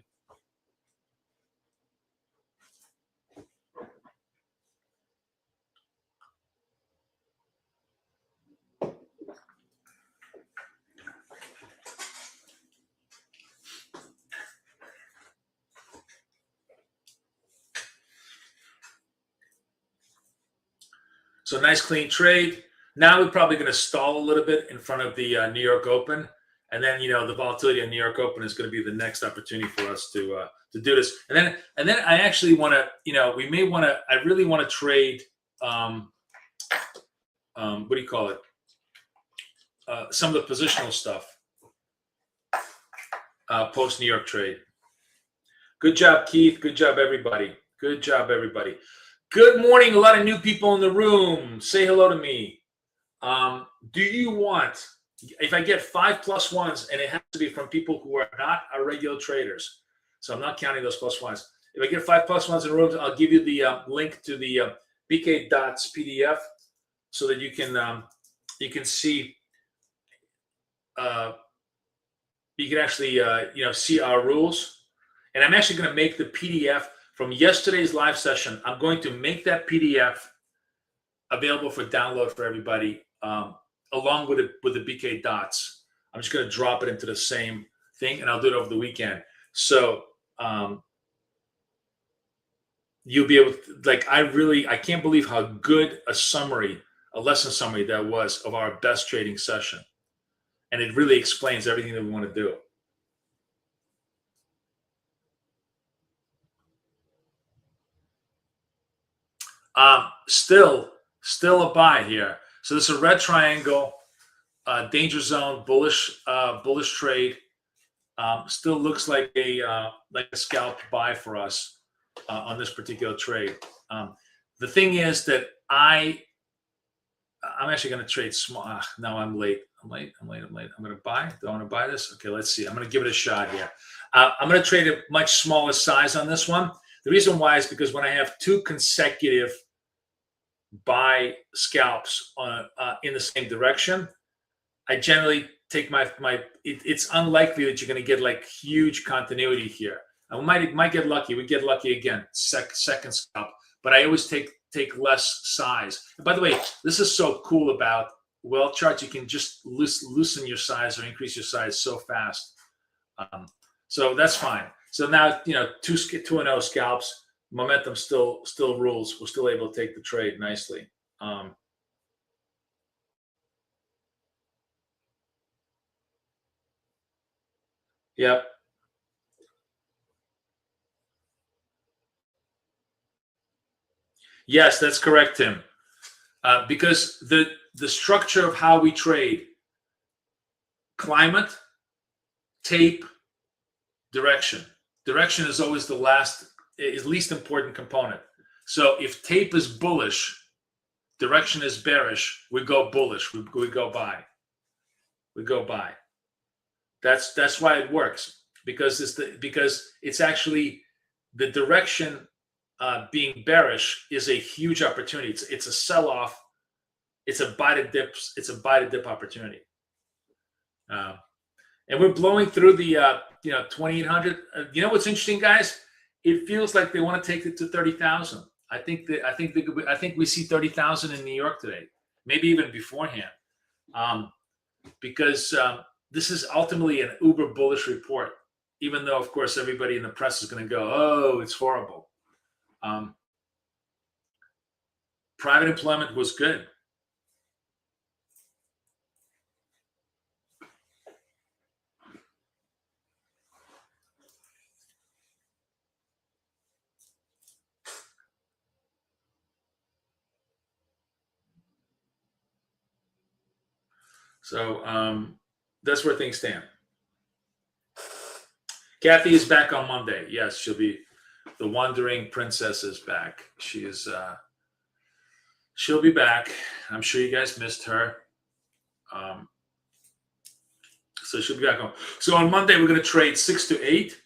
So nice clean trade. Now we're probably going to stall a little bit in front of the New York Open, and then the volatility in New York Open is going to be the next opportunity for us to do this. And then I actually want to we may want to I really want to trade what do you call it? Some of the positional stuff. post New York trade. Good job, Keith. Good job, everybody. Good job, everybody. Good morning. A lot of new people in the room. Say hello to me. Do you want, if I get 5+1s, and it has to be from people who are not our regular traders, so I'm not counting those +1s. If I get 5+1s in the room, I'll give you the link to the BK Dots PDF so that you can see, you can actually see our rules. And I'm actually going to make the PDF from yesterday's live session. I'm going to make that PDF available for download for everybody, along with the BK Dots. I'm just going to drop it into the same thing, and I'll do it over the weekend. So you'll be able to, like, I can't believe how good a lesson summary that was of our best trading session. And it really explains everything that we want to do. Still a buy here. So this is a red triangle, danger zone, bullish trade. Still looks like a scalp buy for us on this particular trade. The thing is that I'm actually going to trade small. No, I'm late. I'm going to buy. Do I want to buy this? Okay, let's see. I'm going to give it a shot here. I'm going to trade a much smaller size on this one. The reason why is because when I have two consecutive buy scalps in the same direction, I generally take it's unlikely that you're going to get like huge continuity here. I might get lucky. We get lucky again, second scalp, but I always take less size. And by the way, this is so cool about well charts. You can just loosen your size or increase your size so fast. So that's fine. So now, 2-0 scalps, momentum still rules. We're still able to take the trade nicely. Yep. Yes, that's correct, Tim. Because the structure of how we trade, climate, tape, direction. Direction is always is least important component. So if tape is bullish, direction is bearish, we go bullish. We go buy. We go buy. That's why it works, because it's actually the direction being bearish is a huge opportunity. It's a sell off. It's a buy to dip. It's a buy to dip opportunity. And we're blowing through the 2,800. You know what's interesting, guys? It feels like they want to take it to 30,000. I think we see 30,000 in New York today, maybe even beforehand, because this is ultimately an uber bullish report. Even though, of course, everybody in the press is going to go, "Oh, it's horrible." Private employment was good. So that's where things stand. Kathy is back on Monday. Yes, she'll be. The Wandering Princess is back. She'll be back. I'm sure you guys missed her. So she'll be back on. So on Monday, we're going to trade 6 to 8,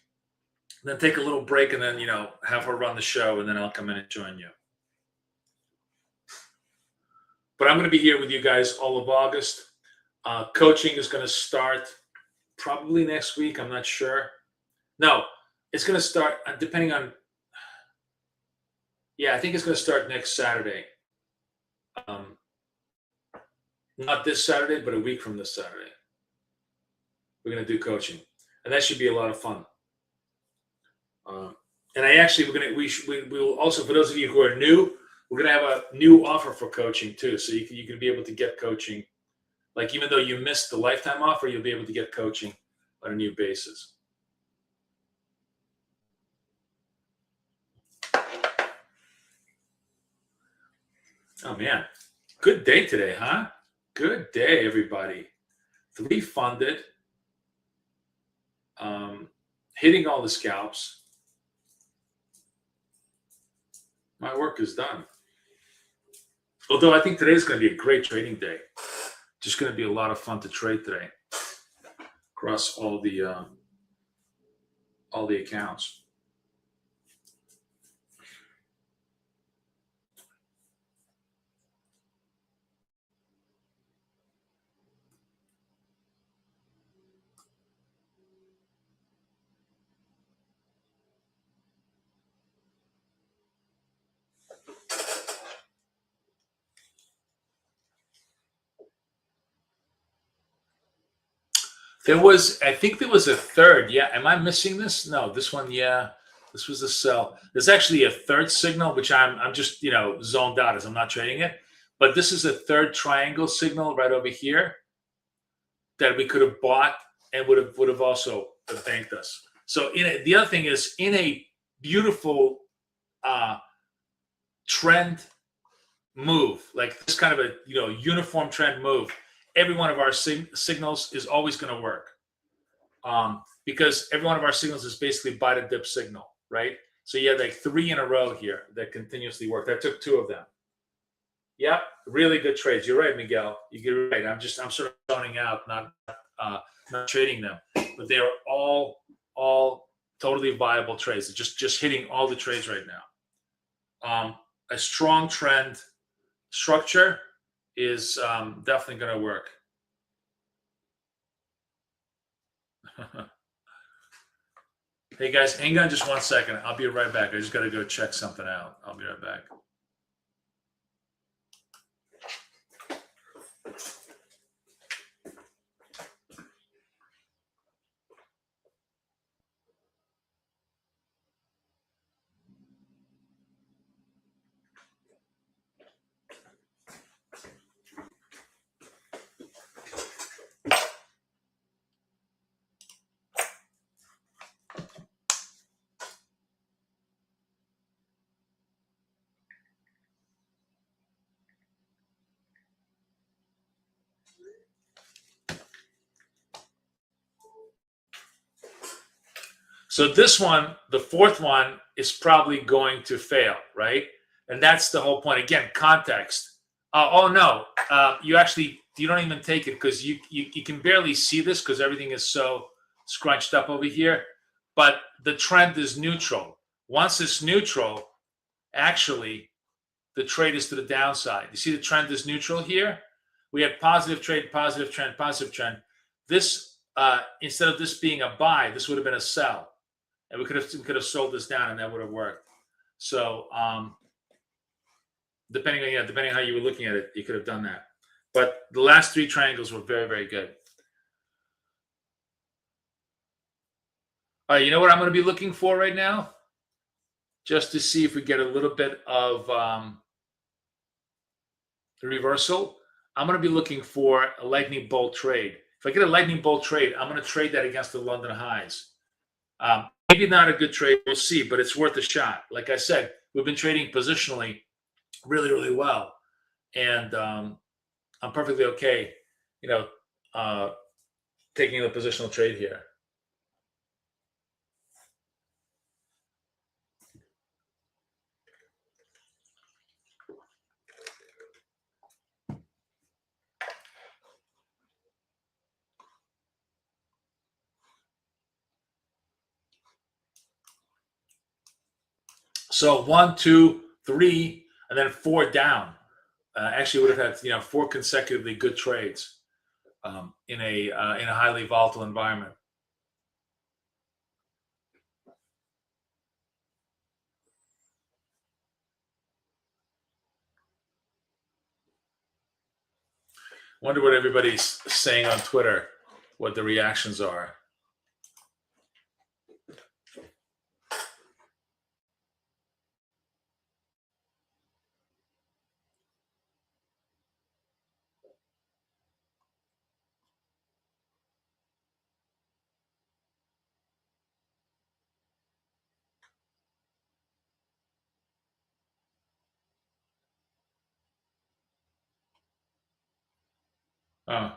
then take a little break, and then, have her run the show, and then I'll come in and join you. But I'm going to be here with you guys all of August. Coaching is going to start probably next week. I'm not sure. No, it's going to start depending on. Yeah, I think it's going to start next Saturday. Not this Saturday, but a week from this Saturday. We're going to do coaching, and that should be a lot of fun. And we will also, for those of you who are new, we're going to have a new offer for coaching too. So you can be able to get coaching. Like, even though you missed the lifetime offer, you'll be able to get coaching on a new basis. Oh, man. Good day today, huh? Good day, everybody. 3 funded. hitting all the scalps. My work is done. Although I think today's going to be a great trading day. Just going to be a lot of fun to trade today across all the accounts. I think there was a third. Yeah. Am I missing this? No, this one. Yeah. This was a sell. There's actually a third signal, which I'm just, zoned out as I'm not trading it. But this is a third triangle signal right over here that we could have bought and would have also banked us. So the other thing is, in a beautiful trend move, like this kind of a uniform trend move, every one of our signals is always going to work, because every one of our signals is basically buy to dip signal, right? So you had like 3 in a row here that continuously worked. I took 2 of them. Yep, really good trades. You're right, Miguel. You're right. I'm sort of zoning out, not trading them, but they are all totally viable trades. Just hitting all the trades right now. A strong trend structure is definitely going to work. Hey guys, hang on just 1 second. I'll be right back. I just got to go check something out. I'll be right back. So this one, the fourth one, is probably going to fail, right? And that's the whole point. Again, context. Oh no, you don't even take it because you can barely see this because everything is so scrunched up over here. But the trend is neutral. Once it's neutral, actually, the trade is to the downside. You see the trend is neutral here? We had positive trade, positive trend, positive trend. This, instead of this being a buy, this would have been a sell. And we could have sold this down and that would have worked. So depending on how you were looking at it, you could have done that. But the last 3 triangles were very, very good. All right, you know what I'm going to be looking for right now? Just to see if we get a little bit of the reversal. I'm going to be looking for a lightning bolt trade. If I get a lightning bolt trade, I'm going to trade that against the London highs. Maybe not a good trade, we'll see, but it's worth a shot. Like I said, we've been trading positionally really, really well. And I'm perfectly okay, taking a positional trade here. So 1, 2, 3, and then 4 down. Actually, would have had 4 consecutively good trades in a highly volatile environment. Wonder what everybody's saying on Twitter, what the reactions are. Oh.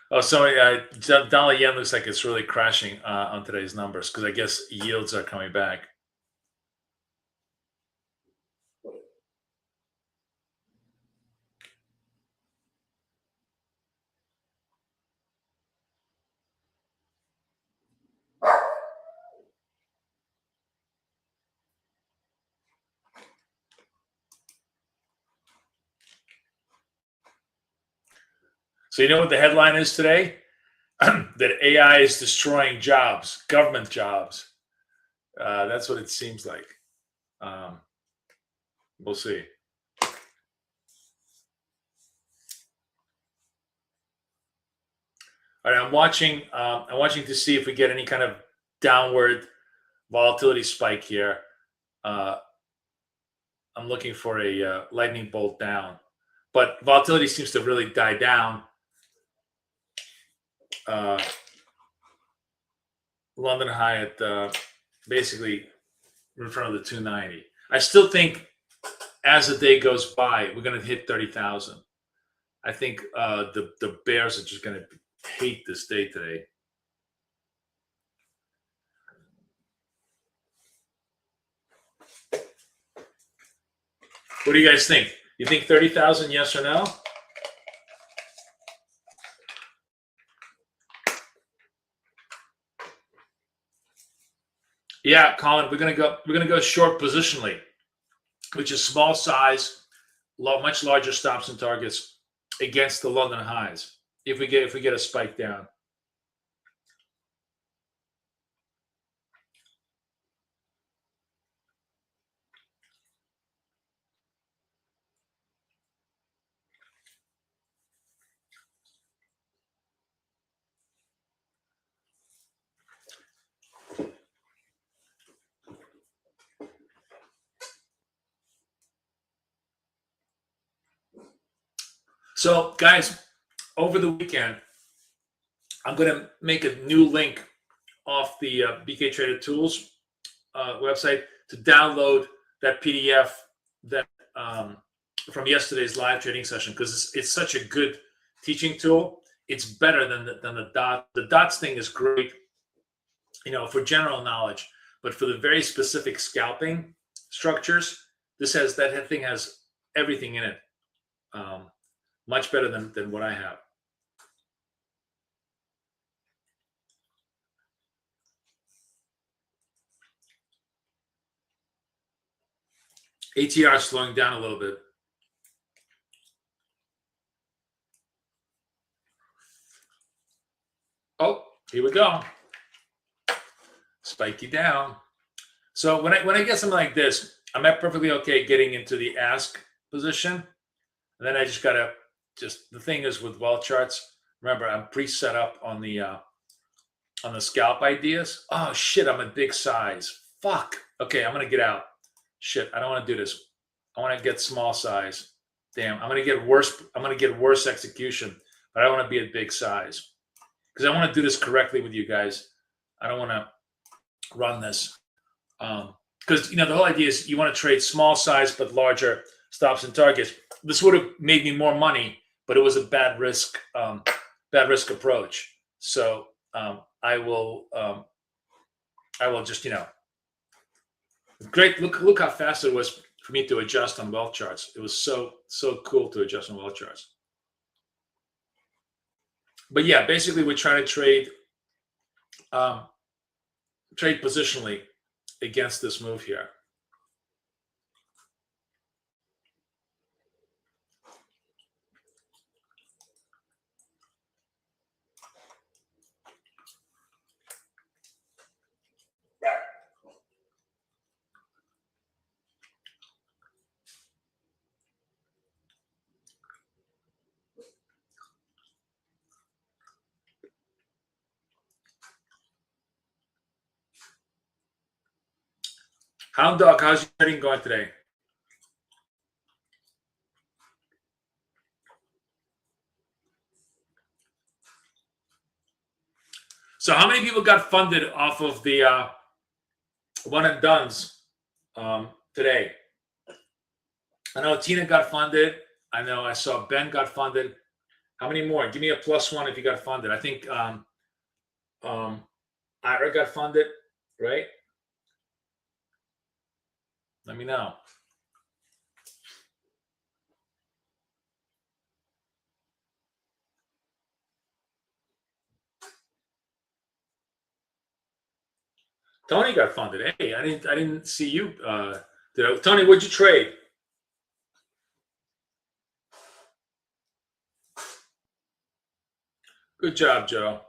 Oh, sorry. Dollar yen looks like it's really crashing on today's numbers because I guess yields are coming back. So you know what the headline is today? That AI is destroying jobs, government jobs. That's what it seems like. Um, we'll see. All right, I'm watching. I'm watching to see if we get any kind of downward volatility spike here. Uh, I'm looking for a lightning bolt down, but volatility seems to really die down. London high at basically in front of the 290. I still think as the day goes by, we're going to hit 30,000. I think the bears are just going to hate this day today. What do you guys think? You think 30,000, yes or no? Yeah, Colin, we're gonna go short positionally, which is small size, much larger stops and targets against the London highs. If we get a spike down. So, guys, over the weekend, I'm going to make a new link off the BK Trader Tools website to download that PDF that from yesterday's live trading session because it's such a good teaching tool. It's better than the dot. The dots thing is great, for general knowledge, but for the very specific scalping structures, that thing has everything in it. Much better than what I have. ATR slowing down a little bit. Oh, here we go. Spiky down. So when I get something like this, I'm perfectly okay getting into the ask position. And then I just gotta the thing is with well charts, remember I'm pre-set up on the scalp ideas. Oh shit, I'm a big size. Fuck. Okay, I'm gonna get out. Shit, I don't want to do this. I want to get small size. Damn, I'm gonna get worse execution, but I want to be a big size because I want to do this correctly with you guys. I don't want to run this because the whole idea is you want to trade small size but larger stops and targets. This would have made me more money, but it was a bad risk approach. So I will just great. Look how fast it was for me to adjust on wealth charts. It was so cool to adjust on wealth charts. But yeah, basically we're trying to trade positionally against this move here. Hound Dog, how's your trading going today? So how many people got funded off of the one and dones today? I know Tina got funded. I know I saw Ben got funded. How many more? Give me a +1 if you got funded. I think Ira got funded, right? Let me know. Tony got funded. Hey, I didn't see you. Tony, what'd you trade? Good job, Joe.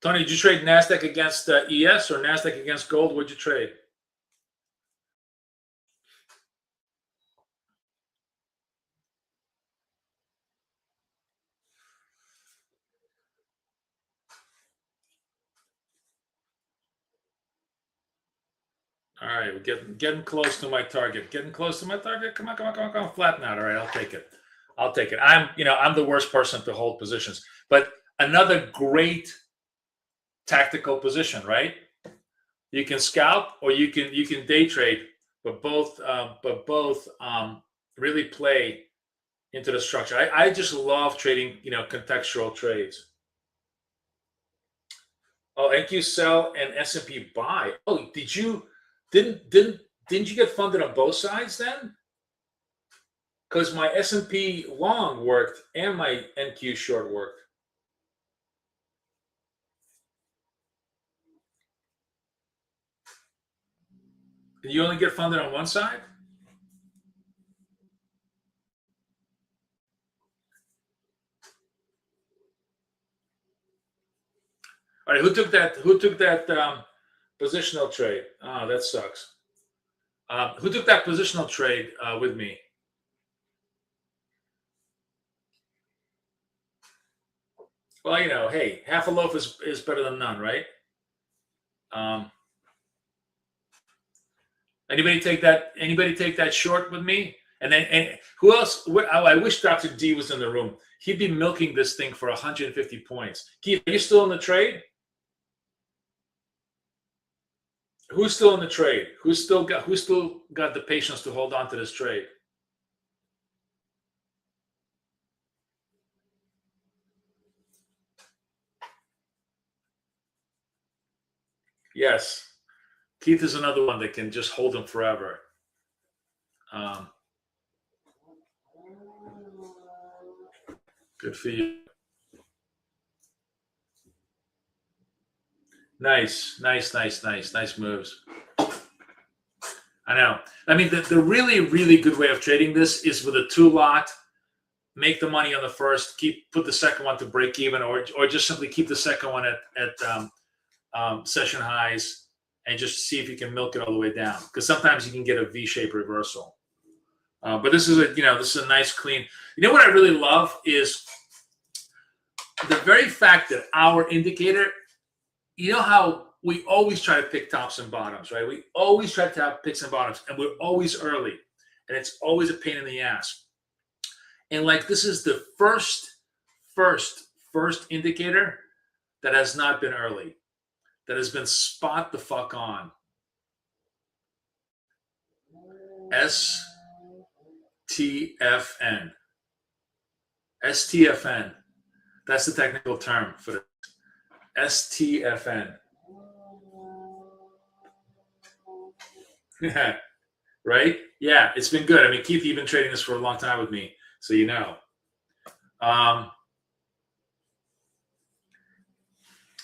Tony, did you trade NASDAQ against ES or NASDAQ against gold? What'd you trade? All right, we're getting close to my target. Getting close to my target. Come on. Flatten out. All right, I'll take it. I'm the worst person to hold positions. But another great tactical position, right? You can scalp or you can day trade, but both really play into the structure. I just love trading, contextual trades. Oh, NQ sell and S&P buy. Oh, didn't you get funded on both sides then? Because my S&P long worked and my NQ short worked. Did you only get funded on one side? All right, who took that positional trade? Oh, that sucks. Who took that positional trade with me? Well, hey, half a loaf is better than none, right? Anybody take that short with me? And who else? I wish Dr. D was in the room. He'd be milking this thing for 150 points. Keith, are you still in the trade? Who's still in the trade? Who's still got the patience to hold on to this trade? Yes. Keith is another one that can just hold him forever. Good for you. Nice moves. I know. I mean, the really, really good way of trading this is with a 2-lot, make the money on the first, put the second one to break even, or just simply keep the second one at session highs and just see if you can milk it all the way down. Because sometimes you can get a V-shaped reversal. But this is a nice clean. You know what I really love is the very fact that our indicator, you know how we always try to pick tops and bottoms, right? We always try to have picks and bottoms, and we're always early, and it's always a pain in the ass. And this is the first indicator that has not been early, that has been spot the fuck on. STFN. STFN. That's the technical term for it. STFN. Right? Yeah, it's been good. I mean, Keith, you've been trading this for a long time with me, so you know.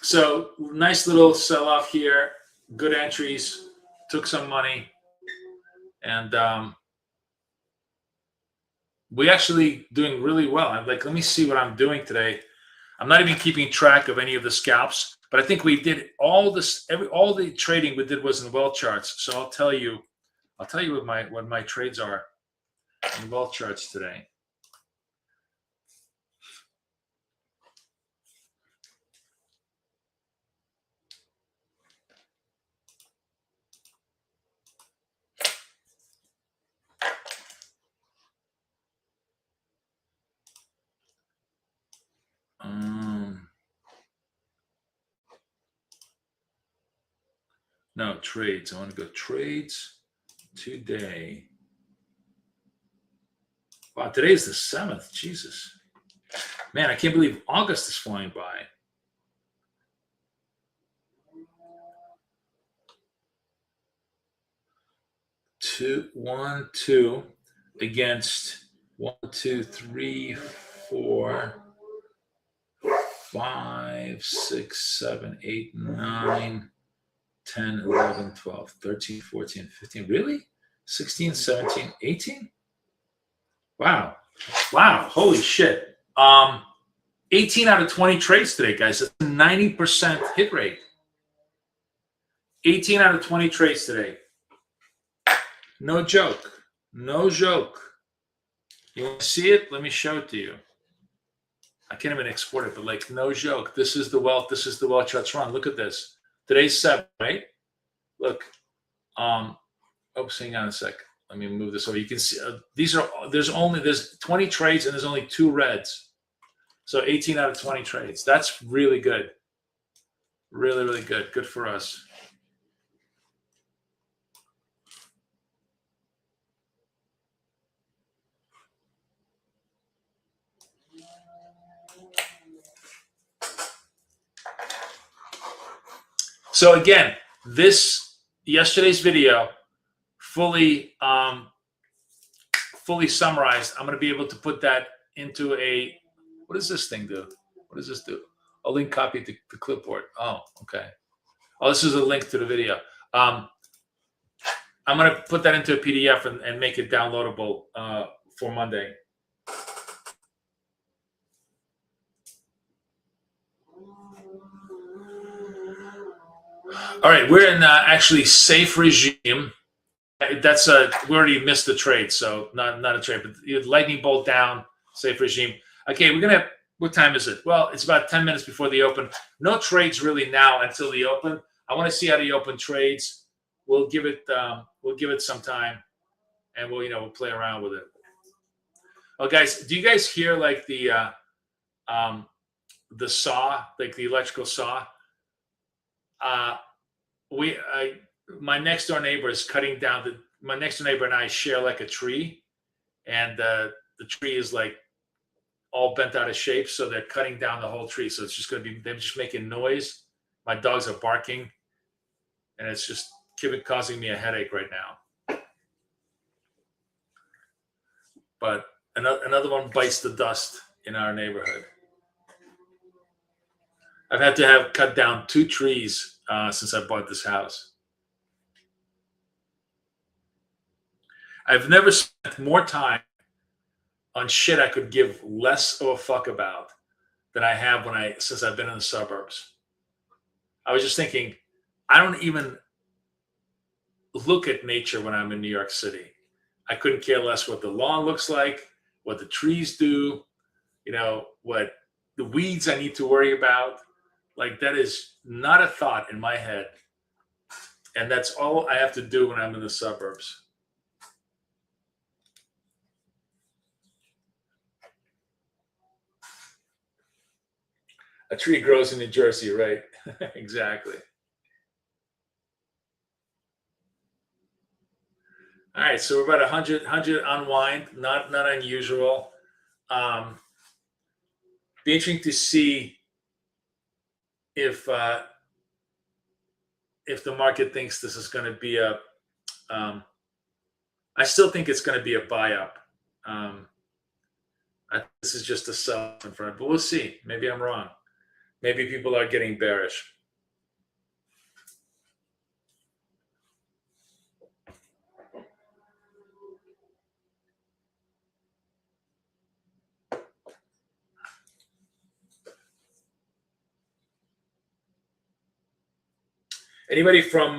So nice little sell-off here. Good entries. Took some money. And we actually doing really well. I'm let me see what I'm doing today. I'm not even keeping track of any of the scalps, but I think we did all the trading we did was in well charts. So I'll tell you what my trades are in well charts today. No, trades. I want to go trades today. Wow, today is the 7th. Jesus. Man, I can't believe August is flying by. One, two against 1, 2, 3, 4, 5, 6, 7, 8, 9, 10, 11, 12, 13, 14, 15. Really? 16, 17, 18? Wow. Wow. Holy shit. 18 out of 20 trades today, guys. That's a 90% hit rate. 18 out of 20 trades today. No joke. No joke. You want to see it? Let me show it to you. I can't even export it, but like, no joke. This is the wealth. This is the wealth charts run. Look at this. Today's 7, right? Look. Oops, hang on a sec. Let me move this over. You can see there's 20 trades and there's only 2 reds. So 18 out of 20 trades. That's really good. Really, really good. Good for us. So again, yesterday's video fully summarized. I'm going to be able to put that into a, what does this thing do? What does this do? A link copy to the clipboard. Oh, okay. Oh, this is a link to the video. I'm going to put that into a PDF and make it downloadable for Monday. All right, we're in actually safe regime. That's we already missed the trade, so not a trade, but lightning bolt down, safe regime. Okay, we're gonna. What time is it? Well, it's about 10 minutes before the open. No trades really now until the open. I want to see how the open trades. We'll give it some time, and we'll play around with it. Oh, guys, do you guys hear like the saw, like the electrical saw? My next door neighbor is cutting down my next door neighbor and I share like a tree, and the tree is like all bent out of shape, so they're cutting down the whole tree. So it's just going to be them just making noise. My dogs are barking, and it's just causing me a headache right now. But another one bites the dust in our neighborhood. I've had to have cut down 2 trees since I bought this house. I've never spent more time on shit I could give less of a fuck about than I have since I've been in the suburbs. I was just thinking, I don't even look at nature when I'm in New York City. I couldn't care less what the lawn looks like, what the trees do, what the weeds I need to worry about. Like, that is not a thought in my head. And that's all I have to do when I'm in the suburbs. A tree grows in New Jersey, right? Exactly. All right, so we're about 100 unwind, not unusual. Be interesting to see if the market thinks this is going to be I still think it's going to be a buy up. This is just a sell in front, but we'll see. Maybe I'm wrong. Maybe people are getting bearish. Anybody from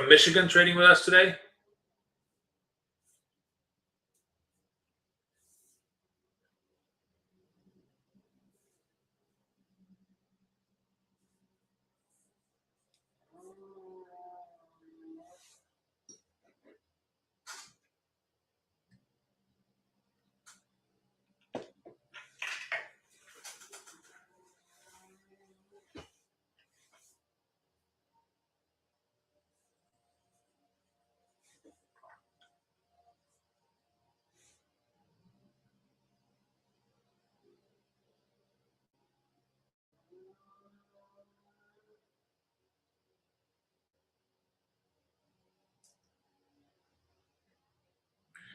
Michigan trading with us today?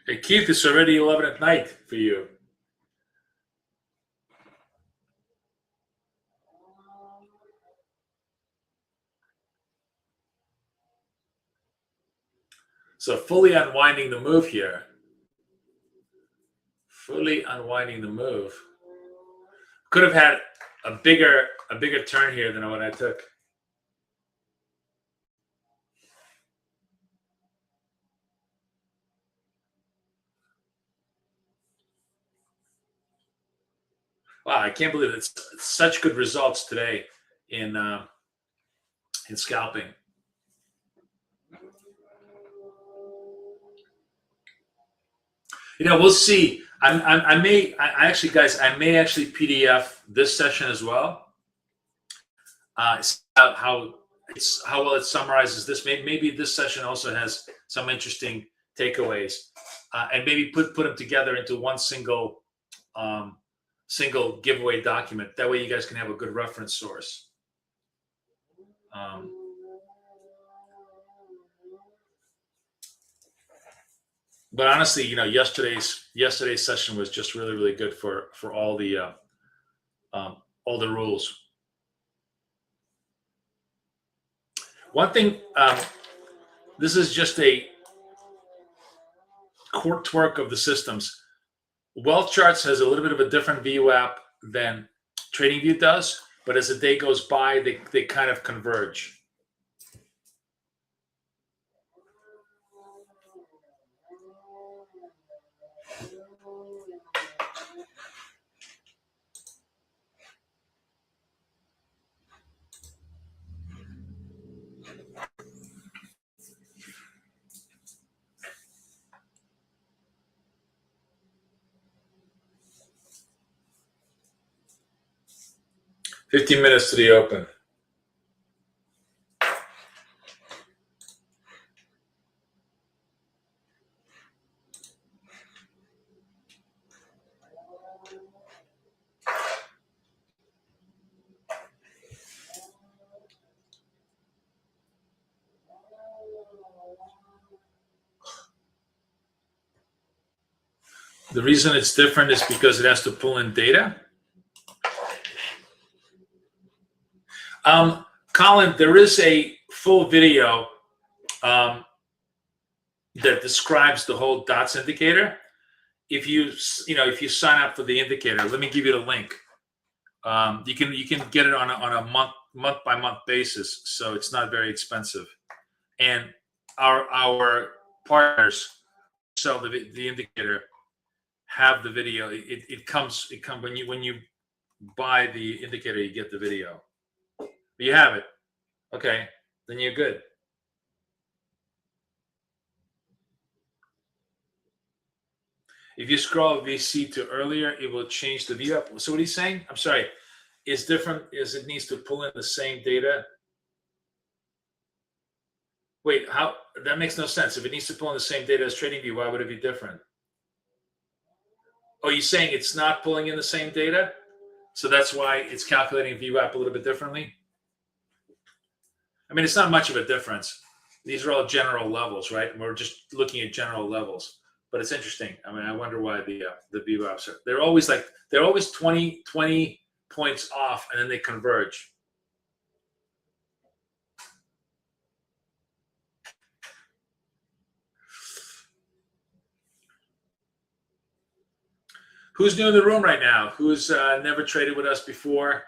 Hey, Keith, it's already 11 at night for you. So fully unwinding the move here. Fully unwinding the move. Could have had a bigger turn here than what I took. Wow, I can't believe it's such good results today in scalping. We'll see. I may actually PDF this session as well. How well it summarizes this. Maybe this session also has some interesting takeaways, and maybe put them together into one single giveaway document. That way, you guys can have a good reference source. But honestly, yesterday's session was just really, really good for all the rules. One thing, this is just a quirk of the systems. Wealth Charts has a little bit of a different VWAP than TradingView does, but as the day goes by, they kind of converge. $15 minutes to the open. The reason it's different is because it has to pull in data. Colin, there is a full video that describes the whole dots indicator. If you sign up for the indicator, let me give you the link. You can get it on a month by month basis, so it's not very expensive. And our partners sell the indicator have the video. It comes when you buy the indicator, you get the video. You have it. Okay, then you're good. If you scroll VC to earlier, it will change the view up. So what he's saying, I'm sorry, is different is it needs to pull in the same data. Wait, how? That makes no sense. If it needs to pull in the same data as TradingView, why would it be different? Oh, you're saying it's not pulling in the same data? So that's why it's calculating VWAP a little bit differently? I mean, it's not much of a difference. These are all general levels, right? We're just looking at general levels. But it's interesting. I mean, I wonder why the VWAPs are. They're always 20 points off, and then they converge. Who's new in the room right now? Who's never traded with us before?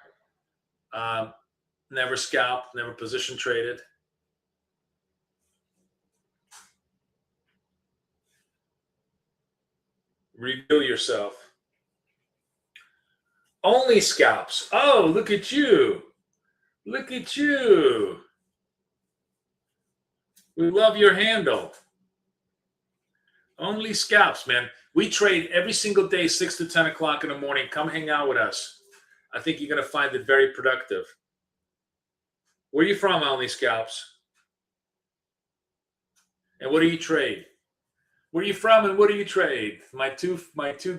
Never scalped, never position traded? Reveal yourself. Only scalps. Oh, look at you. Look at you. We love your handle. Only scalps, man. We trade every single day, 6 to 10 o'clock in the morning. Come hang out with us. I think you're going to find it very productive. Where are you from, Only Scalps? And what do you trade? Where are you from and what do you trade? My two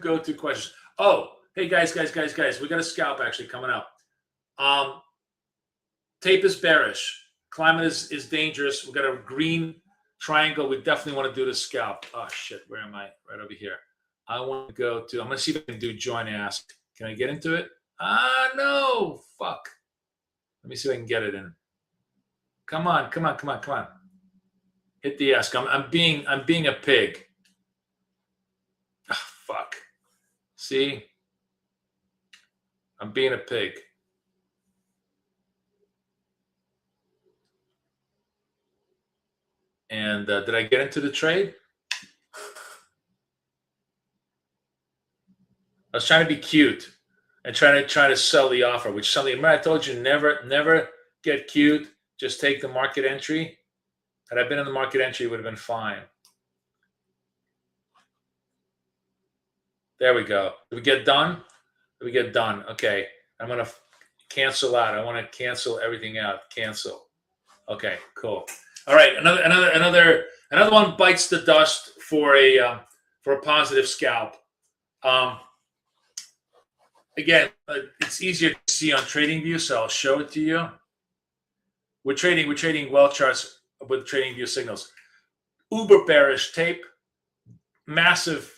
go-to questions. Oh, hey, guys. We got a scalp actually coming up. Tape is bearish. Climate is dangerous. We got a green Triangle, we definitely want to do the scalp. Oh shit, where am I? Right over here. I want to go to, I'm going to see if I can do join ask. Can I get into it? No, fuck. Let me see if I can get it in. Come on. Hit the ask. I'm being a pig. Oh, fuck. See? I'm being a pig. And did I get into the trade? I was trying to be cute and trying to sell the offer, which something. Remember, I told you never get cute. Just take the market entry. Had I been in the market entry, it would have been fine. There we go. Did we get done? Did we get done? Okay. I'm gonna cancel out. I want to cancel everything out. Cancel. Okay. Cool. All right. Another one bites the dust for a positive scalp. Again, it's easier to see on TradingView, so I'll show it to you. We're trading well charts with TradingView signals. Uber bearish tape, massive,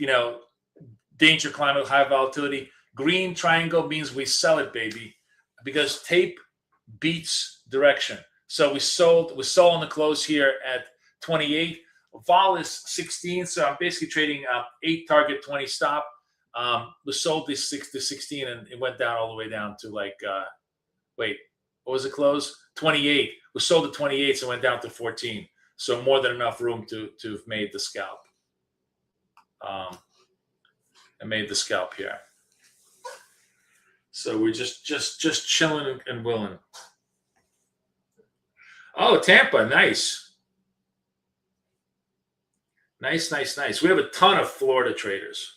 danger climate, high volatility. Green triangle means we sell it, baby, because tape beats direction. So we sold on the close here at 28. Vol is 16, so I'm basically trading 8 target, 20 stop. We sold this 6 to 16, and it went down all the way down to like, what was it close? 28. We sold at 28, so it went down to 14. So more than enough room to have made the scalp. I made the scalp here. So we're just chilling and willing. Oh, Tampa, nice. Nice. We have a ton of Florida traders.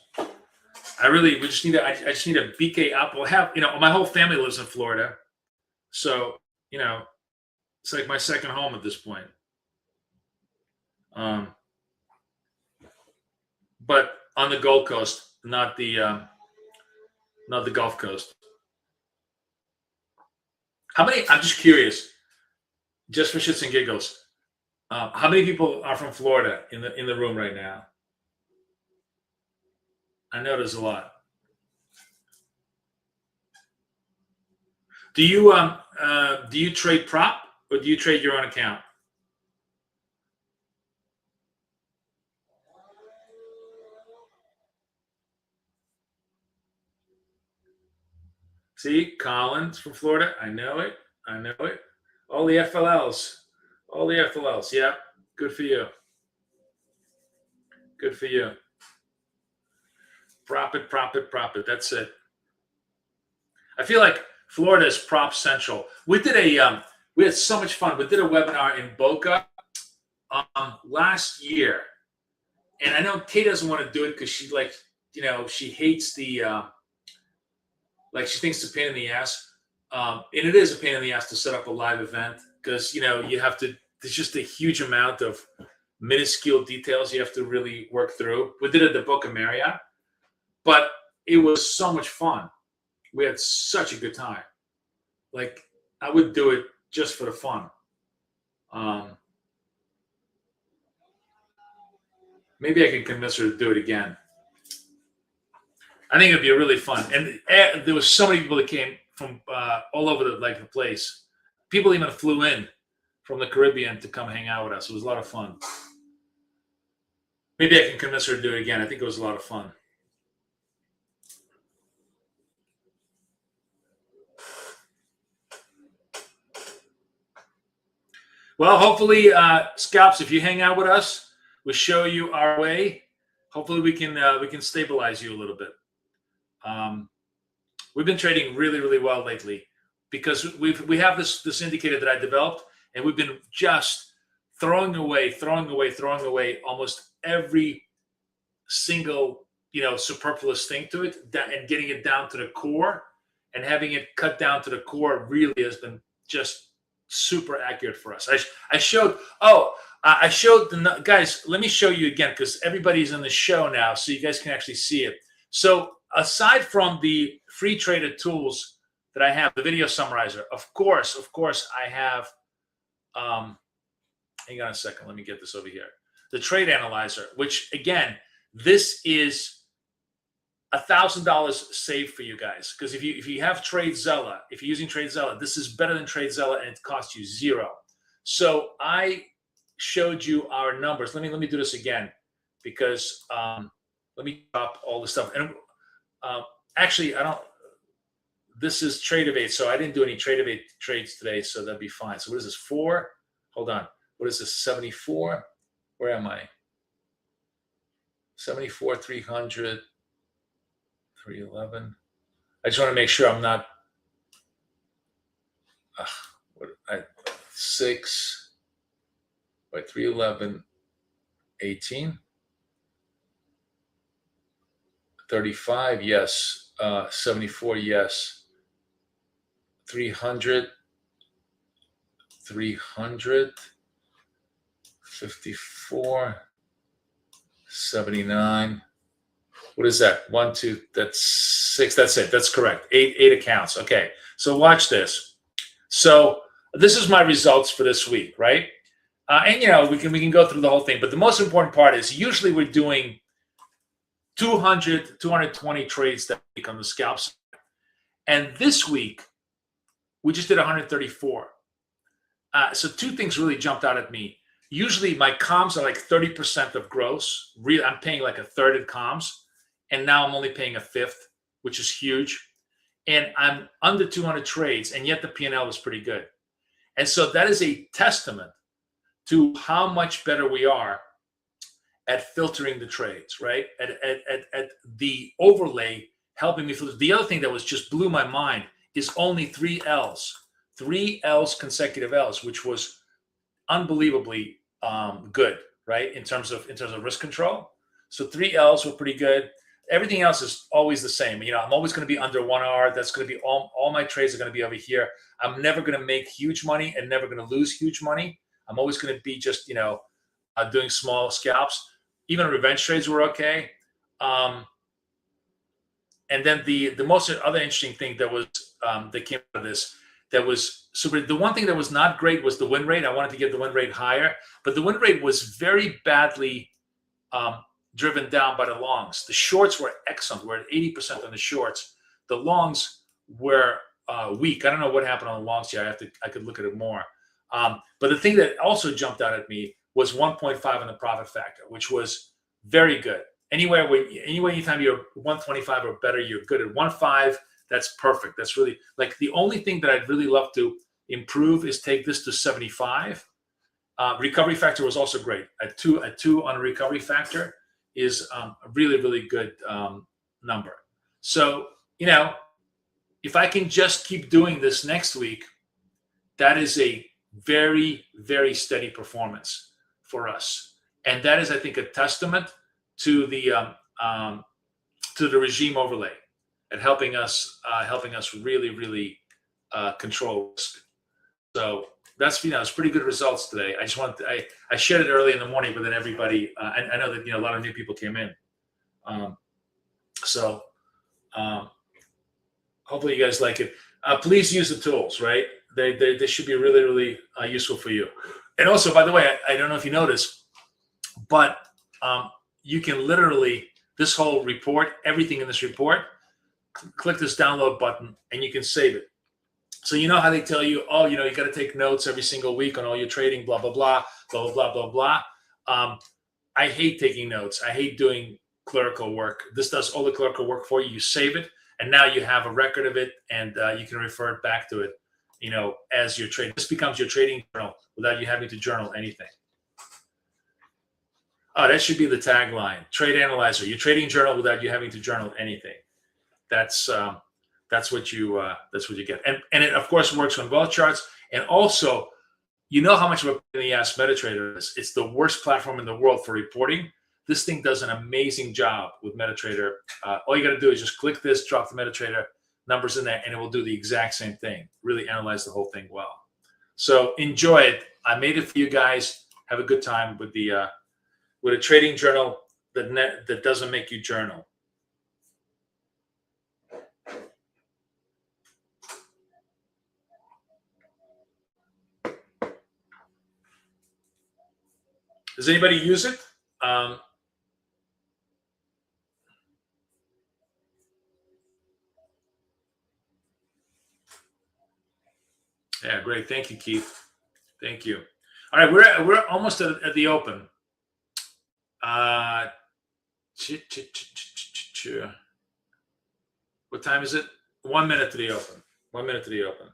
I just need a BK Apple. My whole family lives in Florida. So, it's like my second home at this point. But on the Gold Coast, not the Gulf Coast. How many? I'm just curious, just for shits and giggles. How many people are from Florida in the room right now? I know there's a lot. Do you trade prop or do you trade your own account? See, Collins from Florida. I know it. All the FLLs. Yeah, good for you. Prop it. That's it. I feel like Florida is prop central. We had so much fun. We did a webinar in Boca last year, and I know Kate doesn't want to do it because she she hates the she thinks it's a pain in the ass, and it is a pain in the ass to set up a live event because you have to. There's just a huge amount of minuscule details you have to really work through. We did it at the Boca Marriott, but it was so much fun. We had such a good time. Like, I would do it just for the fun. Maybe I can convince her to do it again. I think it'd be really fun. And there was so many people that came from all over the place. People even flew in from the Caribbean to come hang out with us. It was a lot of fun. Maybe I can convince her to do it again. I think it was a lot of fun. Well, hopefully, scalps, if you hang out with us, we'll show you our way. Hopefully, we can stabilize you a little bit. We've been trading really, really well lately because we have this indicator that I developed, and we've been just throwing away almost every single superfluous thing to it, and getting it down to the core, and having it cut down to the core really has been just super accurate for us. I showed the guys. Let me show you again because everybody's in the show now, so you guys can actually see it. So aside from the free traded tools that I have, the video summarizer, of course, I have hang on a second. Let me get this over here. The trade analyzer, which again, this is $1,000 saved for you guys. Because if you have TradeZella, if you're using TradeZella, this is better than TradeZella and it costs you $0. So I showed you our numbers. Let me do this again because let me drop all the stuff. And actually, I don't. This is Tradeovate, so I didn't do any Tradeovate trades today, so that'd be fine. So what is this? 4? Hold on. What is this? 74? Where am I? 74, 300, 311. I just want to make sure I'm not. 6 by 311, 18. 35, yes. 74, yes. 300, 54, 79. What is that? 1, 2, that's 6. That's it. That's correct. Eight accounts. Okay. So watch this. So this is my results for this week, right? And we can go through the whole thing, but the most important part is usually we're doing 200, 220 trades that week on the scalp side. And this week, we just did 134. So two things really jumped out at me. Usually my comms are like 30% of gross. Really, I'm paying like a third in comms. And now I'm only paying a fifth, which is huge. And I'm under 200 trades, and yet the P&L was pretty good. And so that is a testament to how much better we are at filtering the trades, right? At the overlay helping me filter. The other thing that was just blew my mind is only 3 L's, 3 L's, consecutive L's, which was unbelievably good, right? In terms of risk control. So 3 L's were pretty good. Everything else is always the same. I'm always going to be under 1 R. That's going to be all my trades are going to be over here. I'm never going to make huge money and never going to lose huge money. I'm always going to be just, doing small scalps. Even revenge trades were okay. And then the most other interesting thing that was that came out of this that was super. The one thing that was not great was the win rate. I wanted to get the win rate higher, but the win rate was very badly driven down by the longs. The shorts were excellent. We're at 80% on the shorts. The longs were weak. I don't know what happened on the longs here. I could look at it more. But the thing that also jumped out at me was 1.5 on the profit factor, which was very good. Anytime you're 125 or better, you're good. At 1.5, that's perfect. That's really like the only thing that I'd really love to improve is take this to 75. Recovery factor was also great. A two on recovery factor is a really, really good number. So, if I can just keep doing this next week, that is a very, very steady performance for us. And that is, I think, a testament to the regime overlay and helping us really, really control risk. So that's it's pretty good results today. I just I shared it early in the morning, but then everybody I know that a lot of new people came in. So hopefully you guys like it. Please use the tools, right? They should be really, really useful for you. And also, by the way, I don't know if you noticed, but you can literally, this whole report, everything in this report, click this download button and you can save it. So you know how they tell you, you got to take notes every single week on all your trading, blah, blah, blah, blah, blah, blah, blah. I hate taking notes. I hate doing clerical work. This does all the clerical work for you. You save it, and now you have a record of it, and you can refer back to it, as your trading. This becomes your trading journal without you having to journal anything. Oh, that should be the tagline. Trade Analyzer, your trading journal without you having to journal anything. That's what you get. And it, of course, works on wealth charts. And also, how much of a pain in the ass MetaTrader is. It's the worst platform in the world for reporting. This thing does an amazing job with MetaTrader. All you got to do is just click this, drop the MetaTrader numbers in there, and it will do the exact same thing. Really analyze the whole thing well. So enjoy it. I made it for you guys. Have a good time with a trading journal that doesn't make you journal. Does anybody use it? Yeah, great. Thank you, Keith. Thank you. All right, we're almost at the open. What time is it? 1 minute to the open. 1 minute to the open.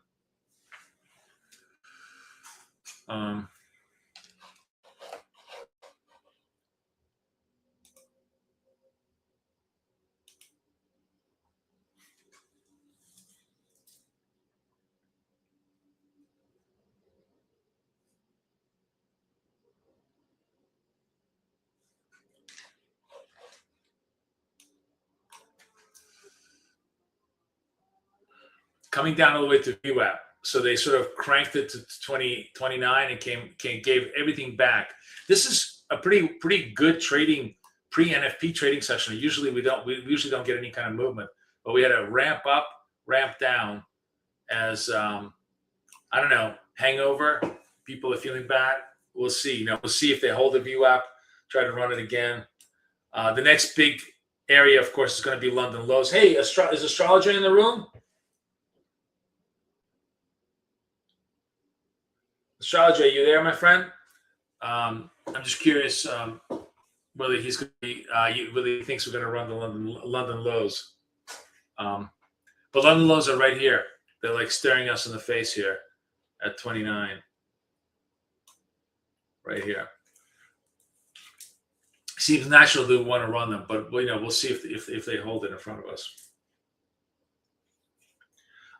Coming down all the way to VWAP. So they sort of cranked it to 2029 and gave everything back. This is a pretty good trading pre-NFP trading session. Usually we usually don't get any kind of movement, but we had a ramp up, ramp down as I don't know, hangover. People are feeling bad. We'll see. We'll see if they hold the VWAP, try to run it again. The next big area, of course, is going to be London lows. Hey, is Astrologer in the room? Astrologer, are you there, my friend? I'm just curious whether he's going to be, whether he thinks we're going to run the London lows. But London lows are right here. They're like staring us in the face here at 29. Right here. Seems natural to want to run them, but we'll see if they hold it in front of us.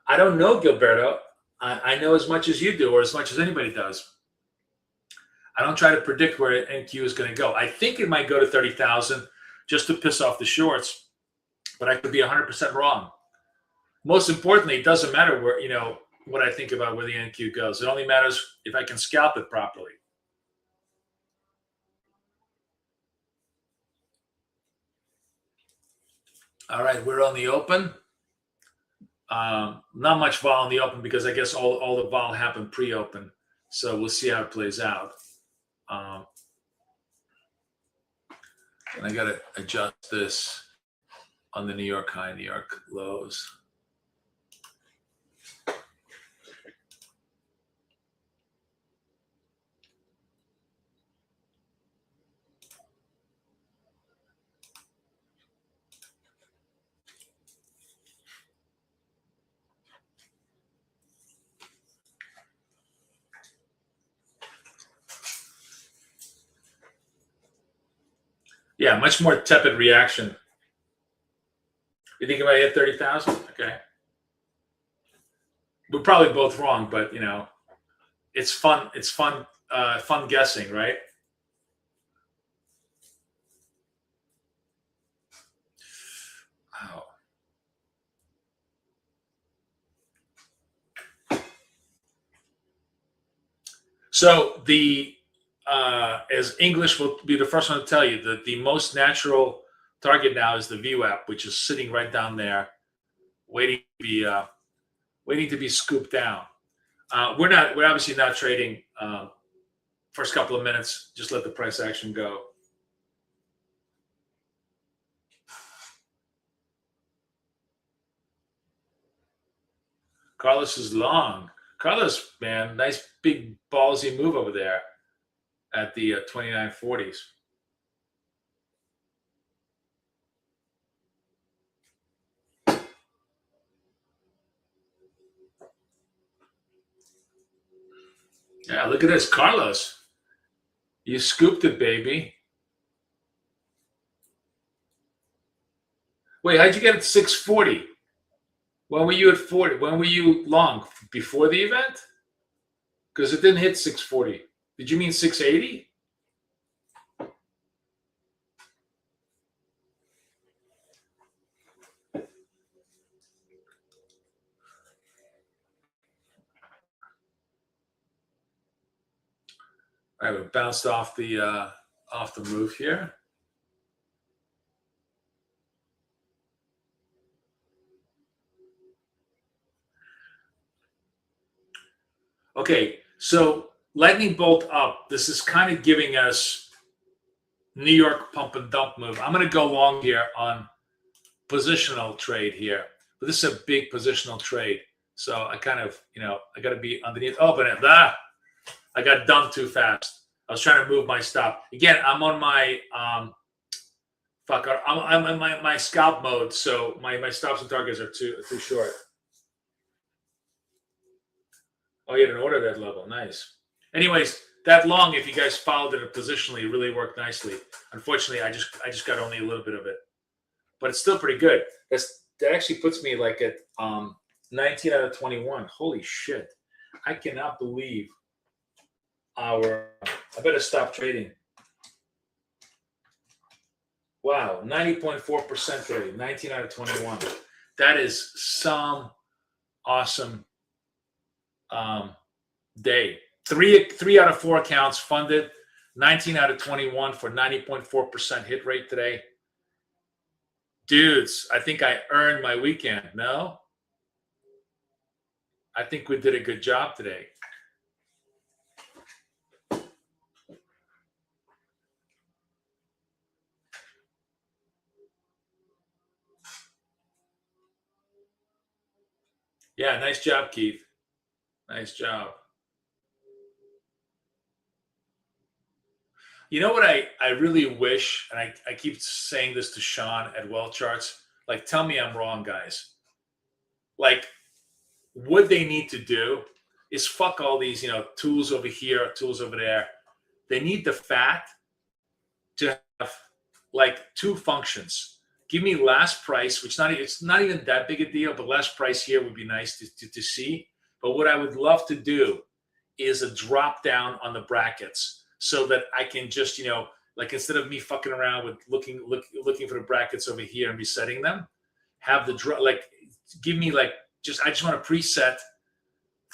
I don't know, Gilberto. I know as much as you do, or as much as anybody does. I don't try to predict where NQ is going to go. I think it might go to 30,000 just to piss off the shorts, but I could be 100% wrong. Most importantly, it doesn't matter where what I think about where the NQ goes. It only matters if I can scalp it properly. All right, we're on the open. Not much vol in the open because I guess all the vol happened pre-open. So we'll see how it plays out. And I got to adjust this on the New York high, New York lows. Yeah, much more tepid reaction. You think about hit 30,000? Okay. We're probably both wrong, but it's fun. It's fun guessing, right? Wow. So as English will be the first one to tell you, that the most natural target now is the VWAP, which is sitting right down there, waiting to be scooped down. We're obviously not trading first couple of minutes. Just let the price action go. Carlos is long. Carlos, man, nice big ballsy move over there at the 2940s. Yeah, look at this, Carlos. You scooped it, baby. Wait, how'd you get it to 640? When were you at 40? When were you long? Before the event? Because it didn't hit 640. Did you mean 680? All right, we bounced off the move here. Okay, so lightning bolt up. This is kind of giving us New York pump and dump move. I'm going to go long here on positional trade here, but this is a big positional trade. So I kind of, I got to be underneath. Oh, but I got done too fast. I was trying to move my stop. Again, I'm on my I'm in my scalp mode, so my stops and targets are too short. Oh, you had an order that level. Nice. Anyways, that long, if you guys followed it positionally, really worked nicely. Unfortunately, I just got only a little bit of it, but it's still pretty good. That actually puts me like at 19 out of 21. Holy shit! I cannot believe I better stop trading. Wow, 90.4% trade, 19 out of 21. That is some awesome day. Three out of 4 accounts funded, 19 out of 21 for 90.4% hit rate today. Dudes, I think I earned my weekend. No? I think we did a good job today. Yeah, nice job, Keith. Nice job. You know what I really wish, and I keep saying this to Sean at Well Charts, like, tell me I'm wrong, guys. Like, what they need to do is fuck all these, tools over here, tools over there. They need the fact to have like 2 functions. Give me last price, which it's not even that big a deal, but last price here would be nice to see. But what I would love to do is a drop down on the brackets so that I can just, like, instead of me fucking around with looking for the brackets over here and resetting them, have give me I just want to preset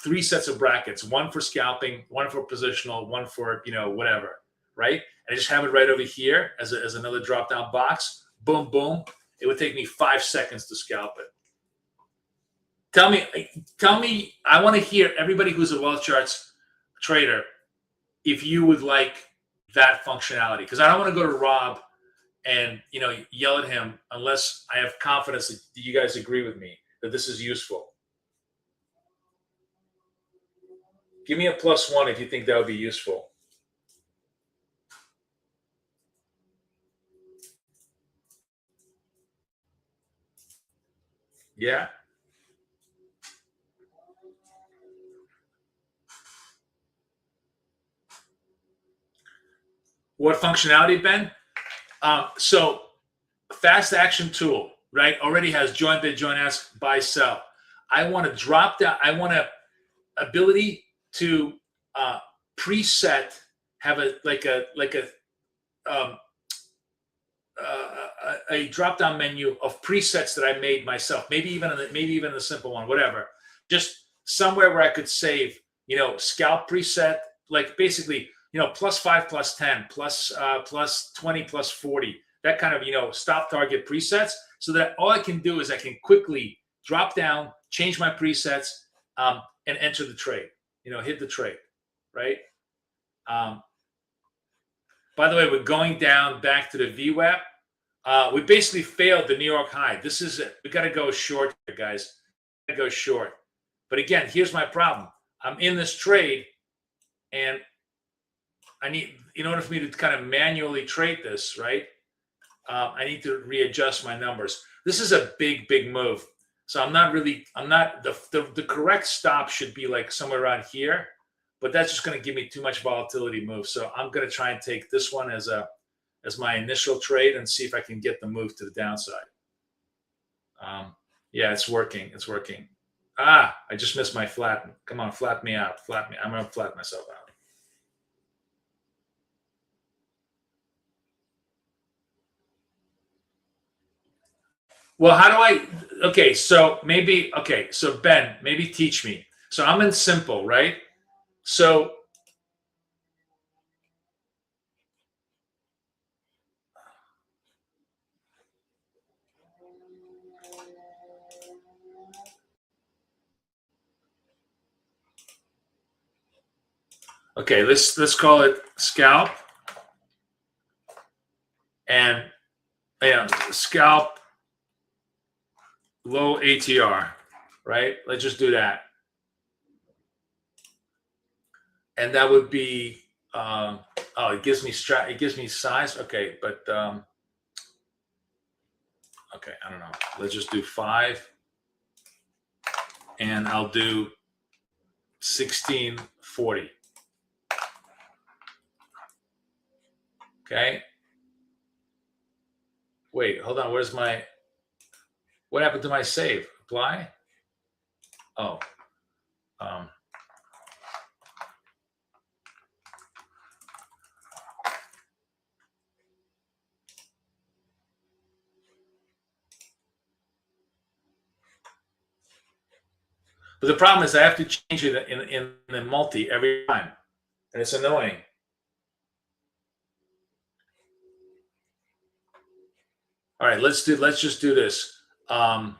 3 sets of brackets, 1 for scalping, 1 for positional, 1 for, whatever, right? And I just have it right over here as another drop down box. Boom, boom. It would take me 5 seconds to scalp it. Tell me, I want to hear everybody who's a Well Charts trader if you would like that functionality, because I don't want to go to Rob and yell at him unless I have confidence that you guys agree with me that this is useful. Give me a +1 if you think that would be useful. Yeah. What functionality, Ben? So fast action tool, right? Already has join bid, join ask, buy, sell. I want to drop down. I want a ability to preset, have a drop down menu of presets that I made myself. Maybe even the simple one, whatever. Just somewhere where I could save, scalp preset, like basically, +5, +10, +20, +40, that kind of, stop target presets, so that all I can do is I can quickly drop down, change my presets, and enter the trade, hit the trade, right? By the way, we're going down back to the VWAP. We basically failed the New York high. This is it. We got to go short, guys. We got to go short. But again, here's my problem. I'm in this trade, and I need, in order for me to kind of manually trade this, right? I need to readjust my numbers. This is a big move. So the correct stop should be like somewhere around here, but that's just going to give me too much volatility move. So I'm going to try and take this one as my initial trade and see if I can get the move to the downside. Yeah, it's working. It's working. I just missed my flatten. Come on, flatten me out. Flatten me. I'm going to flatten myself out. Well, how do I? Okay, so Ben, maybe teach me. So I'm in simple, right? So okay, let's call it scalp. scalp low ATR, right? Let's just do that. And that would be, oh, it gives me size. Okay, but okay, I don't know. Let's just do 5, and I'll do 1640. Okay. Wait, hold on. What happened to my save? Apply? Oh. But the problem is I have to change it in the multi every time, and it's annoying. All right, let's just do this. Then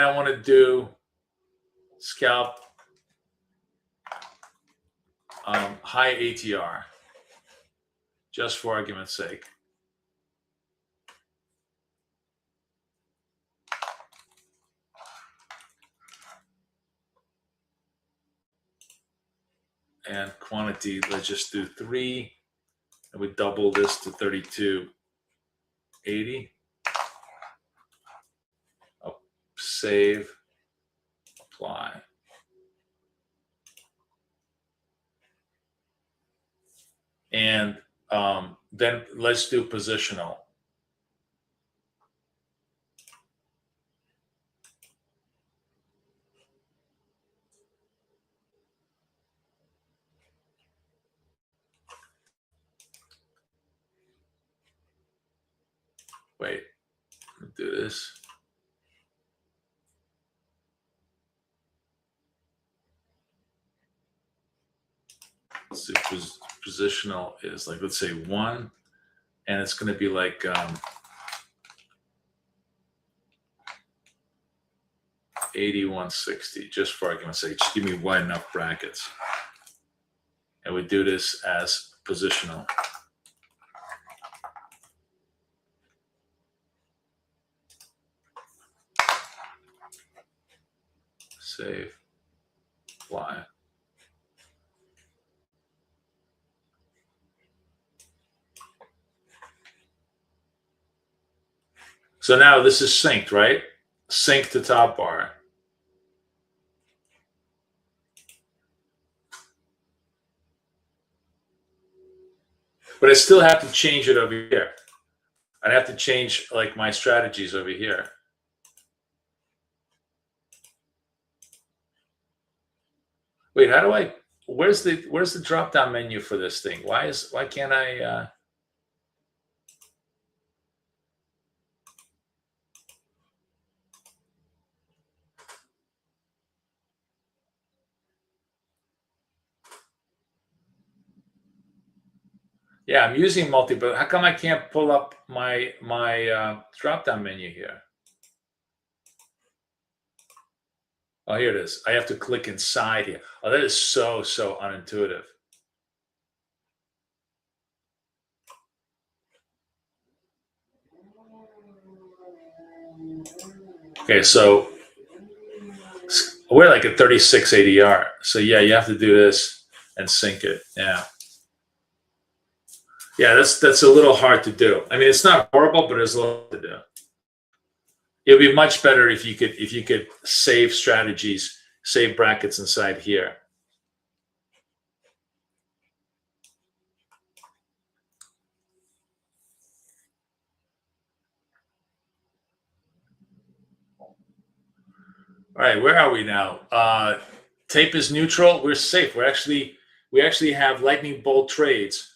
I want to do scalp high ATR, just for argument's sake. And quantity, let's just do 3, and we double this to 3280. Save, apply. And then let's do positional. Wait, let me do this. Let's see, positional is like, let's say 1, and it's going to be like 8160, just for argument's sake. Just give me wide enough brackets. And we do this as positional. Save, apply. So now this is synced, right? Sync to top bar. But I still have to change it over here. I'd have to change like my strategies over here. Wait, how do I? Where's the drop down menu for this thing? Why can't I? Yeah, I'm using multi, but how come I can't pull up my drop down menu here? Oh, here it is. I have to click inside here. Oh, that is so unintuitive. Okay, so we're like at 36 ADR. So yeah, you have to do this and sync it. Yeah. Yeah, that's a little hard to do. I mean, it's not horrible, but it's a little to do. It would be much better if you could save strategies, save brackets inside here. All right, where are we now? Tape is neutral. We're safe. We actually have lightning bolt trades.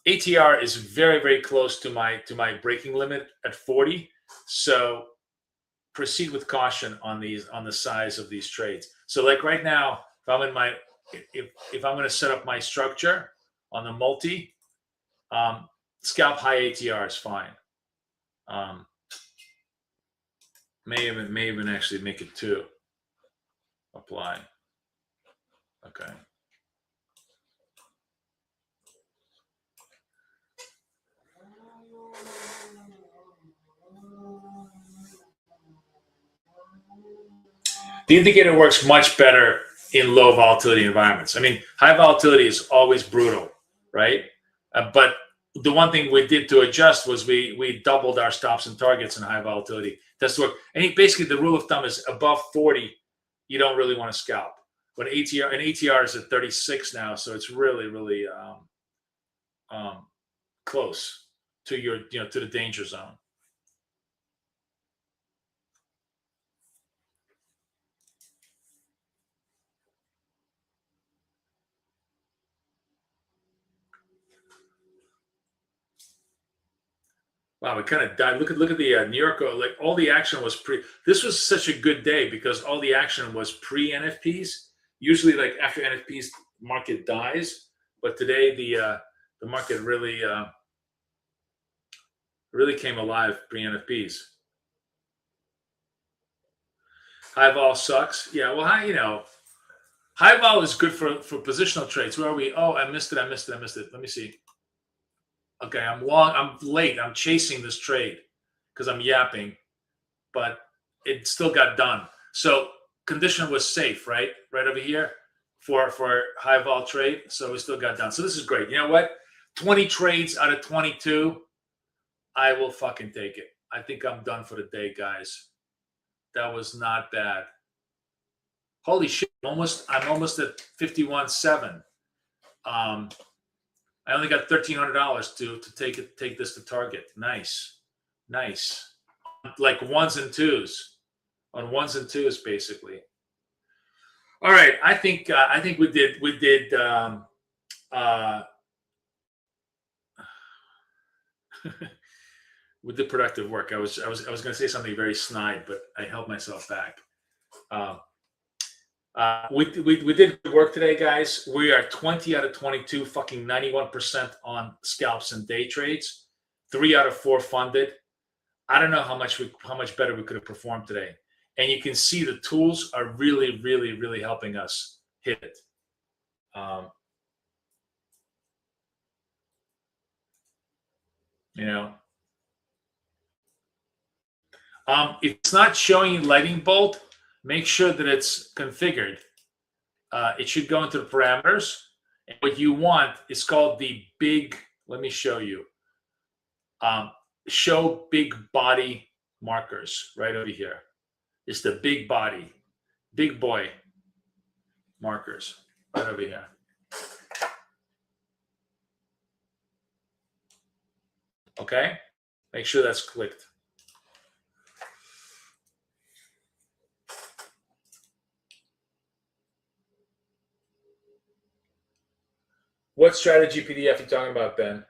ATR is very close to my breaking limit at 40. So proceed with caution on the size of these trades. So like right now, if I'm going to set up my structure on the multi, scalp high ATR is fine. May even actually make it 2. Apply. Okay. The indicator works much better in low volatility environments. I mean, high volatility is always brutal, right? But the one thing we did to adjust was we doubled our stops and targets in high volatility. That's what, and basically the rule of thumb is above 40, you don't really want to scalp. But ATR is at 36 now, so it's really, really close to your, to the danger zone. Wow, we kind of died. Look at the New York. Like all the action was pre. This was such a good day because all the action was pre NFPs. Usually, like after NFPs, market dies. But today, the market really really came alive pre NFPs. High vol sucks. Yeah, well, high vol is good for positional trades. Where are we? Oh, I missed it. Let me see. Okay, I'm late. I'm chasing this trade because I'm yapping, but it still got done. So condition was safe, right? Right over here for high vol trade. So it still got done. So this is great. You know what? 20 trades out of 22. I will fucking take it. I think I'm done for the day, guys. That was not bad. Holy shit. I'm almost at 51.7. I only got $1,300 to take this to target. Nice. Like ones and twos, basically. All right, I think we did we did productive work. I was going to say something very snide, but I held myself back. We did good work today, guys. We are 20 out of 22, fucking 91% on scalps and day trades. 3 out of 4 funded. I don't know how much better we could have performed today. And you can see the tools are really, really, really helping us hit it. If it's not showing you lightning bolt, make sure that it's configured. It should go into the parameters. And what you want is called the big, let me show you. Show big body markers right over here. It's the big body, big boy markers right over here. Okay? Make sure that's clicked. What strategy PDF are you talking about, Ben?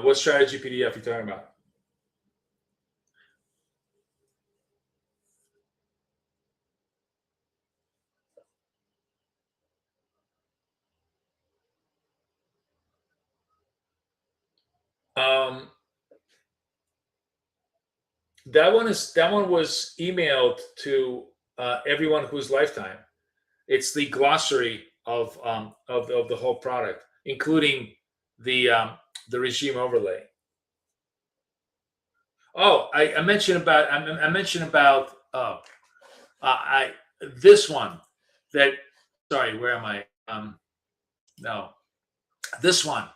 What strategy PDF are you talking about? That one was emailed to everyone who's lifetime. It's the glossary of the whole product, including the regime overlay. Oh, I mentioned about this one. Sorry, where am I? No, this one.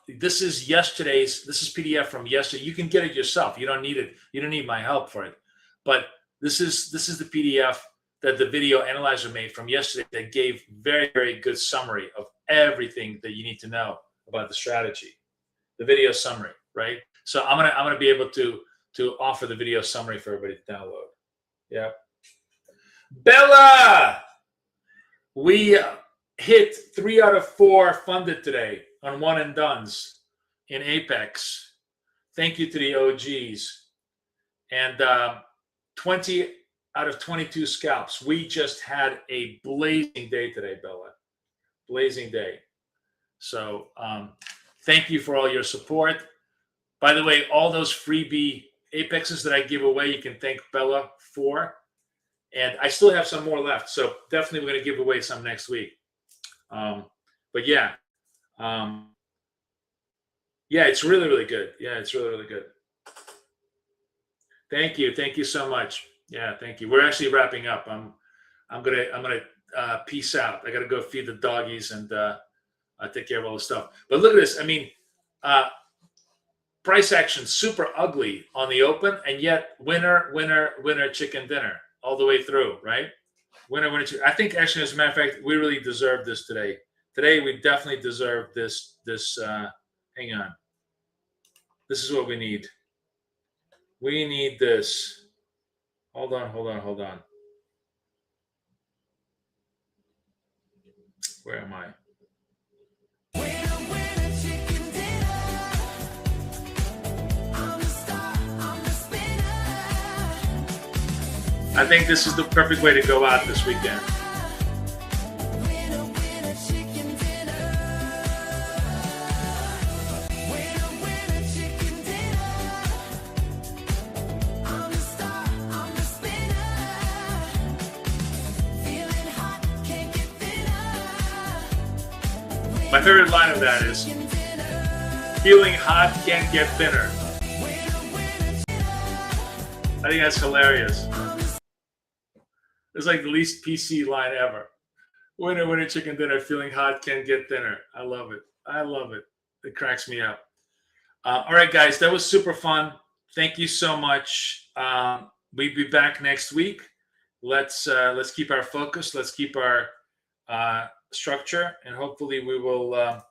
This is yesterday's. This is PDF from yesterday. You can get it yourself. You don't need it. You don't need my help for it. But this is the PDF that the video analyzer made from yesterday that gave very, very good summary of everything that you need to know about the strategy. The video summary, right? So I'm gonna be able to offer the video summary for everybody to download. Yeah. Bella, we hit 3 out of 4 funded today on one and dones in Apex. Thank you to the OGs. And 20 out of 22 scalps. We just had a blazing day today, Bella. Blazing day. So thank you for all your support. By the way, all those freebie Apexes that I give away, you can thank Bella for. And I still have some more left. So definitely we're going to give away some next week. But yeah, yeah, it's really, really good. Yeah, it's really, really good. Thank you so much. Yeah, thank you. We're actually wrapping up. I'm gonna peace out. I gotta go feed the doggies and take care of all the stuff. But look at this. I mean, price action super ugly on the open, and yet winner, winner, winner, chicken dinner all the way through, right? Winner, winner, chicken. I think actually, as a matter of fact, we really deserve this today. Today, we definitely deserve this. Hang on. This is what we need. We need this. Hold on. Where am I? I think this is the perfect way to go out this weekend. My favorite line of that is, feeling hot can't get thinner. I think that's hilarious. It's like the least PC line ever. Winner, winner, chicken dinner, feeling hot can't get thinner. I love it. It cracks me up. All right, guys, that was super fun. Thank you so much. We'll be back next week. Let's keep our focus. Let's keep our structure, and hopefully we will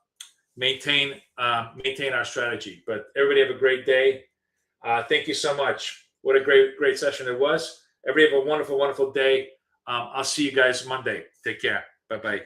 maintain our strategy. But everybody have a great day. Thank you so much. What a great session it was. Everybody have a wonderful day. I'll see you guys Monday. Take care. Bye-bye.